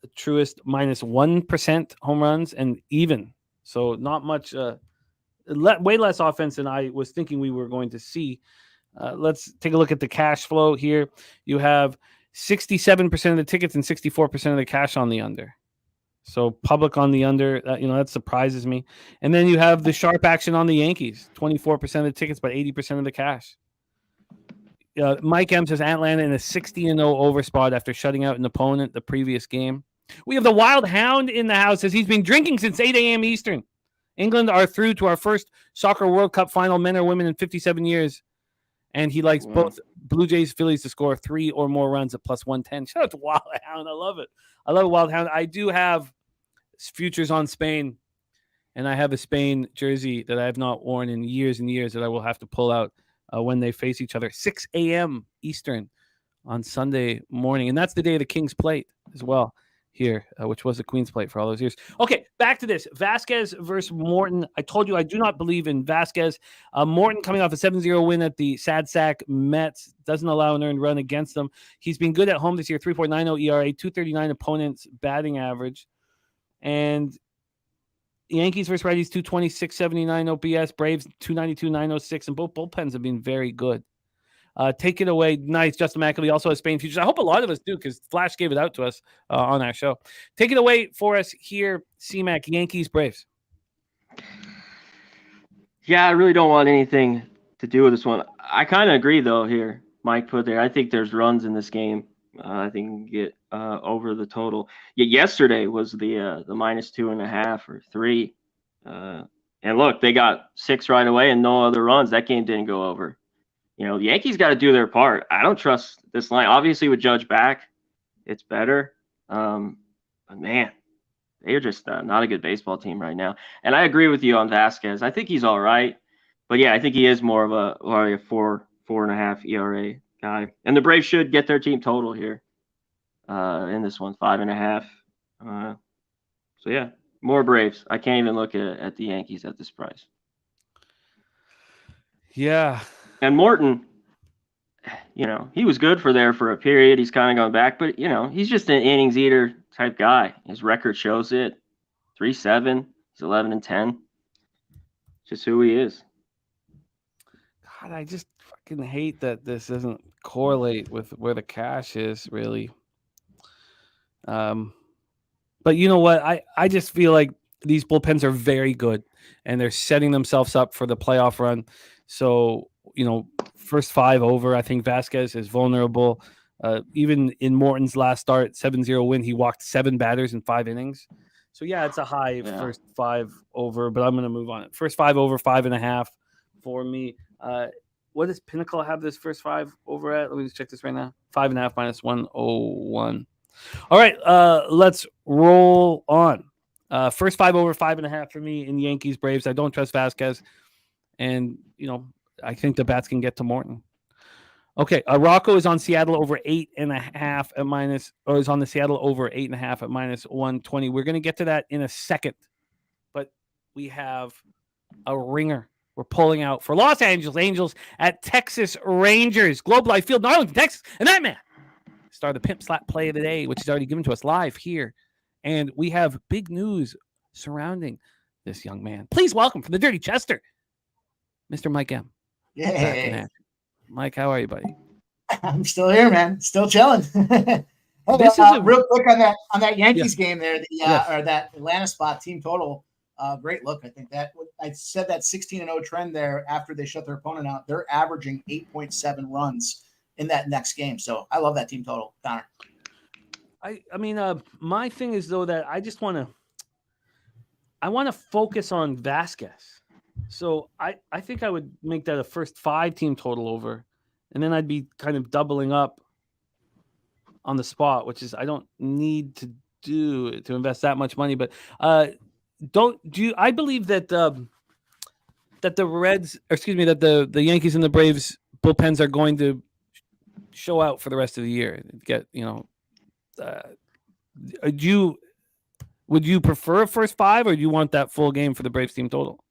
the truest minus 1% home runs and even. So not much, way less offense than I was thinking we were going to see. Let's take a look at the cash flow here. You have 67% of the tickets and 64% of the cash on the under. So public on the under, that surprises me. And then you have the sharp action on the Yankees, 24% of the tickets, but 80% of the cash. Mike M says Atlanta in a 60-0 over spot after shutting out an opponent the previous game. We have the Wild Hound in the house as he's been drinking since 8 a.m. Eastern. England are through to our first Soccer World Cup final, men or women, in 57 years. And he likes both Blue Jays, Phillies to score 3 or more runs at plus 110. Shout out to Wild Hound. I love it. I love Wild Hound. I do have futures on Spain, and I have a Spain jersey that I have not worn in years and years that I will have to pull out when they face each other. 6 a.m. Eastern on Sunday morning. And that's the day of the King's Plate as well here, which was the Queen's Plate for all those years. Okay, back to this. Vasquez versus Morton. I told you I do not believe in Vasquez. Morton coming off a 7-0 win at the Sad Sack Mets. Doesn't allow an earned run against them. He's been good at home this year. 3.90 ERA, 239 opponents batting average. And Yankees versus righties, 226, 79 OPS. Braves, 292, 906. And both bullpens have been very good. Take it away. Nice. Justin McAfee also has Spain futures. I hope a lot of us do because Flash gave it out to us on our show. Take it away for us here, C-Mac, Yankees, Braves. Yeah, I really don't want anything to do with this one. I kind of agree, though, here. Mike put there. I think there's runs in this game. I think you can get over the total. Yesterday was the minus 2.5 or 3. And look, they got 6 right away and no other runs. That game didn't go over. The Yankees got to do their part. I don't trust this line. Obviously, with Judge back, it's better. But, man, they're just not a good baseball team right now. And I agree with you on Vasquez. I think he's all right. But, yeah, I think he is more of a 4.5 ERA guy. And the Braves should get their team total here in this one, 5.5. So, yeah, more Braves. I can't even look at the Yankees at this price. Yeah. And Morton, he was good for a period. He's kind of gone back, but, he's just an innings eater type guy. His record shows it. 3-7. He's 11-10. Just who he is. God, I just fucking hate that this doesn't correlate with where the cash is, really. But you know what? I just feel like these bullpens are very good, and they're setting themselves up for the playoff run. So, first 5 over. I think Vasquez is vulnerable. Even in Morton's last start, 7-0 win, he walked 7 batters in 5 innings. So, yeah, it's a high first 5 over, but I'm going to move on. First 5 over, 5.5 for me. What does Pinnacle have this first 5 over at? Let me just check this right now. 5.5 minus 101. All right, let's roll on. First 5 over, 5.5 for me in Yankees, Braves. I don't trust Vasquez. And, I think the bats can get to Morton. Okay, Rocco is on Seattle over 8.5 at minus, or is on the Seattle over 8.5 at minus 120. We're going to get to that in a second. But we have a ringer. We're pulling out for Los Angeles Angels at Texas Rangers. Globe Life Field, Arlington, Texas. And that man, star the Pimp Slap play of the day, which is already given to us live here. And we have big news surrounding this young man. Please welcome from the Dirty Chester, Mr. Mike M. Yeah. Mike, how are you, buddy? I'm still here, man. Still chilling. This is real quick on that Yankees game there, Yes. or that Atlanta spot team total. Great look. I think that I said that 16-0 trend there after they shut their opponent out. They're averaging 8.7 runs in that next game. So I love that team total, Connor. I mean, my thing is though that I want to focus on Vasquez. So I think I would make that a first 5 team total over, and then I'd be kind of doubling up on the spot, which is I don't need to do to invest that much money. But I believe that that the Yankees and the Braves bullpens are going to show out for the rest of the year. Get would you prefer a first 5, or do you want that full game for the Braves team total?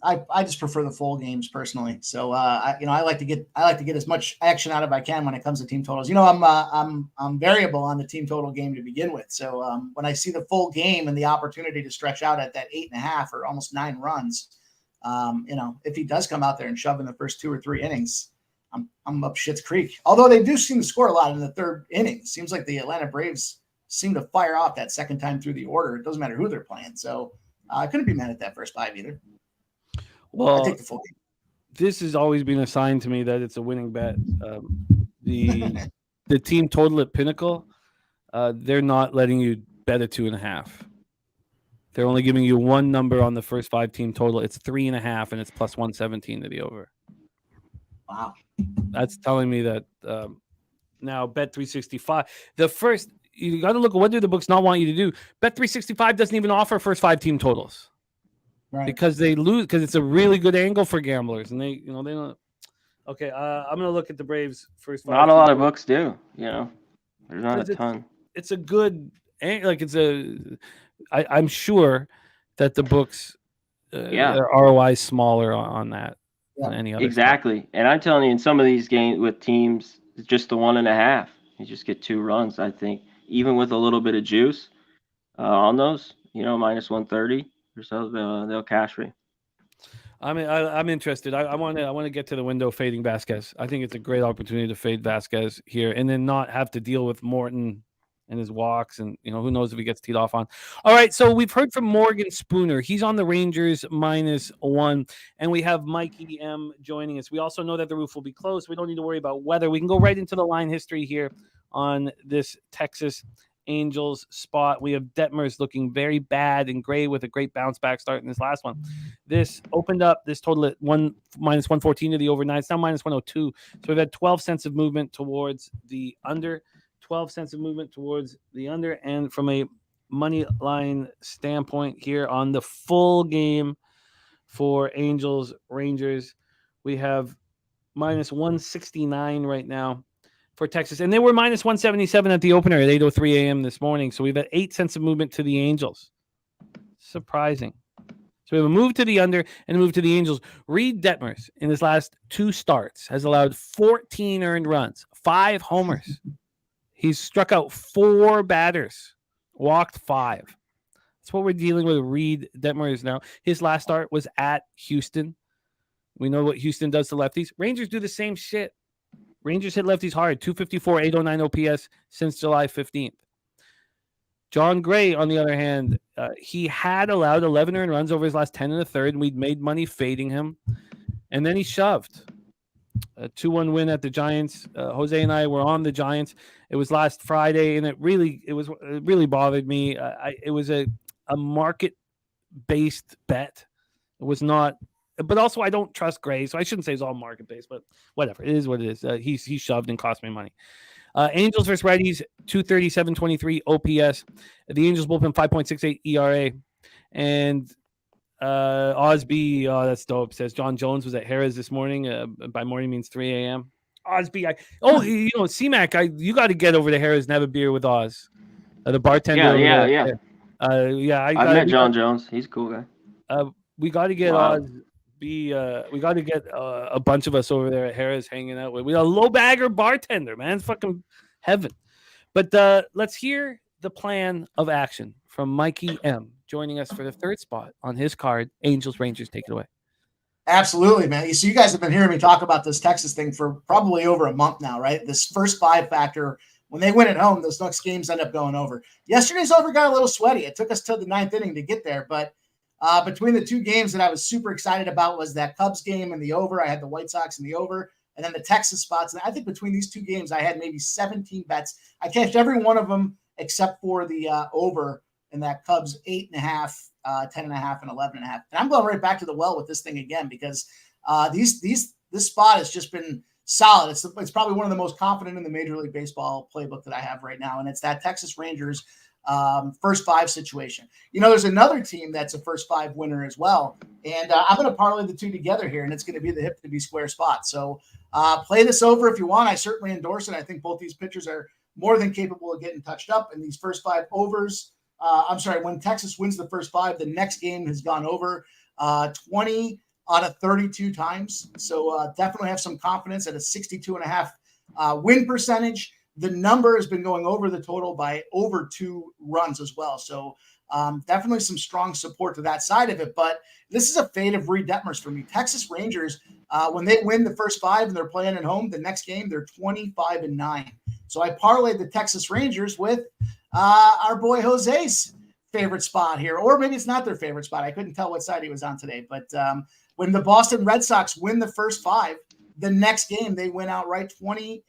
I just prefer the full games personally. So I like to get as much action out of I can when it comes to team totals. I'm variable on the team total game to begin with. So when I see the full game and the opportunity to stretch out at that 8.5 or almost 9 runs, if he does come out there and shove in the first 2 or 3 innings, I'm up Schitt's Creek. Although they do seem to score a lot in the 3rd inning. Seems like the Atlanta Braves seem to fire off that second time through the order. It doesn't matter who they're playing. So I couldn't be mad at that first 5 either. Well, I take the full game. This has always been a sign to me that it's a winning bet. The team total at Pinnacle, they're not letting you bet a 2.5. They're only giving you one number on the first 5 team total. It's 3.5, and it's plus 117 to the over. Wow. That's telling me that now Bet 365. The first, you got to look at what do the books not want you to do. Bet 365 doesn't even offer first 5 team totals. Right. Because they lose, because it's a really good angle for gamblers, and they don't. Okay, I'm gonna look at the Braves first 5. Not a lot of books do, there's not a ton. It's a good, I'm sure that the books, their ROI is smaller on that than any other. Exactly, stuff. And I'm telling you, in some of these games with teams, it's just the 1.5. You just get 2 runs. I think even with a little bit of juice on those, minus 130. Or so they'll cash me. I mean, I'm interested. I want to get to the window fading Vasquez. I think it's a great opportunity to fade Vasquez here, and then not have to deal with Morton and his walks, and who knows if he gets teed off on. All right, so we've heard from Morgan Spooner. He's on the Rangers -1, and we have Mikey M joining us. We also know that the roof will be closed. We don't need to worry about weather. We can go right into the line history here on this Texas Angels spot. We have Detmers looking very bad and gray with a great bounce back start in this last one. This opened up this total at minus 114 to the overnight. It's now minus 102. So we've had 12 cents of movement towards the under, 12 cents of movement towards the under. And from a money line standpoint here on the full game for Angels Rangers, we have minus 169 right now for Texas. And they were minus 177 at the opener at 8:03 a.m. this morning. So we've had 8 cents of movement to the Angels. Surprising. So we have a move to the under and a move to the Angels. Reed Detmers in his last 2 starts has allowed 14 earned runs, 5 homers. He's struck out 4 batters, walked 5. That's what we're dealing with Reed Detmers now. His last start was at Houston. We know what Houston does to lefties. Rangers do the same shit. Rangers hit lefties hard, 254, 809 OPS since July 15th. John Gray, on the other hand, he had allowed 11 earned runs over his last 10 1/3, and we'd made money fading him. And then he shoved. A 2-1 win at the Giants. Jose and I were on the Giants. It was last Friday, and it really bothered me. It was a market-based bet. It was not. But also, I don't trust Gray, so I shouldn't say it's all market-based, but whatever. It is what it is. He shoved and cost me money. Angels versus righties, 237.23 OPS. The Angels bullpen, 5.68 ERA. And Osby, that's dope, says John Jones was at Harrah's this morning. By morning means 3 a.m. Osby, C-Mac, you got to get over to Harrah's and have a beer with Oz. The bartender. Yeah. I've met John Jones. He's a cool guy. We got to get Oz. We got to get a bunch of us over there at Harrah's hanging out with. We got a low bagger bartender, man. It's fucking heaven. But let's hear the plan of action from Mikey M, joining us for the third spot on his card. Angels Rangers, take it away. Absolutely, man. So you guys have been hearing me talk about this Texas thing for probably over a month now, right? This first 5 factor, when they win at home, those next games end up going over. Yesterday's over got a little sweaty. It took us till the 9th inning to get there, but between the 2 games that I was super excited about was that Cubs game and the over. I had the White Sox in the over, and then the Texas spots. And I think between these 2 games, I had maybe 17 bets. I cashed every one of them except for the over in that Cubs 8.5, 10.5, and 11.5. And I'm going right back to the well with this thing again because this spot has just been solid. It's probably one of the most confident in the Major League Baseball playbook that I have right now, and it's that Texas Rangers first 5 situation. There's another team that's a first 5 winner as well, and I'm going to parlay the 2 together here, and it's going to be the hip to be square spot. So play this over if you want. I certainly endorse it. I think both these pitchers are more than capable of getting touched up in these first 5 overs. When Texas wins the first 5, the next game has gone over 20 out of 32 times. So definitely have some confidence at a 62.5 win percentage. The number has been going over the total by over 2 runs as well. So definitely some strong support to that side of it. But this is a fade of Reed Detmers for me. Texas Rangers, when they win the first 5 and they're playing at home, the next game they're 25-9. So I parlayed the Texas Rangers with our boy Jose's favorite spot here, or maybe it's not their favorite spot. I couldn't tell what side he was on today. But when the Boston Red Sox win the first 5, the next game they win outright 20-6.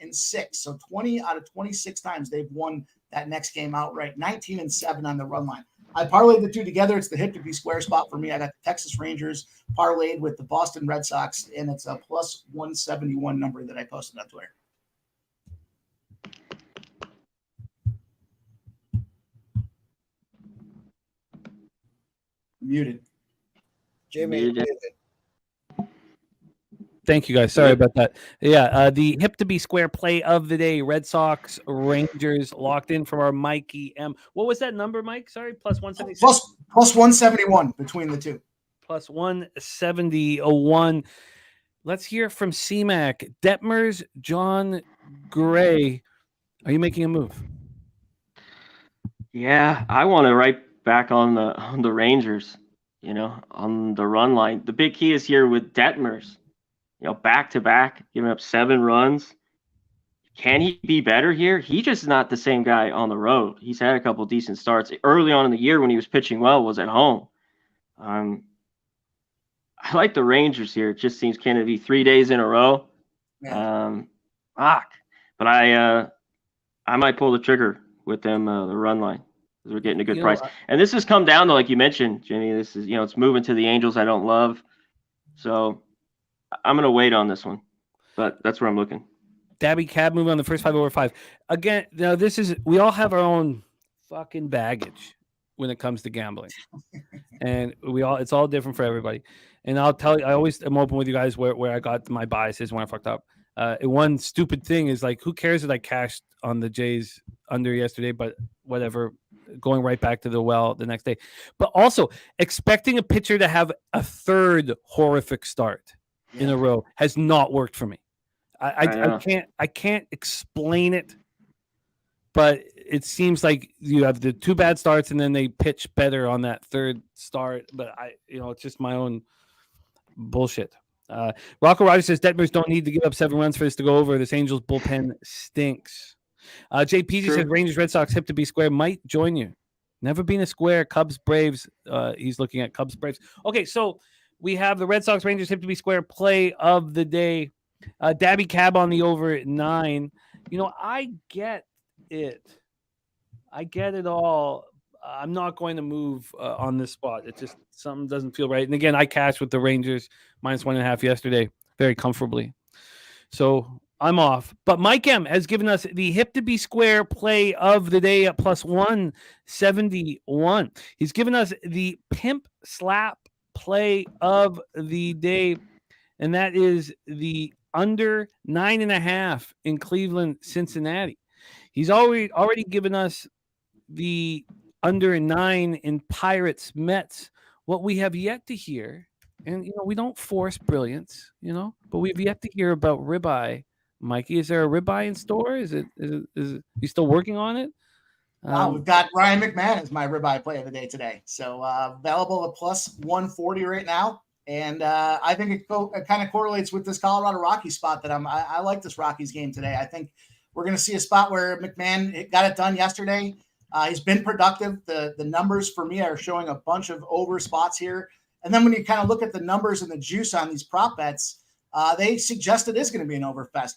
So 20 out of 26 times they've won that next game outright. 19-7 on the run line. I parlayed the 2 together. It's the hip to be square spot for me. I got the Texas Rangers parlayed with the Boston Red Sox, and it's a plus 171 number that I posted on Twitter. Muted. Jimmy. Thank you, guys. Sorry about that. Yeah, the hip to be square play of the day: Red Sox, Rangers, locked in from our Mikey M. What was that number, Mike? Sorry, plus 176. Plus 171 between the 2. Plus 171. Let's hear from C-Mac. Detmers, John Gray. Are you making a move? Yeah, I want to right back on the Rangers, on the run line. The big key is here with Detmers, back to back, giving up 7 runs. Can he be better here? He's just not the same guy on the road. He's had a couple of decent starts early on in the year when he was pitching well, was at home. I like the Rangers here. It just seems can it be 3 days in a row? Yeah. But I might pull the trigger with them, the run line. We're getting a good price. And this has come down to, like you mentioned, Jimmy, this is, it's moving to the Angels I don't love. So I'm going to wait on this one, but that's where I'm looking. Dabby Cab move on the first 5 over 5. Again, we all have our own fucking baggage when it comes to gambling. And it's all different for everybody. And I'll tell you, I'm open with you guys where I got my biases when I fucked up. One stupid thing is like, who cares that I cashed on the Jays under yesterday, but whatever, going right back to the well the next day. But also expecting a pitcher to have a 3rd horrific start in a row has not worked for me. I can't explain it, but it seems like you have the 2 bad starts and then they pitch better on that 3rd start. But it's just my own bullshit. Rocco Rogers says Detmers don't need to give up 7 runs for this to go over. This Angels bullpen stinks. JPG says Rangers Red Sox hip to be square might join you. Never been a square. Cubs Braves. He's looking at Cubs Braves. Okay, so we have the Red Sox Rangers hip to be square play of the day. Dabby Cab on the over at 9. I get it. I get it all. I'm not going to move on this spot. It just something doesn't feel right. And again, I cashed with the Rangers minus 1.5 yesterday very comfortably. So I'm off. But Mike M has given us the hip to be square play of the day at plus 171. He's given us the Pimp Slap play of the day, and that is the under 9.5 in Cleveland, Cincinnati. He's already given us the under 9 in Pirates, Mets. What we have yet to hear, and we don't force brilliance, but we've yet to hear about ribeye. Mikey, is there a ribeye in store? Is you still working on it? We've got Ryan McMahon as my ribeye play of the day today. So available at plus 140 right now. And I think it kind of correlates with this Colorado Rockies spot that I like this Rockies game today. I think we're going to see a spot where McMahon got it done yesterday. He's been productive. The numbers for me are showing a bunch of over spots here. And then when you kind of look at the numbers and the juice on these prop bets, they suggest it is going to be an overfest.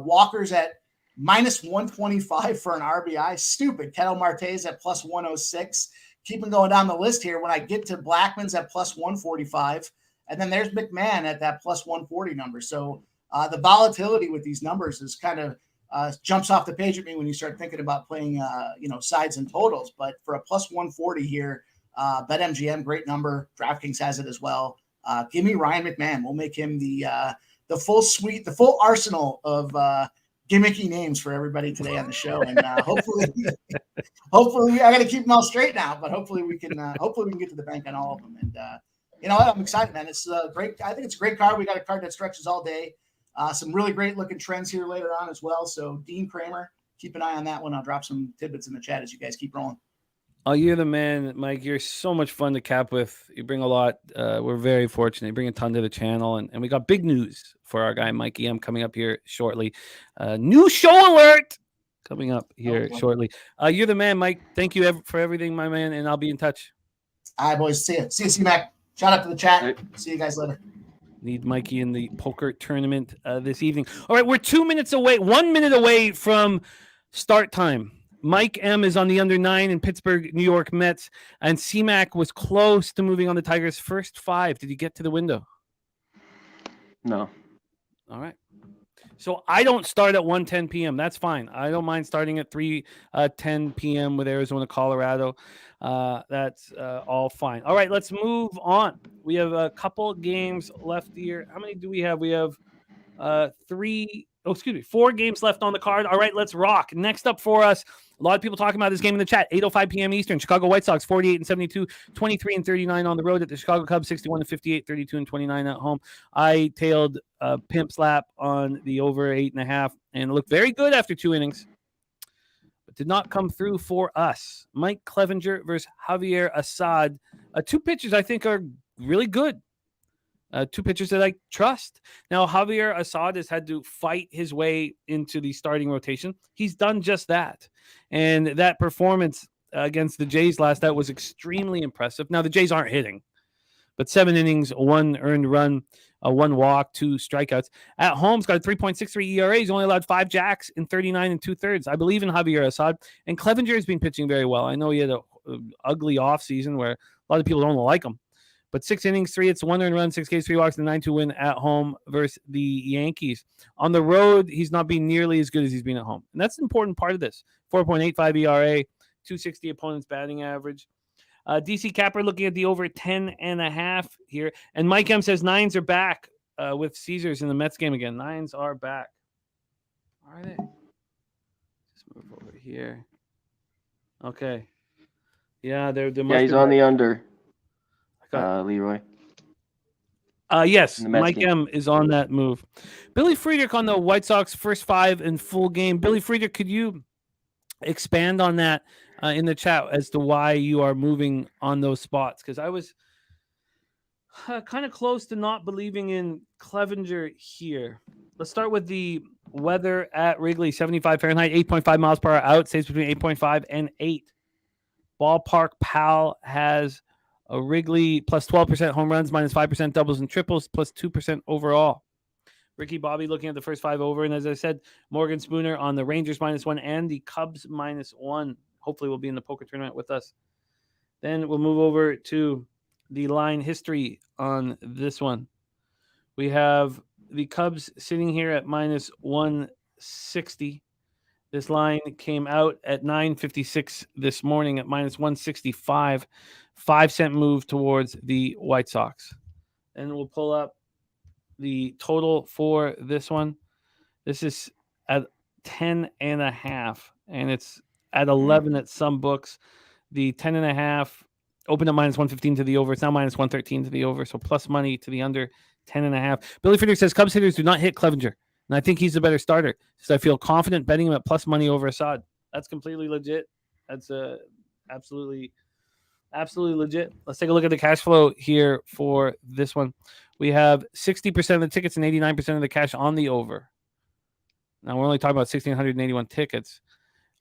Walker's at minus 125 for an RBI. Stupid. Ketel Marte's at plus 106. Keep going down the list here. When I get to Blackman's at plus 145, and then there's McMahon at that plus 140 number. So the volatility with these numbers is kind of jumps off the page at me when you start thinking about playing, sides and totals. But for a plus 140 here, BetMGM, great number. DraftKings has it as well. Give me Ryan McMahon. We'll make him the full suite, the full arsenal of gimmicky names for everybody today on the show, and hopefully I got to keep them all straight now, but hopefully we can get to the bank on all of them. And you know what, I'm excited, man. It's great. I think it's a great card. We got a card that stretches all day. Some really great looking trends here later on as well. So Dean Kramer, keep an eye on that one. I'll drop some tidbits in the chat as you guys keep rolling. Oh, you're the man, Mike. You're so much fun to cap with. You bring a lot. We're very fortunate. You bring a ton to the channel, and we got big news for our guy Mikey M coming up here shortly. New show alert coming up here shortly. You're the man, Mike. Thank you for everything, my man, and I'll be in touch. All right, boys. See you, C-Mac. Shout out to the chat. See you guys later. Need Mikey in the poker tournament this evening. All right, we're 1 minute away from start time. Mike M is on the under 9 in Pittsburgh, New York Mets, and C-Mac was close to moving on the Tigers' first 5. Did you get to the window? No. All right. So I don't start at 1:10 p.m. That's fine. I don't mind starting at 3:10 p.m. with Arizona, Colorado. That's all fine. All right, let's move on. We have a couple games left here. How many do we have? We have 4 games left on the card. All right, let's rock. Next up for us, a lot of people talking about this game in the chat. 8:05 p.m. Eastern. Chicago White Sox 48-72, 23-39 on the road at the Chicago Cubs 61-58, 32-29 at home. I tailed Pimp Slap on the over 8.5 and looked very good after 2 innings, but did not come through for us. Mike Clevenger versus Javier Assad. 2 pitchers I think are really good. 2 pitchers that I trust. Now, Javier Assad has had to fight his way into the starting rotation. He's done just that. And that performance against the Jays last night was extremely impressive. Now, the Jays aren't hitting, but 7 innings, 1 earned run, 1 walk, 2 strikeouts. At home, he's got a 3.63 ERA. He's only allowed 5 jacks in 39 2/3. I believe in Javier Assad. And Clevenger has been pitching very well. I know he had an ugly offseason where a lot of people don't like him. But 6 innings, 3 hits, 1 earned run, 6 Ks, 3 walks, and 9-2 win at home versus the Yankees. On the road, he's not been nearly as good as he's been at home. And that's an important part of this. 4.85 ERA, 260 opponent's batting average. DC Capper looking at the over 10.5 here. And Mike M says 9s are back with Caesars in the Mets game again. 9s are back. Are they? Just move over here. Okay. Yeah, he's on the under. Leroy. Yes, Mike M is on that move. Billy Friedrich on the White Sox first 5 in full game. Billy Friedrich, could you expand on that in the chat as to why you are moving on those spots? Because I was kind of close to not believing in Clevenger here. Let's start with the weather at Wrigley. 75 Fahrenheit, 8.5 miles per hour out. Stays between 8.5 and 8. Ballpark Pal has a Wrigley plus 12% home runs, minus 5% doubles and triples, plus 2% overall. Ricky Bobby looking at the first 5 over. And as I said, Morgan Spooner on the Rangers -1 and the Cubs -1. Hopefully will be in the poker tournament with us. Then we'll move over to the line history on this one. We have the Cubs sitting here at -160. This line came out at 9:56 this morning at -165. 5-cent move towards the White Sox. And we'll pull up the total for this one. This is at 10.5, and it's at 11 at some books. The 10.5 opened at -115 to the over. It's now -113 to the over, so plus money to the under 10.5. Billy Friedrich says Cubs hitters do not hit Clevenger, and I think he's the better starter. So I feel confident betting him at plus money over Assad. That's completely legit. That's absolutely Absolutely legit. Let's take a look at the cash flow here for this one. We have 60% of the tickets and 89% of the cash on the over. Now, we're only talking about 1,681 tickets.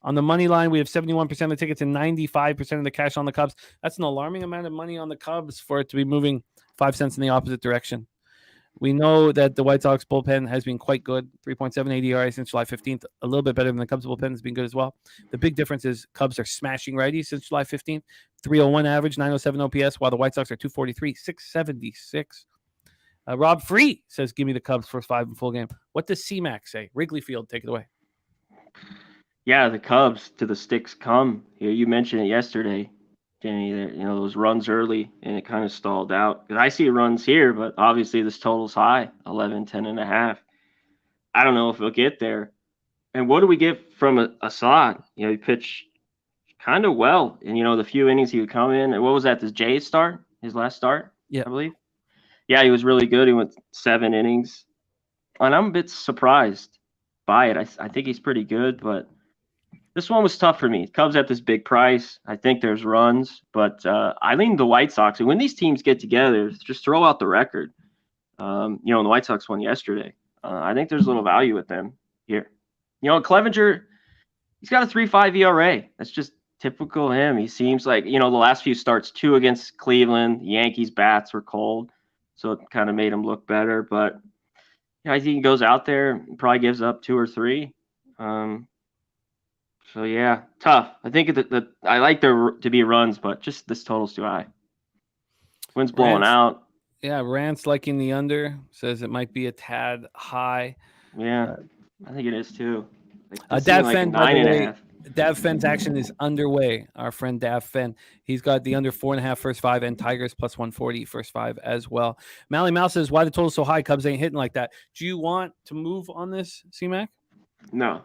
On the money line, we have 71% of the tickets and 95% of the cash on the Cubs. That's an alarming amount of money on the Cubs for it to be moving 5 cents in the opposite direction. We know that the White Sox bullpen has been quite good. 3.78 ERA since July 15th. A little bit better than the Cubs bullpen has been good as well. The big difference is Cubs are smashing righties since July 15th. 301 average, 907 OPS, while the White Sox are 243, 676. Rob Free says, give me the Cubs first 5 in full game. What does C-Mac say? Wrigley Field, take it away. Yeah, the Cubs to the sticks come. You mentioned it yesterday, Jenny. Those runs early, and it kind of stalled out. Because I see runs here, but obviously this total's high, 11, 10.5. I don't know if he'll get there. And what do we get from Assad? He pitched kind of well. And, the few innings he would come in. And what was that, this Jays start? His last start, yeah, I believe? Yeah, he was really good. He went 7 innings. And I'm a bit surprised by it. I think he's pretty good, but this one was tough for me. Cubs at this big price. I think there's runs, but I lean the White Sox. And when these teams get together, just throw out the record. And the White Sox won yesterday. I think there's a little value with them here. Clevenger, he's got a 3.5 ERA. That's just typical him. He seems like, the last few starts, 2 against Cleveland. The Yankees' bats were cold, so it kind of made him look better. But I think he goes out there, probably gives up 2 or 3. So yeah, tough. I think I like there to be runs, but just this total's too high. Wind's blowing out. Yeah, Rance liking the under, says it might be a tad high. Yeah, I think it is too. Dav Fenn, by the way, Dav Fenn's action is underway. Our friend Dav Fenn, he's got the under 4.5 first 5 and Tigers plus 140 first 5 as well. Mally Mal says, why the total's so high? Cubs ain't hitting like that. Do you want to move on this, C-Mac? No.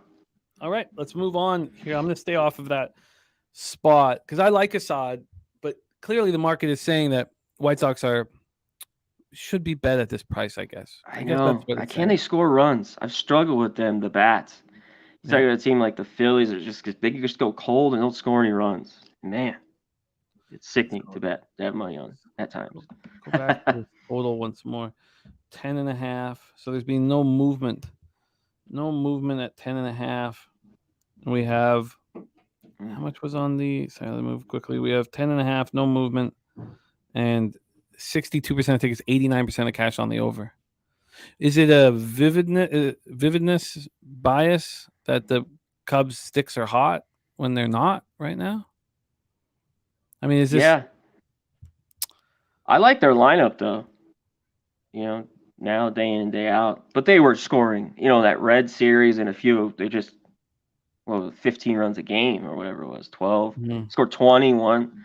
All right, let's move on here. I'm going to stay off of that spot because I like Assad, but clearly the market is saying that White Sox should be bet at this price, I guess. I know. Can they score runs? I've struggled with them, the bats. It's like a team like the Phillies are they can just go cold and don't score any runs. Man, it's sickening to bet. To have money on at times. Go back to the total once more. 10.5. So there's been no movement. No movement at 10.5. We have how much was on the? Sorry, let me move quickly. We have 10.5, no movement, and 62% of tickets, 89% of cash on the over. Is it a vividness bias that the Cubs sticks are hot when they're not right now? I mean, is this? Yeah. I like their lineup though. Now day in and day out, but they were scoring. That Red series and a few. They just 15 runs a game or whatever it was, 12. Mm-hmm. Scored 21.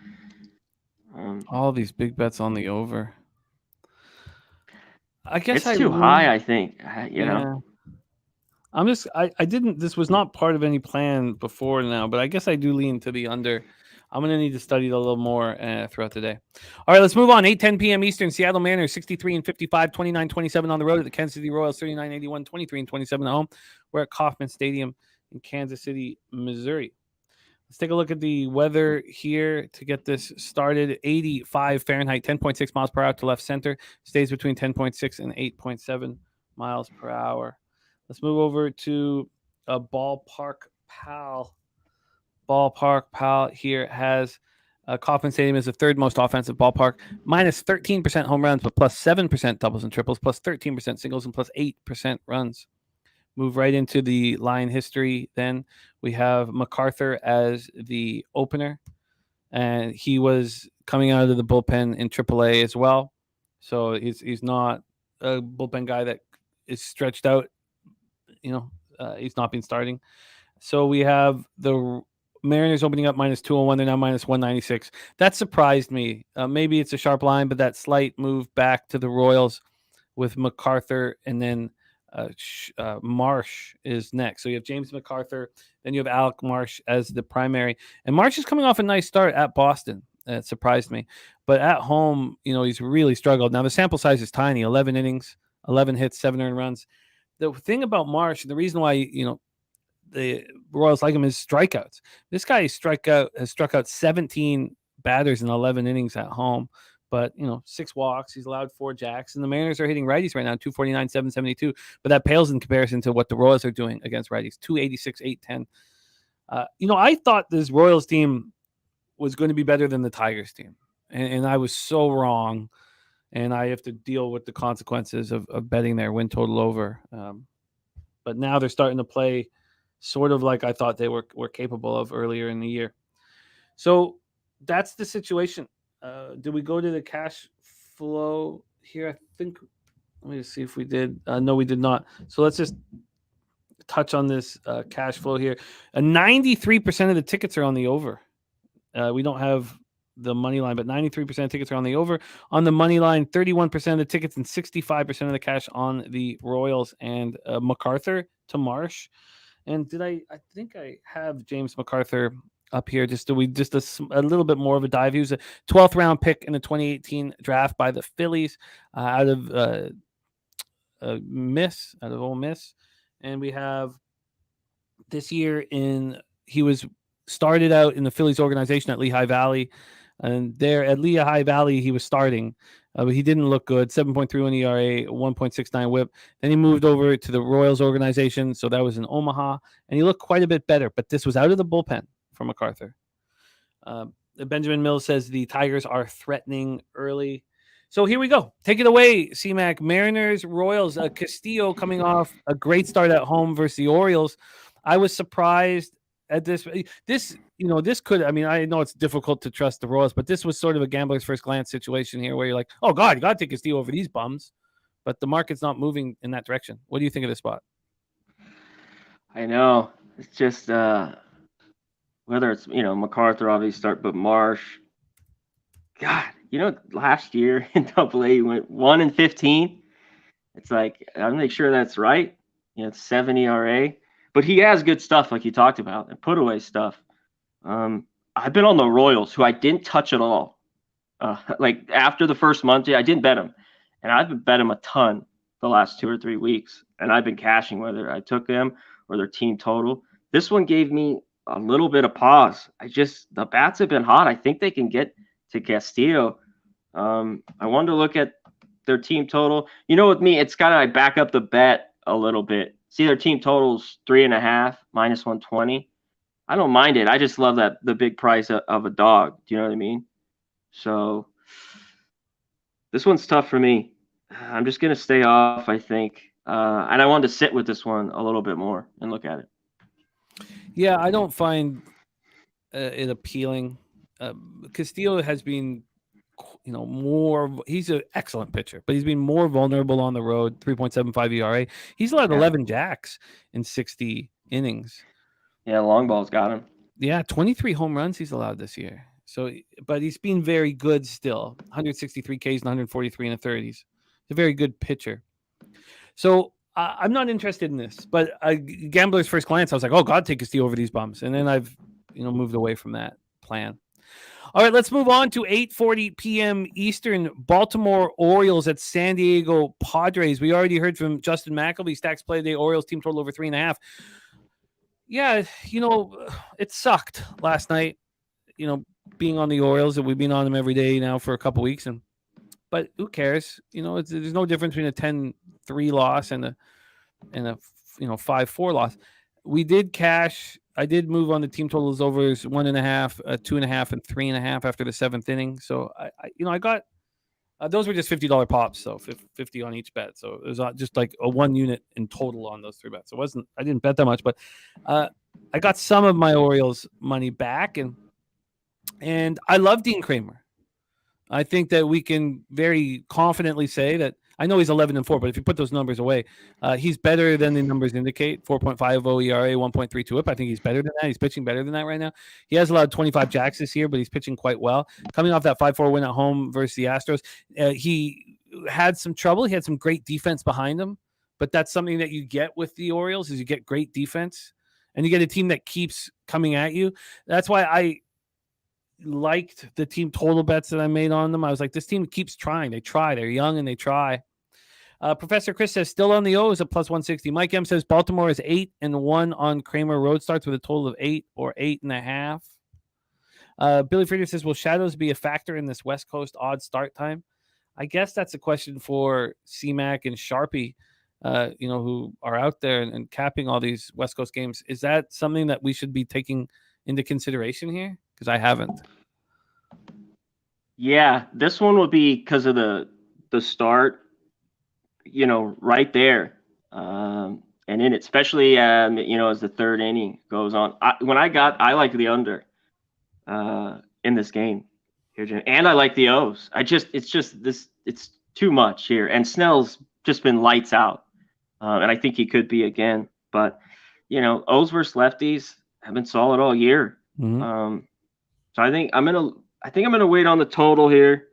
All these big bets on the over. I guess it's too high. I think. I'm just. I didn't. This was not part of any plan before now, but I guess I do lean to the under. I'm going to need to study it a little more throughout the day. All right, let's move on. 8:10 p.m. Eastern. Seattle Mariners 63-55, 29-27 on the road at the Kansas City Royals 39-81, 23-27 at home. We're at Kauffman Stadium in Kansas City, Missouri. Let's take a look at the weather here to get this started. 85 Fahrenheit, 10.6 miles per hour to left center. Stays between 10.6 and 8.7 miles per hour. Let's move over to a Ballpark Pal. Ballpark Pal here has Kauffman Stadium is the third most offensive ballpark, minus 13% home runs, but plus 7% doubles and triples, plus 13% singles, and plus 8% runs. Move right into the line history. Then we have MacArthur as the opener, and he was coming out of the bullpen in AAA as well. So he's not a bullpen guy that is stretched out. He's not been starting. So we have the Mariners opening up minus 201. They're now minus 196. That surprised me. Maybe it's a sharp line, but that slight move back to the Royals with MacArthur, and then Marsh is next. So you have James MacArthur, then you have Alec Marsh as the primary. And Marsh is coming off a nice start at Boston. It surprised me. But at home, he's really struggled. Now, the sample size is tiny, 11 innings, 11 hits, 7 earned runs. The thing about Marsh, the reason why, the Royals like him is strikeouts. This guy has struck out 17 batters in 11 innings at home. But, 6 walks. He's allowed 4 jacks. And the Mariners are hitting righties right now, 249, 772. But that pales in comparison to what the Royals are doing against righties, 286, 810. I thought this Royals team was going to be better than the Tigers team. And I was so wrong. And I have to deal with the consequences of betting their win total over. But now they're starting to play sort of like I thought they were capable of earlier in the year. So that's the situation. Did we go to the cash flow here? I think, let me just see if we did. No, we did not. So let's just touch on this cash flow here. 93% of the tickets are on the over. We don't have the money line, but 93% of tickets are on the over. On the money line, 31% of the tickets and 65% of the cash on the Royals and MacArthur to Marsh. And I think I have James MacArthur up here. Just a little bit more of a dive. He was a 12th round pick in the 2018 draft by the Phillies out of Ole Miss. And we have this year he was started out in the Phillies organization at Lehigh Valley. And there at Lehigh Valley, he was starting. But he didn't look good. 7.31 ERA, 1.69 WHIP. Then he moved over to the Royals organization. So that was in Omaha. And he looked quite a bit better. But this was out of the bullpen for MacArthur. Benjamin Mills says the Tigers are threatening early. So here we go. Take it away, CMAC. Mariners, Royals. Castillo coming off a great start at home versus the Orioles. I was surprised at this could, I know it's difficult to trust the Royals, but this was sort of a gambler's first glance situation here where you're like, oh God, you got to take a steal over these bums, but the market's not moving in that direction. What do you think of this spot? I know it's just, whether it's, MacArthur obviously start, but Marsh, God, last year in AA, he went 1-15. It's like, I'm not sure that's right. It's 7 ERA. But he has good stuff, like you talked about, and put away stuff. I've been on the Royals, who I didn't touch at all. Like after the first month, I didn't bet them, and I've bet them a ton the last 2 or 3 weeks, and I've been cashing whether I took them or their team total. This one gave me a little bit of pause. The bats have been hot. I think they can get to Castillo. I wanted to look at their team total. With me, it's I back up the bet a little bit. See, their team totals 3.5 minus 120. I don't mind it. I just love the big price of a dog. Do you know what I mean? So this one's tough for me. I'm just going to stay off, I think. And I wanted to sit with this one a little bit more and look at it. Yeah, I don't find it appealing. Castillo has been, he's an excellent pitcher, but he's been more vulnerable on the road, 3.75 ERA. He's allowed 11 jacks in 60 innings. Yeah, long ball's got him. Yeah, 23 home runs he's allowed this year. So, but he's been very good still. 163 Ks and 143 in the 30s. He's a very good pitcher. So I'm not interested in this, but gambler's first glance, I was like, oh God, take Castillo over these bums. And then I've, moved away from that plan. All right, let's move on to 8:40 p.m. Eastern. Baltimore Orioles at San Diego Padres. We already heard from Justin McElvey. Stacks play the Orioles team total over 3.5. Yeah, it sucked last night, being on the Orioles, and we've been on them every day now for a couple weeks. But who cares? There's no difference between a 10-3 loss and a 5-4 loss. We did cash. I did move on the team totals overs 1.5, 2.5, and 3.5 after the 7th inning. So I got those were just $50 pops, so 50 on each bet. So it was just like a 1 unit in total on those 3 bets. I didn't bet that much, but I got some of my Orioles money back, and I love Dean Kramer. I think that we can very confidently say that. I know he's 11-4, but if you put those numbers away, he's better than the numbers indicate. 4.50 ERA, 1.32 WHIP. I think he's better than that. He's pitching better than that right now. He has allowed 25 jacks this year, but he's pitching quite well. Coming off that 5-4 win at home versus the Astros, he had some trouble. He had some great defense behind him, but that's something that you get with the Orioles is you get great defense, and you get a team that keeps coming at you. That's why I liked the team total bets that I made on them. I was like, this team keeps trying. They try. They're young and they try. Professor Chris says still on the O's at plus 160. Mike M says Baltimore is 8-1 on Kramer road starts with a total of 8 or 8.5. Billy Frieder says, will shadows be a factor in this West Coast odd start time? I guess that's a question for C-Mac and Sharpie, who are out there and capping all these West Coast games. Is that something that we should be taking into consideration here? Because I haven't. Yeah, this one would be because of the start, right there. And in it, especially, as the third inning goes on. I like the under in this game here, Jim. And I like the O's. It's too much here. And Snell's just been lights out. And I think he could be again. But, O's versus lefties have been solid all year. Mm-hmm. So I think I'm gonna wait on the total here,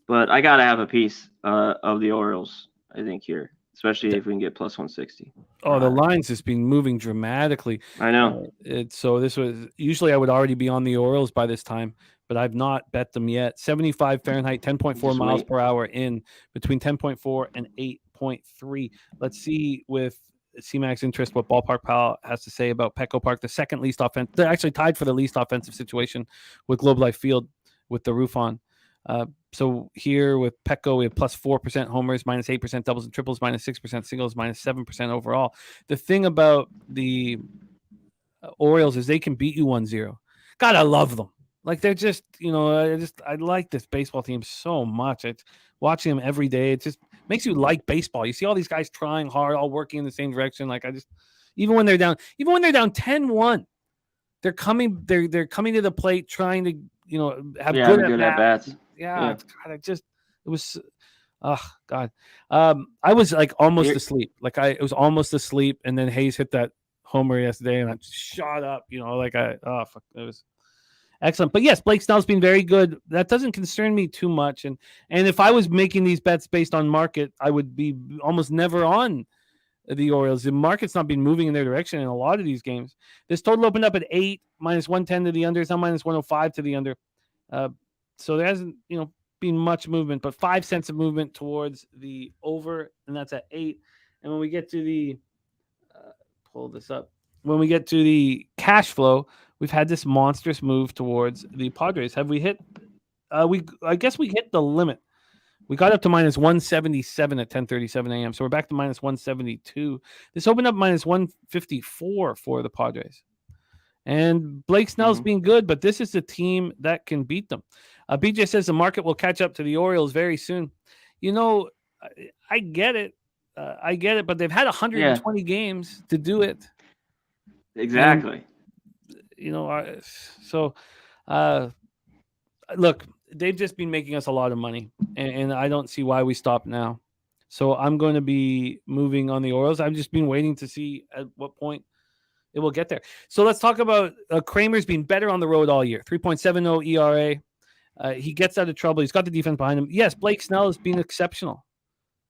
but I gotta have a piece of the Orioles. I think here, especially if we can get plus 160. Oh, the line's just been moving dramatically. I know. So this was usually I would already be on the Orioles by this time, but I've not bet them yet. 75 Fahrenheit, 10.4 miles per hour in between 10.4 and 8.3. Let's see with C-Mac's interest what Ballpark Pal has to say about Petco Park, the second least offensive. They're actually tied for the least offensive situation with Globe Life Field with the roof on. So here with Petco, we have plus 4% homers, minus 8% doubles and triples, minus 6% singles, minus 7% overall. The thing about the Orioles is they can beat you 1-0. God, I love them. Like they're just, I like this baseball team so much. It's watching them every day. It just makes you like baseball. You see all these guys trying hard, all working in the same direction. Like even when they're down 10-1, they're coming to the plate trying to, have good at bats. Yeah. God. I was like almost asleep. It was almost asleep. And then Hayes hit that homer yesterday and I shot up, it was excellent. But yes, Blake Snell's been very good. That doesn't concern me too much. And if I was making these bets based on market, I would be almost never on the Orioles. The market's not been moving in their direction in a lot of these games. This total opened up at 8, minus 110 to the under. It's now minus 105 to the under. So there hasn't, been much movement, but 5 cents of movement towards the over, and that's at 8. And when we get to the pull this up, when we get to the cash flow, we've had this monstrous move towards the Padres. Have we hit? I guess we hit the limit. We got up to minus 177 at 10:37 a.m. So we're back to minus 172. This opened up minus 154 for the Padres. And Blake Snell's been good, but this is the team that can beat them. BJ says the market will catch up to the Orioles very soon. I get it. But they've had 120 games to do it. Exactly. And, look, they've just been making us a lot of money, and I don't see why we stop now. So I'm going to be moving on the Orioles. I've just been waiting to see at what point it will get there. So let's talk about Kramer's been better on the road all year. 3.70 ERA. He gets out of trouble. He's got the defense behind him. Yes, Blake Snell has been exceptional.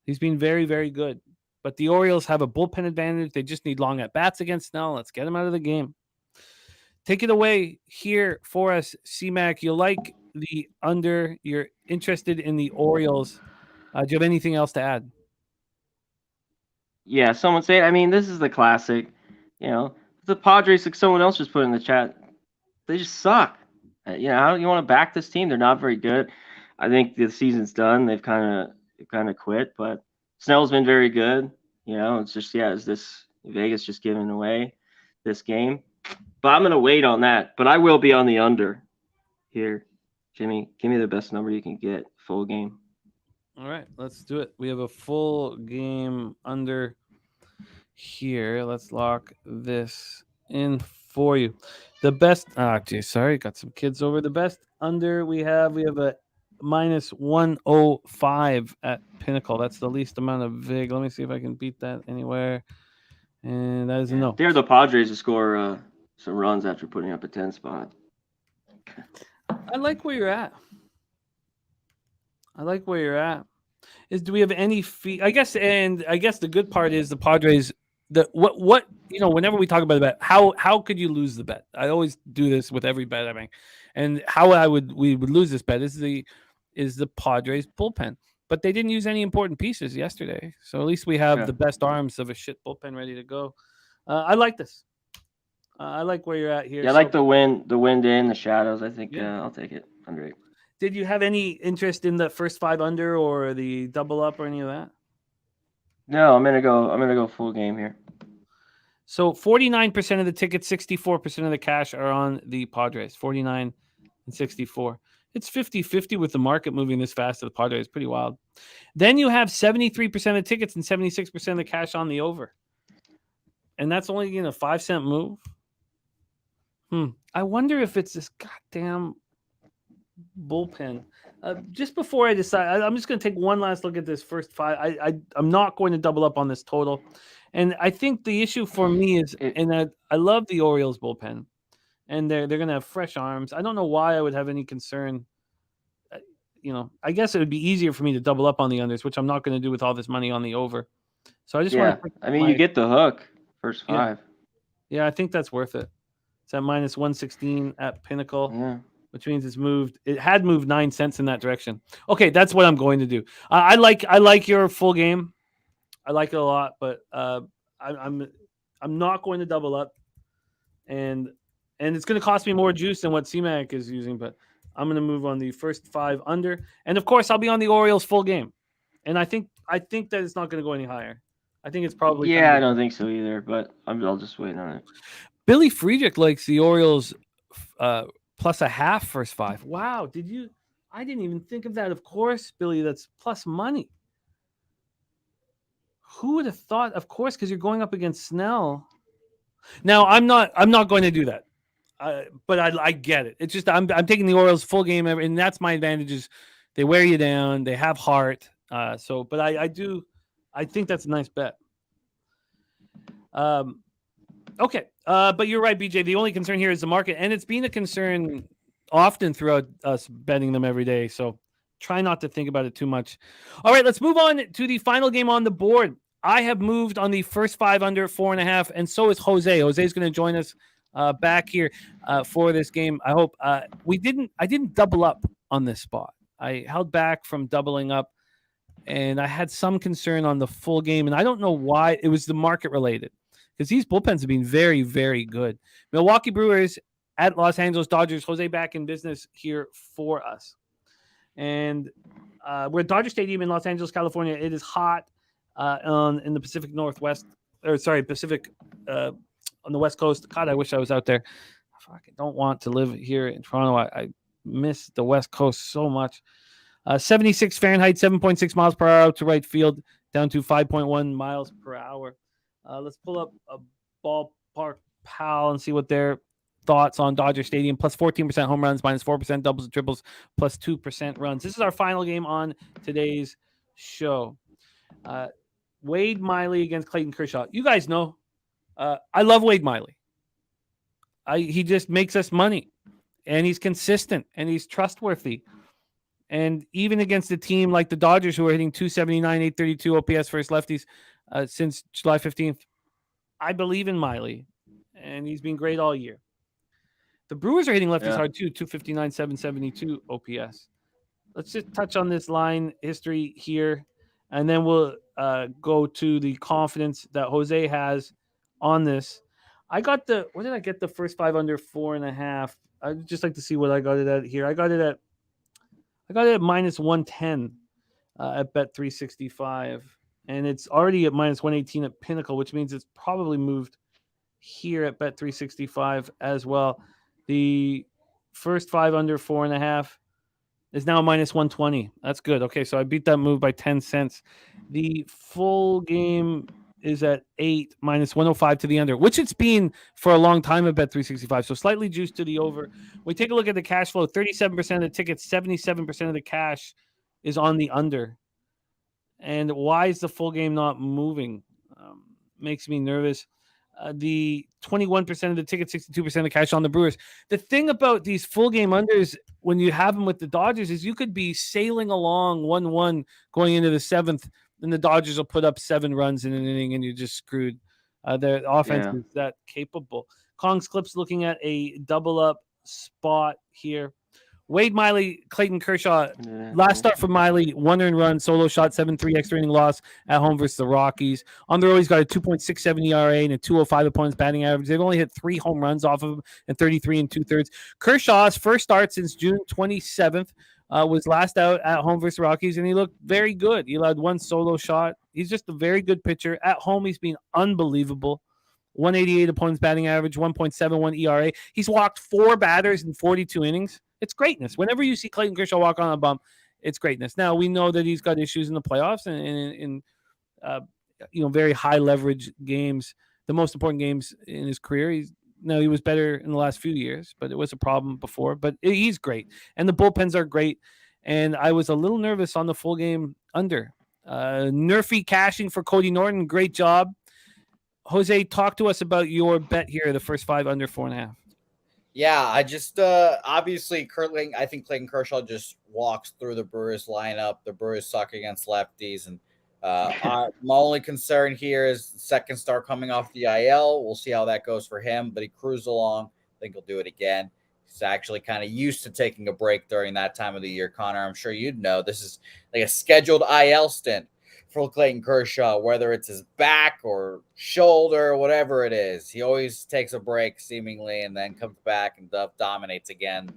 He's been very, very good. But the Orioles have a bullpen advantage. They just need long at-bats against Snell. Let's get him out of the game. Take it away here for us, C-Mac. You like the under. You're interested in the Orioles. Do you have anything else to add? Yeah, someone say, this is the classic. The Padres, like someone else just put in the chat, they just suck. How do you want to back this team? They're not very good. I think the season's done. They've kind of quit, but Snell's been very good. It's just, is this Vegas just giving away this game? But I'm going to wait on that. But I will be on the under here. Jimmy, give me the best number you can get. Full game. All right, let's do it. We have a full game under here. Let's lock this in for you. The best, got some kids over. The best under we have a minus 105 at Pinnacle. That's the least amount of VIG. Let me see if I can beat that anywhere. And that is a no. They're the Padres to score some runs after putting up a 10 spot. I like where you're at. Do we have any fee? I guess the good part is the Padres. Whenever we talk about the bet, how could you lose the bet? I always do this with every bet I make, and how we would lose this bet is the Padres bullpen, but they didn't use any important pieces yesterday, so at least we have the best arms of a shit bullpen ready to go. I like this. I like where you're at here. Yeah, I like the wind in the shadows. I think I'll take it under 8. Did you have any interest in the first 5 under or the double up or any of that? No, I'm gonna go full game here. So 49% of the tickets, 64% of the cash are on the Padres. 49 and 64. It's 50-50 with the market moving this fast to the Padres. Pretty wild. Then you have 73% of the tickets and 76% of the cash on the over. And that's only a 5-cent move. I wonder if it's this goddamn bullpen. Just before I decide, I'm just going to take one last look at this first 5. I'm not going to double up on this total. And I think the issue for me is, and I love the Orioles bullpen, and they're going to have fresh arms. I don't know why I would have any concern. I guess it would be easier for me to double up on the unders, which I'm not going to do with all this money on the over. So I just want to. You get the hook first 5. Yeah, I think that's worth it. It's at minus 116 at Pinnacle, which means it's moved. It had moved 9 cents in that direction. Okay, that's what I'm going to do. I like your full game. I like it a lot, but I'm not going to double up, and it's going to cost me more juice than what CMAC is using. But I'm going to move on the first 5 under, and of course I'll be on the Orioles full game, and I think that it's not going to go any higher. I think it's probably I don't think so either, but I'll just wait on it. Billy Friedrich likes the Orioles plus a half first 5. Wow, I didn't even think of that. Of course, Billy, that's plus money. Who would have thought? Of course, because you're going up against Snell. Now, I'm not going to do that, but I get it. It's just I'm taking the Orioles full game, and that's my advantage. Is they wear you down, they have heart. But I think that's a nice bet. Okay, but you're right, BJ. The only concern here is the market, and it's been a concern often throughout us betting them every day. So try not to think about it too much. All right, let's move on to the final game on the board. I have moved on the first 5 under 4.5, and so is Jose. Jose's going to join us back here for this game. I hope I didn't double up on this spot. I held back from doubling up, and I had some concern on the full game, and I don't know why. It was the market related, because these bullpens have been very, very good. Milwaukee Brewers at Los Angeles Dodgers. Jose back in business here for us. And we're at Dodger Stadium in Los Angeles, California. It is hot in the Pacific Northwest, Pacific on the West Coast. God, I wish I was out there. I don't want to live here in Toronto. I miss the West Coast so much. 76 Fahrenheit, 7.6 miles per hour out to right field, down to 5.1 miles per hour. Let's pull up a ballpark pal and see what their thoughts on Dodger Stadium. Plus 14% home runs, minus 4% doubles and triples, plus 2% runs. This is our final game on today's show. Wade Miley against Clayton Kershaw. You guys know I love Wade Miley. He just makes us money, and he's consistent, and he's trustworthy. And even against a team like the Dodgers, who are hitting 279, 832 OPS versus lefties since July 15th, I believe in Miley, and he's been great all year. The Brewers are hitting lefties hard too, 259, 772 OPS. Let's just touch on this line history here, and then we'll go to the confidence that Jose has on this. What did I get the first 5 under 4.5? I'd just like to see what I got it at here. I got it at minus 110 at Bet 365, and it's already at minus 118 at Pinnacle, which means it's probably moved here at Bet 365 as well. The first 5 under 4.5 is now minus 120. That's good. Okay, so I beat that move by 10 cents. The full game is at 8, minus 105 to the under, which it's been for a long time at Bet 365. So slightly juiced to the over. We take a look at the cash flow. 37% of the tickets, 77% of the cash is on the under. And why is the full game not moving? Makes me nervous. The 21% of the tickets, 62% of the cash on the Brewers. The thing about these full game unders, when you have them with the Dodgers, is you could be sailing along 1-1 going into the 7th, and the Dodgers will put up 7 runs in an inning, and you're just screwed. Their offense is that capable. Kong's Clips looking at a double up spot here. Wade Miley, Clayton Kershaw. Last start for Miley, 1 earned run, solo shot, 7-3 extra inning loss at home versus the Rockies. On the road, he's got a 2.67 ERA and a 2.05 opponent's batting average. They've only hit 3 home runs off of him and 33 2/3. Kershaw's first start since June 27th was last out at home versus the Rockies, and he looked very good. He allowed 1 solo shot. He's just a very good pitcher. At home, he's been unbelievable. 188 opponent's batting average, 1.71 ERA. He's walked 4 batters in 42 innings. It's greatness. Whenever you see Clayton Kershaw walk on a bump, it's greatness. Now, we know that he's got issues in the playoffs and in very high leverage games, the most important games in his career. He was better in the last few years, but it was a problem before. But he's great. And the bullpens are great. And I was a little nervous on the full game under. Nerfy cashing for Cody Norton. Great job. Jose, talk to us about your bet here, the first 5 under 4.5. Yeah, I just obviously I think Clayton Kershaw just walks through the Brewers lineup. The Brewers suck against lefties, and my only concern here is the second start coming off the IL. We'll see how that goes for him, but he cruised along. I think he'll do it again. He's actually kind of used to taking a break during that time of the year, Connor. I'm sure you'd know this is like a scheduled IL stint for Clayton Kershaw, whether it's his back or shoulder or whatever it is. He always takes a break seemingly and then comes back and dominates again.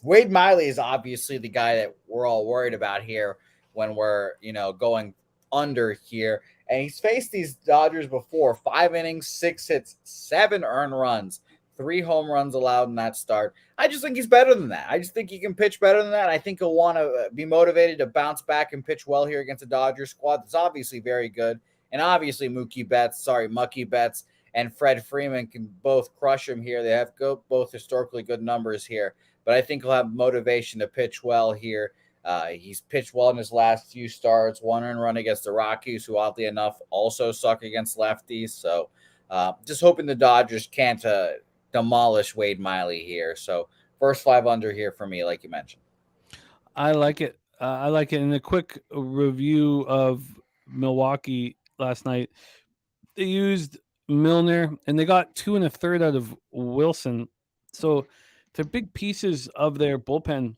Wade Miley is obviously the guy that we're all worried about here when we're, going under here. And he's faced these Dodgers before. 5 innings, 6 hits, 7 earned runs, 3 home runs allowed in that start. I just think he's better than that. I just think he can pitch better than that. I think he'll want to be motivated to bounce back and pitch well here against the Dodgers squad that's obviously very good. And obviously Mookie Betts and Fred Freeman can both crush him here. They have both historically good numbers here. But I think he'll have motivation to pitch well here. He's pitched well in his last few starts. 1 earned run against the Rockies, who oddly enough also suck against lefties. So just hoping the Dodgers can't demolish Wade Miley here. So first 5 under here for me, like you mentioned. I like it. In a quick review of Milwaukee last night, they used Milner and they got 2 1/3 out of Wilson. So they're big pieces of their bullpen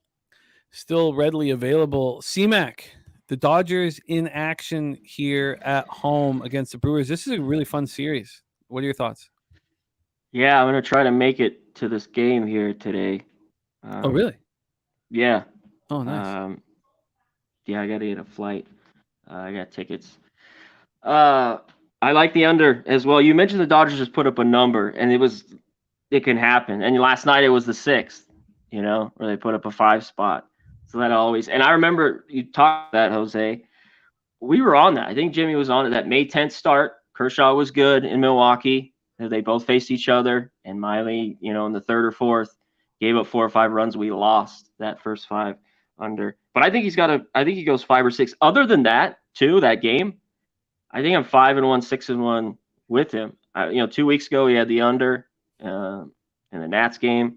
still readily available. C-Mac, the Dodgers in action here at home against the Brewers. This is a really fun series. What are your thoughts? Yeah, I'm going to try to make it to this game here today. Oh, really? Yeah. Oh, nice. Yeah, I got to get a flight. I got tickets. I like the under as well. You mentioned the Dodgers just put up a number, and it can happen. And last night it was the 6th, where they put up a 5 spot. So that always, and I remember you talked that, Jose. We were on that. I think Jimmy was on it. That May 10th start, Kershaw was good in Milwaukee. They both faced each other, and Miley, in the 3rd or 4th, gave up 4 or 5 runs. We lost that first 5 under. But I think he goes 5 or 6. Other than that, too, that game, I think I'm 5-1, 6-1 with him. 2 weeks ago he had the under in the Nats game.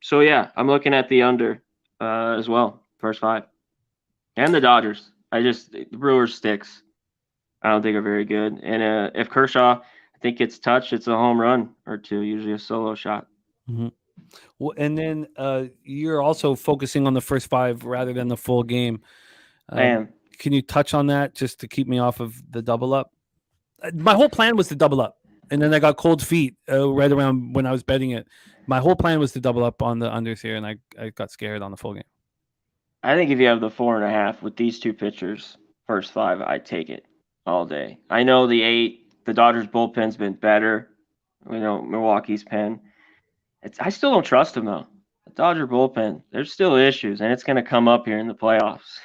So yeah, I'm looking at the under as well, first 5, and the Dodgers. The Brewers sticks. I don't think are very good. And if Kershaw, I think gets touched, it's a home run or 2, usually a solo shot. Mm-hmm. Well, and then you're also focusing on the first 5 rather than the full game. Can you touch on that just to keep me off of the double up? My whole plan was to double up, and then I got cold feet right around when I was betting it. My whole plan was to double up on the unders here, and I got scared on the full game. I think if you have the 4.5 with these 2 pitchers, first 5, I'd take it all day. I know the 8, the Dodgers bullpen's been better. Milwaukee's pen. I still don't trust them, though. The Dodger bullpen, there's still issues, and it's going to come up here in the playoffs.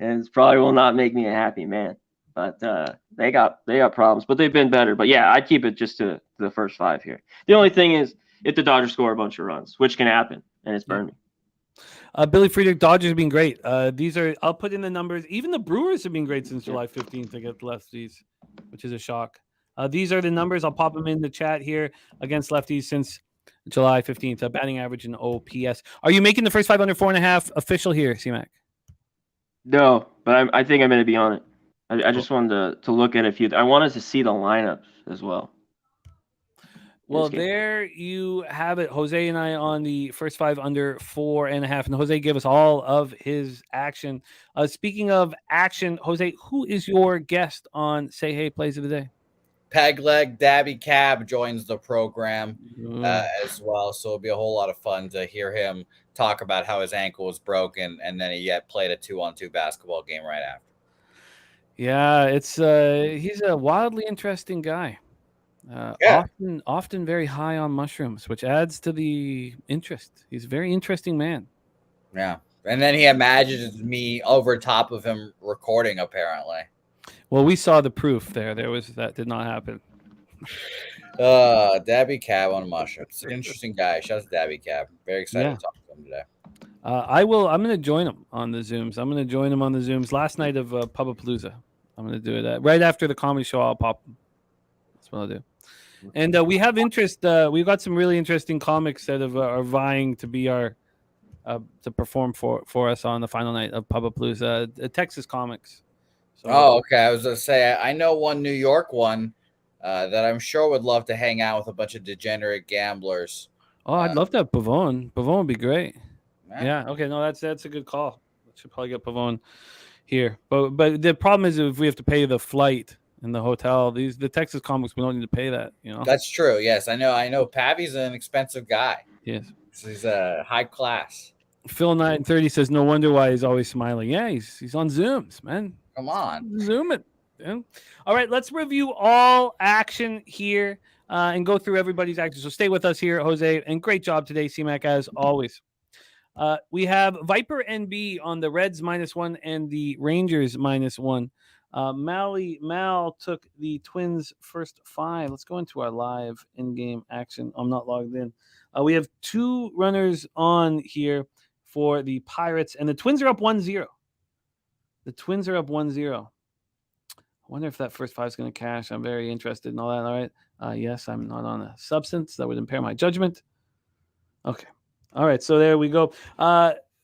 And it probably will not make me a happy man. But they got problems, but they've been better. But, yeah, I'd keep it just to the first 5 here. The only thing is if the Dodgers score a bunch of runs, which can happen, and it's burning. Billy Friedrich, Dodgers have been great. I'll put in the numbers. Even the Brewers have been great since July 15th to get lefties, which is a shock. These are the numbers. I'll pop them in the chat here against lefties since July 15th. Batting average and OPS. Are you making the first 5 under 4.5 official here, C-Mac? No, but I think I'm going to be on it. I just wanted to look at a few. I wanted to see the lineups as well. Well, there you have it. Jose and I on the first 5 under 4.5. And Jose gave us all of his action. Speaking of action, Jose, who is your guest on Say Hey Plays of the Day? Pegleg Dabby Cab joins the program as well. So it'll be a whole lot of fun to hear him talk about how his ankle was broken and then he yet played a 2-on-2 basketball game right after. Yeah, it's he's a wildly interesting guy. Often very high on mushrooms, which adds to the interest. He's a very interesting man. Yeah. And then he imagines me over top of him recording, apparently. Well, we saw the proof there. That did not happen. Dabby Cab on mushrooms. Interesting guy. Shout out to Dabby Cab. Very excited to talk to him today. I'm going to join him on the Zooms. Last night of Pubapalooza. I'm going to do it right after the comedy show. I'll pop them. That's what I'll do. And we have interest. We've got some really interesting comics that are vying to be our to perform for us on the final night of Pubapalooza. Texas comics. So, okay. I was going to say, I know one New York one that I'm sure would love to hang out with a bunch of degenerate gamblers. Oh, I'd love to have Pavone. Pavone would be great. Yeah. Okay. No, that's a good call. I should probably get Pavone here. But the problem is if we have to pay the flight and the hotel, the Texas comics, we don't need to pay that. That's true. Yes, I know. Pavy's an expensive guy. Yes, he's a high class. Phil 930 says no wonder why he's always smiling. Yeah, he's on Zooms, man. Come on, Zoom it. Yeah. All right, let's review all action here and go through everybody's action. So stay with us here, Jose, and great job today, C-Mac, as always. We have Viper NB on the Reds -1 and the Rangers -1. Mal took the Twins first 5. Let's go into our live in-game action. I'm not logged in. We have 2 runners on here for the Pirates, and the Twins are up 1-0. I wonder if that first 5 is going to cash. I'm very interested in all that. All right. Yes, I'm not on a substance that would impair my judgment. Okay. All right. So there we go.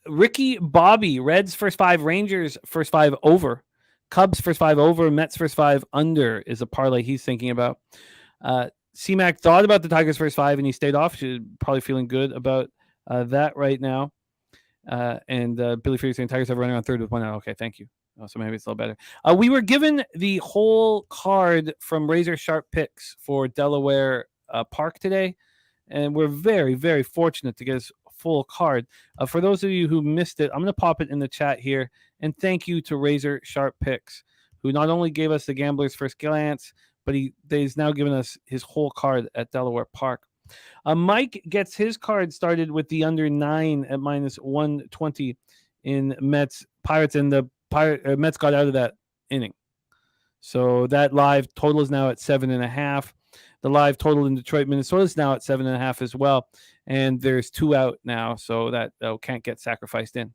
Ricky Bobby, Reds first 5, Rangers first 5 over. Cubs first 5 over, Mets first 5 under is a parlay he's thinking about. C-Mac thought about the Tigers first 5 and he stayed off. She's probably feeling good about that right now. And Billy Free's saying Tigers have running on third with 1 out. Okay, thank you. So maybe it's a little better. We were given the whole card from Razor Sharp Picks for Delaware Park today. And we're very, very fortunate to get this full card. For those of you who missed it, I'm going to pop it in the chat here. And thank you to Razor Sharp Picks, who not only gave us the Gambler's First Glance, but he's now given us his whole card at Delaware Park. Mike gets his card started with the under 9 at -120 in Pirates, and the Mets got out of that inning. So that live total is now at 7.5. The live total in Detroit, Minnesota is now at 7.5 as well. And there's 2 out now, so that can't get sacrificed in.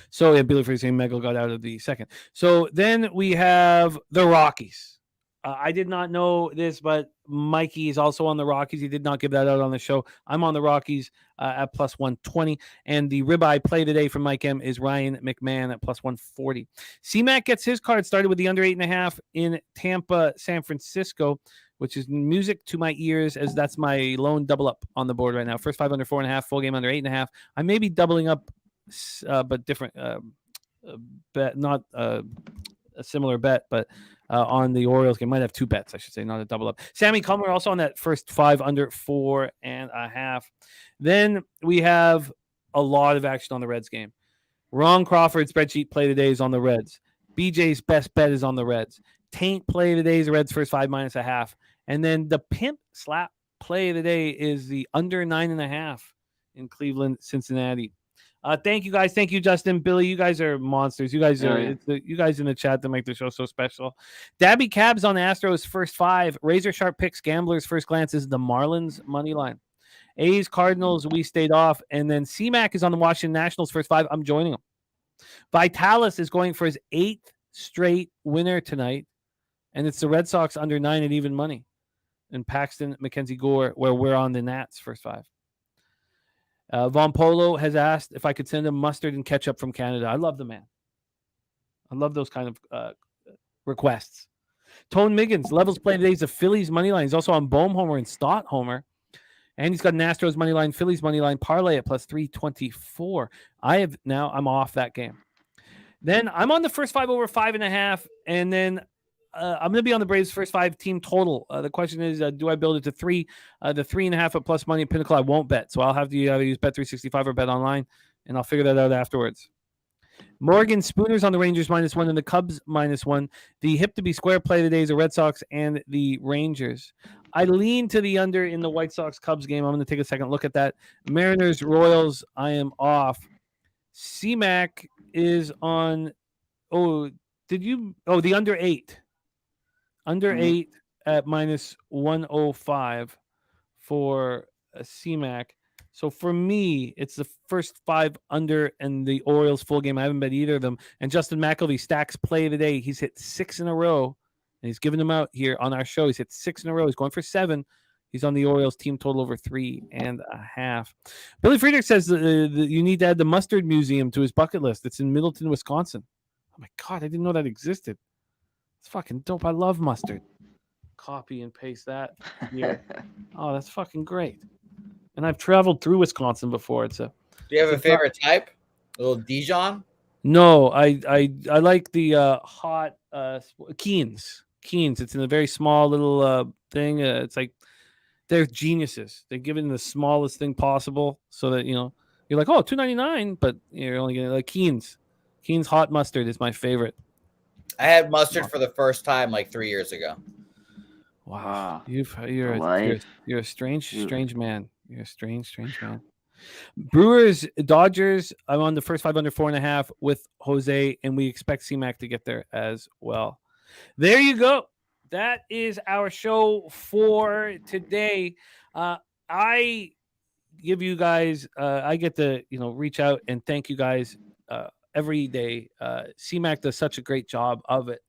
So yeah, Billy Freeze saying Megal got out of the second. So then we have the Rockies. I did not know this, but Mikey is also on the Rockies. He did not give that out on the show. I'm on the Rockies at +120. And the ribeye play today from Mike M is Ryan McMahon at +140. C-Mac gets his card started with the under 8.5 in Tampa, San Francisco, which is music to my ears, as that's my lone double up on the board right now. First 5 under 4.5, full game under 8.5. I may be doubling up, but different bet, not a similar bet, but on the Orioles game. Might have 2 bets, I should say, not a double up. Sammy Comer also on that first 5 under 4.5. Then we have a lot of action on the Reds game. Ron Crawford spreadsheet play today is on the Reds. BJ's best bet is on the Reds. Taint play today is the Reds first 5 -0.5. And then the Pimp Slap play today is the under 9.5 in Cleveland, Cincinnati. Thank you guys. Thank you, Justin, Billy. You guys are monsters. You guys are you guys in the chat that make the show so special. Dabby Cabs on Astros first 5. Razor Sharp Picks Gamblers first glance is the Marlins money line. A's Cardinals, we stayed off. And then C-Mac is on the Washington Nationals first 5. I'm joining him. Vitalis is going for his 8th straight winner tonight. And it's the Red Sox under 9 at even money. And Paxton, Mackenzie Gore, where we're on the Nats first 5. Von Polo has asked if I could send him mustard and ketchup from Canada. I love the man. I love those kind of requests. Tone Miggins, levels play today is the Phillies money line. He's also on Bohm Homer and Stott Homer. And he's got an Astros money line, Phillies money line parlay at plus 324. I'm off that game. Then I'm on the first 5 over 5.5, and then I'm going to be on the Braves first 5 team total. The question is, do I build it to 3? The 3.5 at plus money at Pinnacle I won't bet, so I'll have to either use Bet365 or Bet Online, and I'll figure that out afterwards. Morgan Spooner's on the Rangers -1 and the Cubs -1. The hip to be square play today is the Red Sox and the Rangers. I lean to the under in the White Sox-Cubs game. I'm going to take a second look at that. Mariners-Royals, I am off. CMAC is on the under 8. Under 8 at -105 for a CMAC. So for me, it's the first 5 under and the Orioles full game. I haven't bet either of them. And Justin McElvey stacks play today. He's hit 6 in a row, and he's giving them out here on our show. He's hit 6 in a row. He's going for 7. He's on the Orioles team total over 3.5. Billy Friedrich says you need to add the Mustard Museum to his bucket list. It's in Middleton, Wisconsin. Oh my God, I didn't know that existed. It's fucking dope. I love mustard. Copy and paste that here. Oh, that's fucking great. And I've traveled through Wisconsin before. Do you have a favorite type? A little Dijon? No, I like the hot Keens. Keens. It's in a very small little thing. It's like they're geniuses. They give it in the smallest thing possible so that you're like, oh, $2.99, but you're only getting like Keens. Keens hot mustard is my favorite. I had mustard for the first time like 3 years ago. Wow, you're a strange man. You're a strange man. Brewers, Dodgers. I'm on the first 5 under 4.5 with Jose, and we expect CMAC to get there as well. There you go. That is our show for today. I give you guys. I get to reach out and thank you guys every day. CMAC does such a great job of it.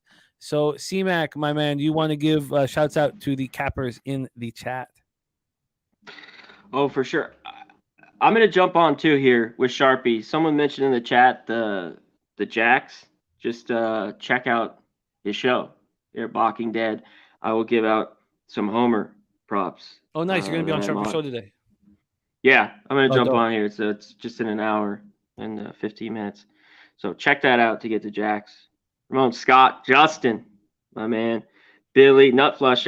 So, CMAC, my man, you want to give shouts out to the cappers in the chat? Oh, for sure. I'm going to jump on too here with Sharpie. Someone mentioned in the chat the Jacks. Just check out his show. They're Balking Dead. I will give out some Homer props. Oh, nice. You're going to be on Sharpie's show today. Yeah, I'm going to jump on here. So it's just in an hour and 15 minutes. So check that out to get the Jacks. Ramon, Scott, Justin, my man, Billy, Nutflush,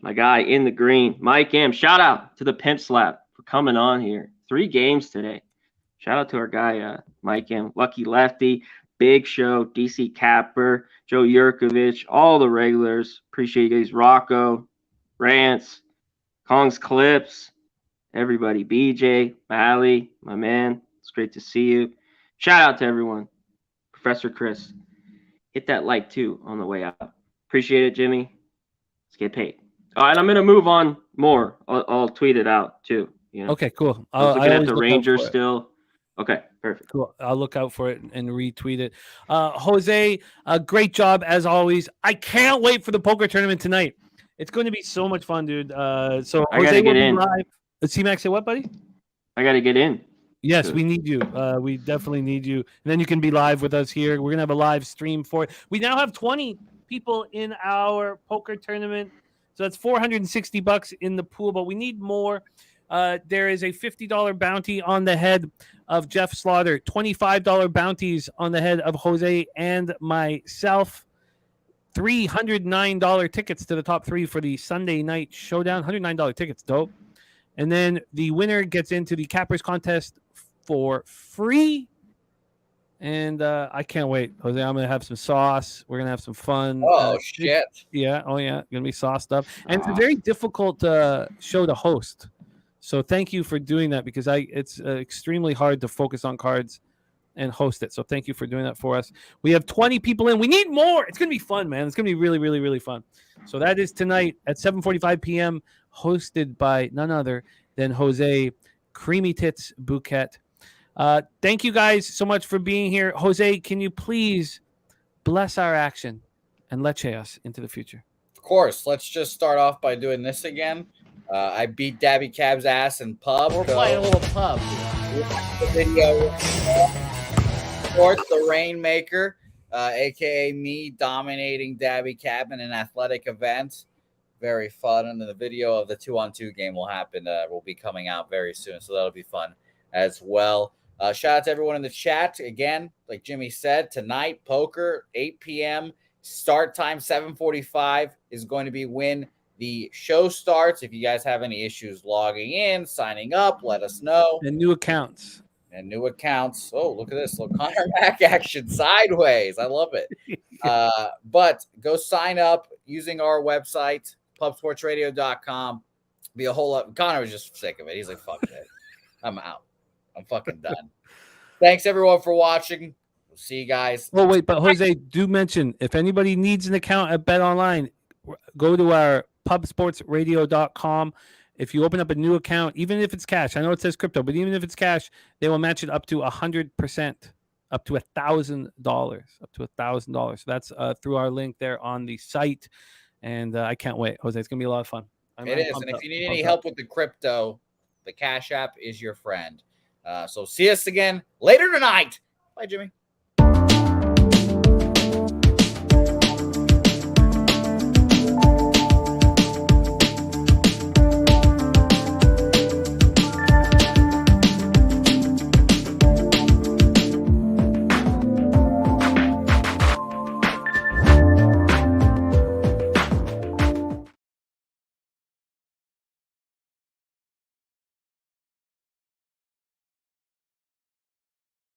my guy in the green, Mike M. Shout out to the Pimp Slap for coming on here. 3 games today. Shout out to our guy, Mike M. Lucky Lefty, Big Show, DC Capper, Joe Yurkovich, all the regulars. Appreciate you guys. Rocco, Rance, Kong's Clips, everybody. BJ, Mally, my man. It's great to see you. Shout out to everyone. Professor Chris. Hit that like too on the way out. Appreciate it, Jimmy. Let's get paid. All right, I'm going to move on more. I'll tweet it out too. Okay, cool. I was looking at the Rangers still. Okay, perfect. Cool. I'll look out for it and retweet it. Jose, great job as always. I can't wait for the poker tournament tonight. It's going to be so much fun, dude. So I gotta get in. Live. C-Max say what, buddy? I got to get in. Yes, we need you. We definitely need you. And then you can be live with us here. We're going to have a live stream for it. We now have 20 people in our poker tournament. So that's $460 in the pool, but we need more. There is a $50 bounty on the head of Jeff Slaughter, $25 bounties on the head of Jose and myself, $309 tickets to the top 3 for the Sunday night showdown, $109 tickets, dope. And then the winner gets into the Cappers contest for free. And I can't wait, Jose. I'm going to have some sauce. We're going to have some fun. Oh, shit. Yeah. Oh, yeah. Going to be sauced up. And it's a very difficult show to host. So thank you for doing that because it's extremely hard to focus on cards and host it. So thank you for doing that for us. We have 20 people in. We need more. It's going to be fun, man. It's going to be really, really, really fun. So that is tonight at 7:45 p.m., hosted by none other than Jose Creamy Tits Bouquet. Thank you guys so much for being here. Jose, can you please bless our action and leche us into the future? Of course. Let's just start off by doing this again. I beat Dabby Cab's ass in pub. We're playing a little pub. The video. Sports, the Rainmaker. aka me dominating Dabby Cab in an athletic event. Very fun. And then the video of the 2-on-2 game will be coming out very soon. So that'll be fun as well. Shout out to everyone in the chat. Again, like Jimmy said, tonight, poker, 8 p.m. Start time, 7:45 is going to be when the show starts. If you guys have any issues logging in, signing up, let us know. And new accounts. Oh, look at this. Look, Conor Mac action sideways. I love it. But go sign up using our website, pubsportsradio.com. Be a whole lot. Conor was just sick of it. He's like, fuck it. I'm out. I'm fucking done. Thanks, everyone, for watching. We'll see you guys. Oh, wait, but Jose, do mention, if anybody needs an account at BetOnline, go to our pubsportsradio.com. If you open up a new account, even if it's cash, I know it says crypto, but even if it's cash, they will match it up to 100%, up to $1,000, up to $1,000. So that's through our link there on the site. And I can't wait, Jose. It's going to be a lot of fun. It is. And if you need any help with the crypto, the Cash App is your friend. So see us again later tonight. Bye, Jimmy.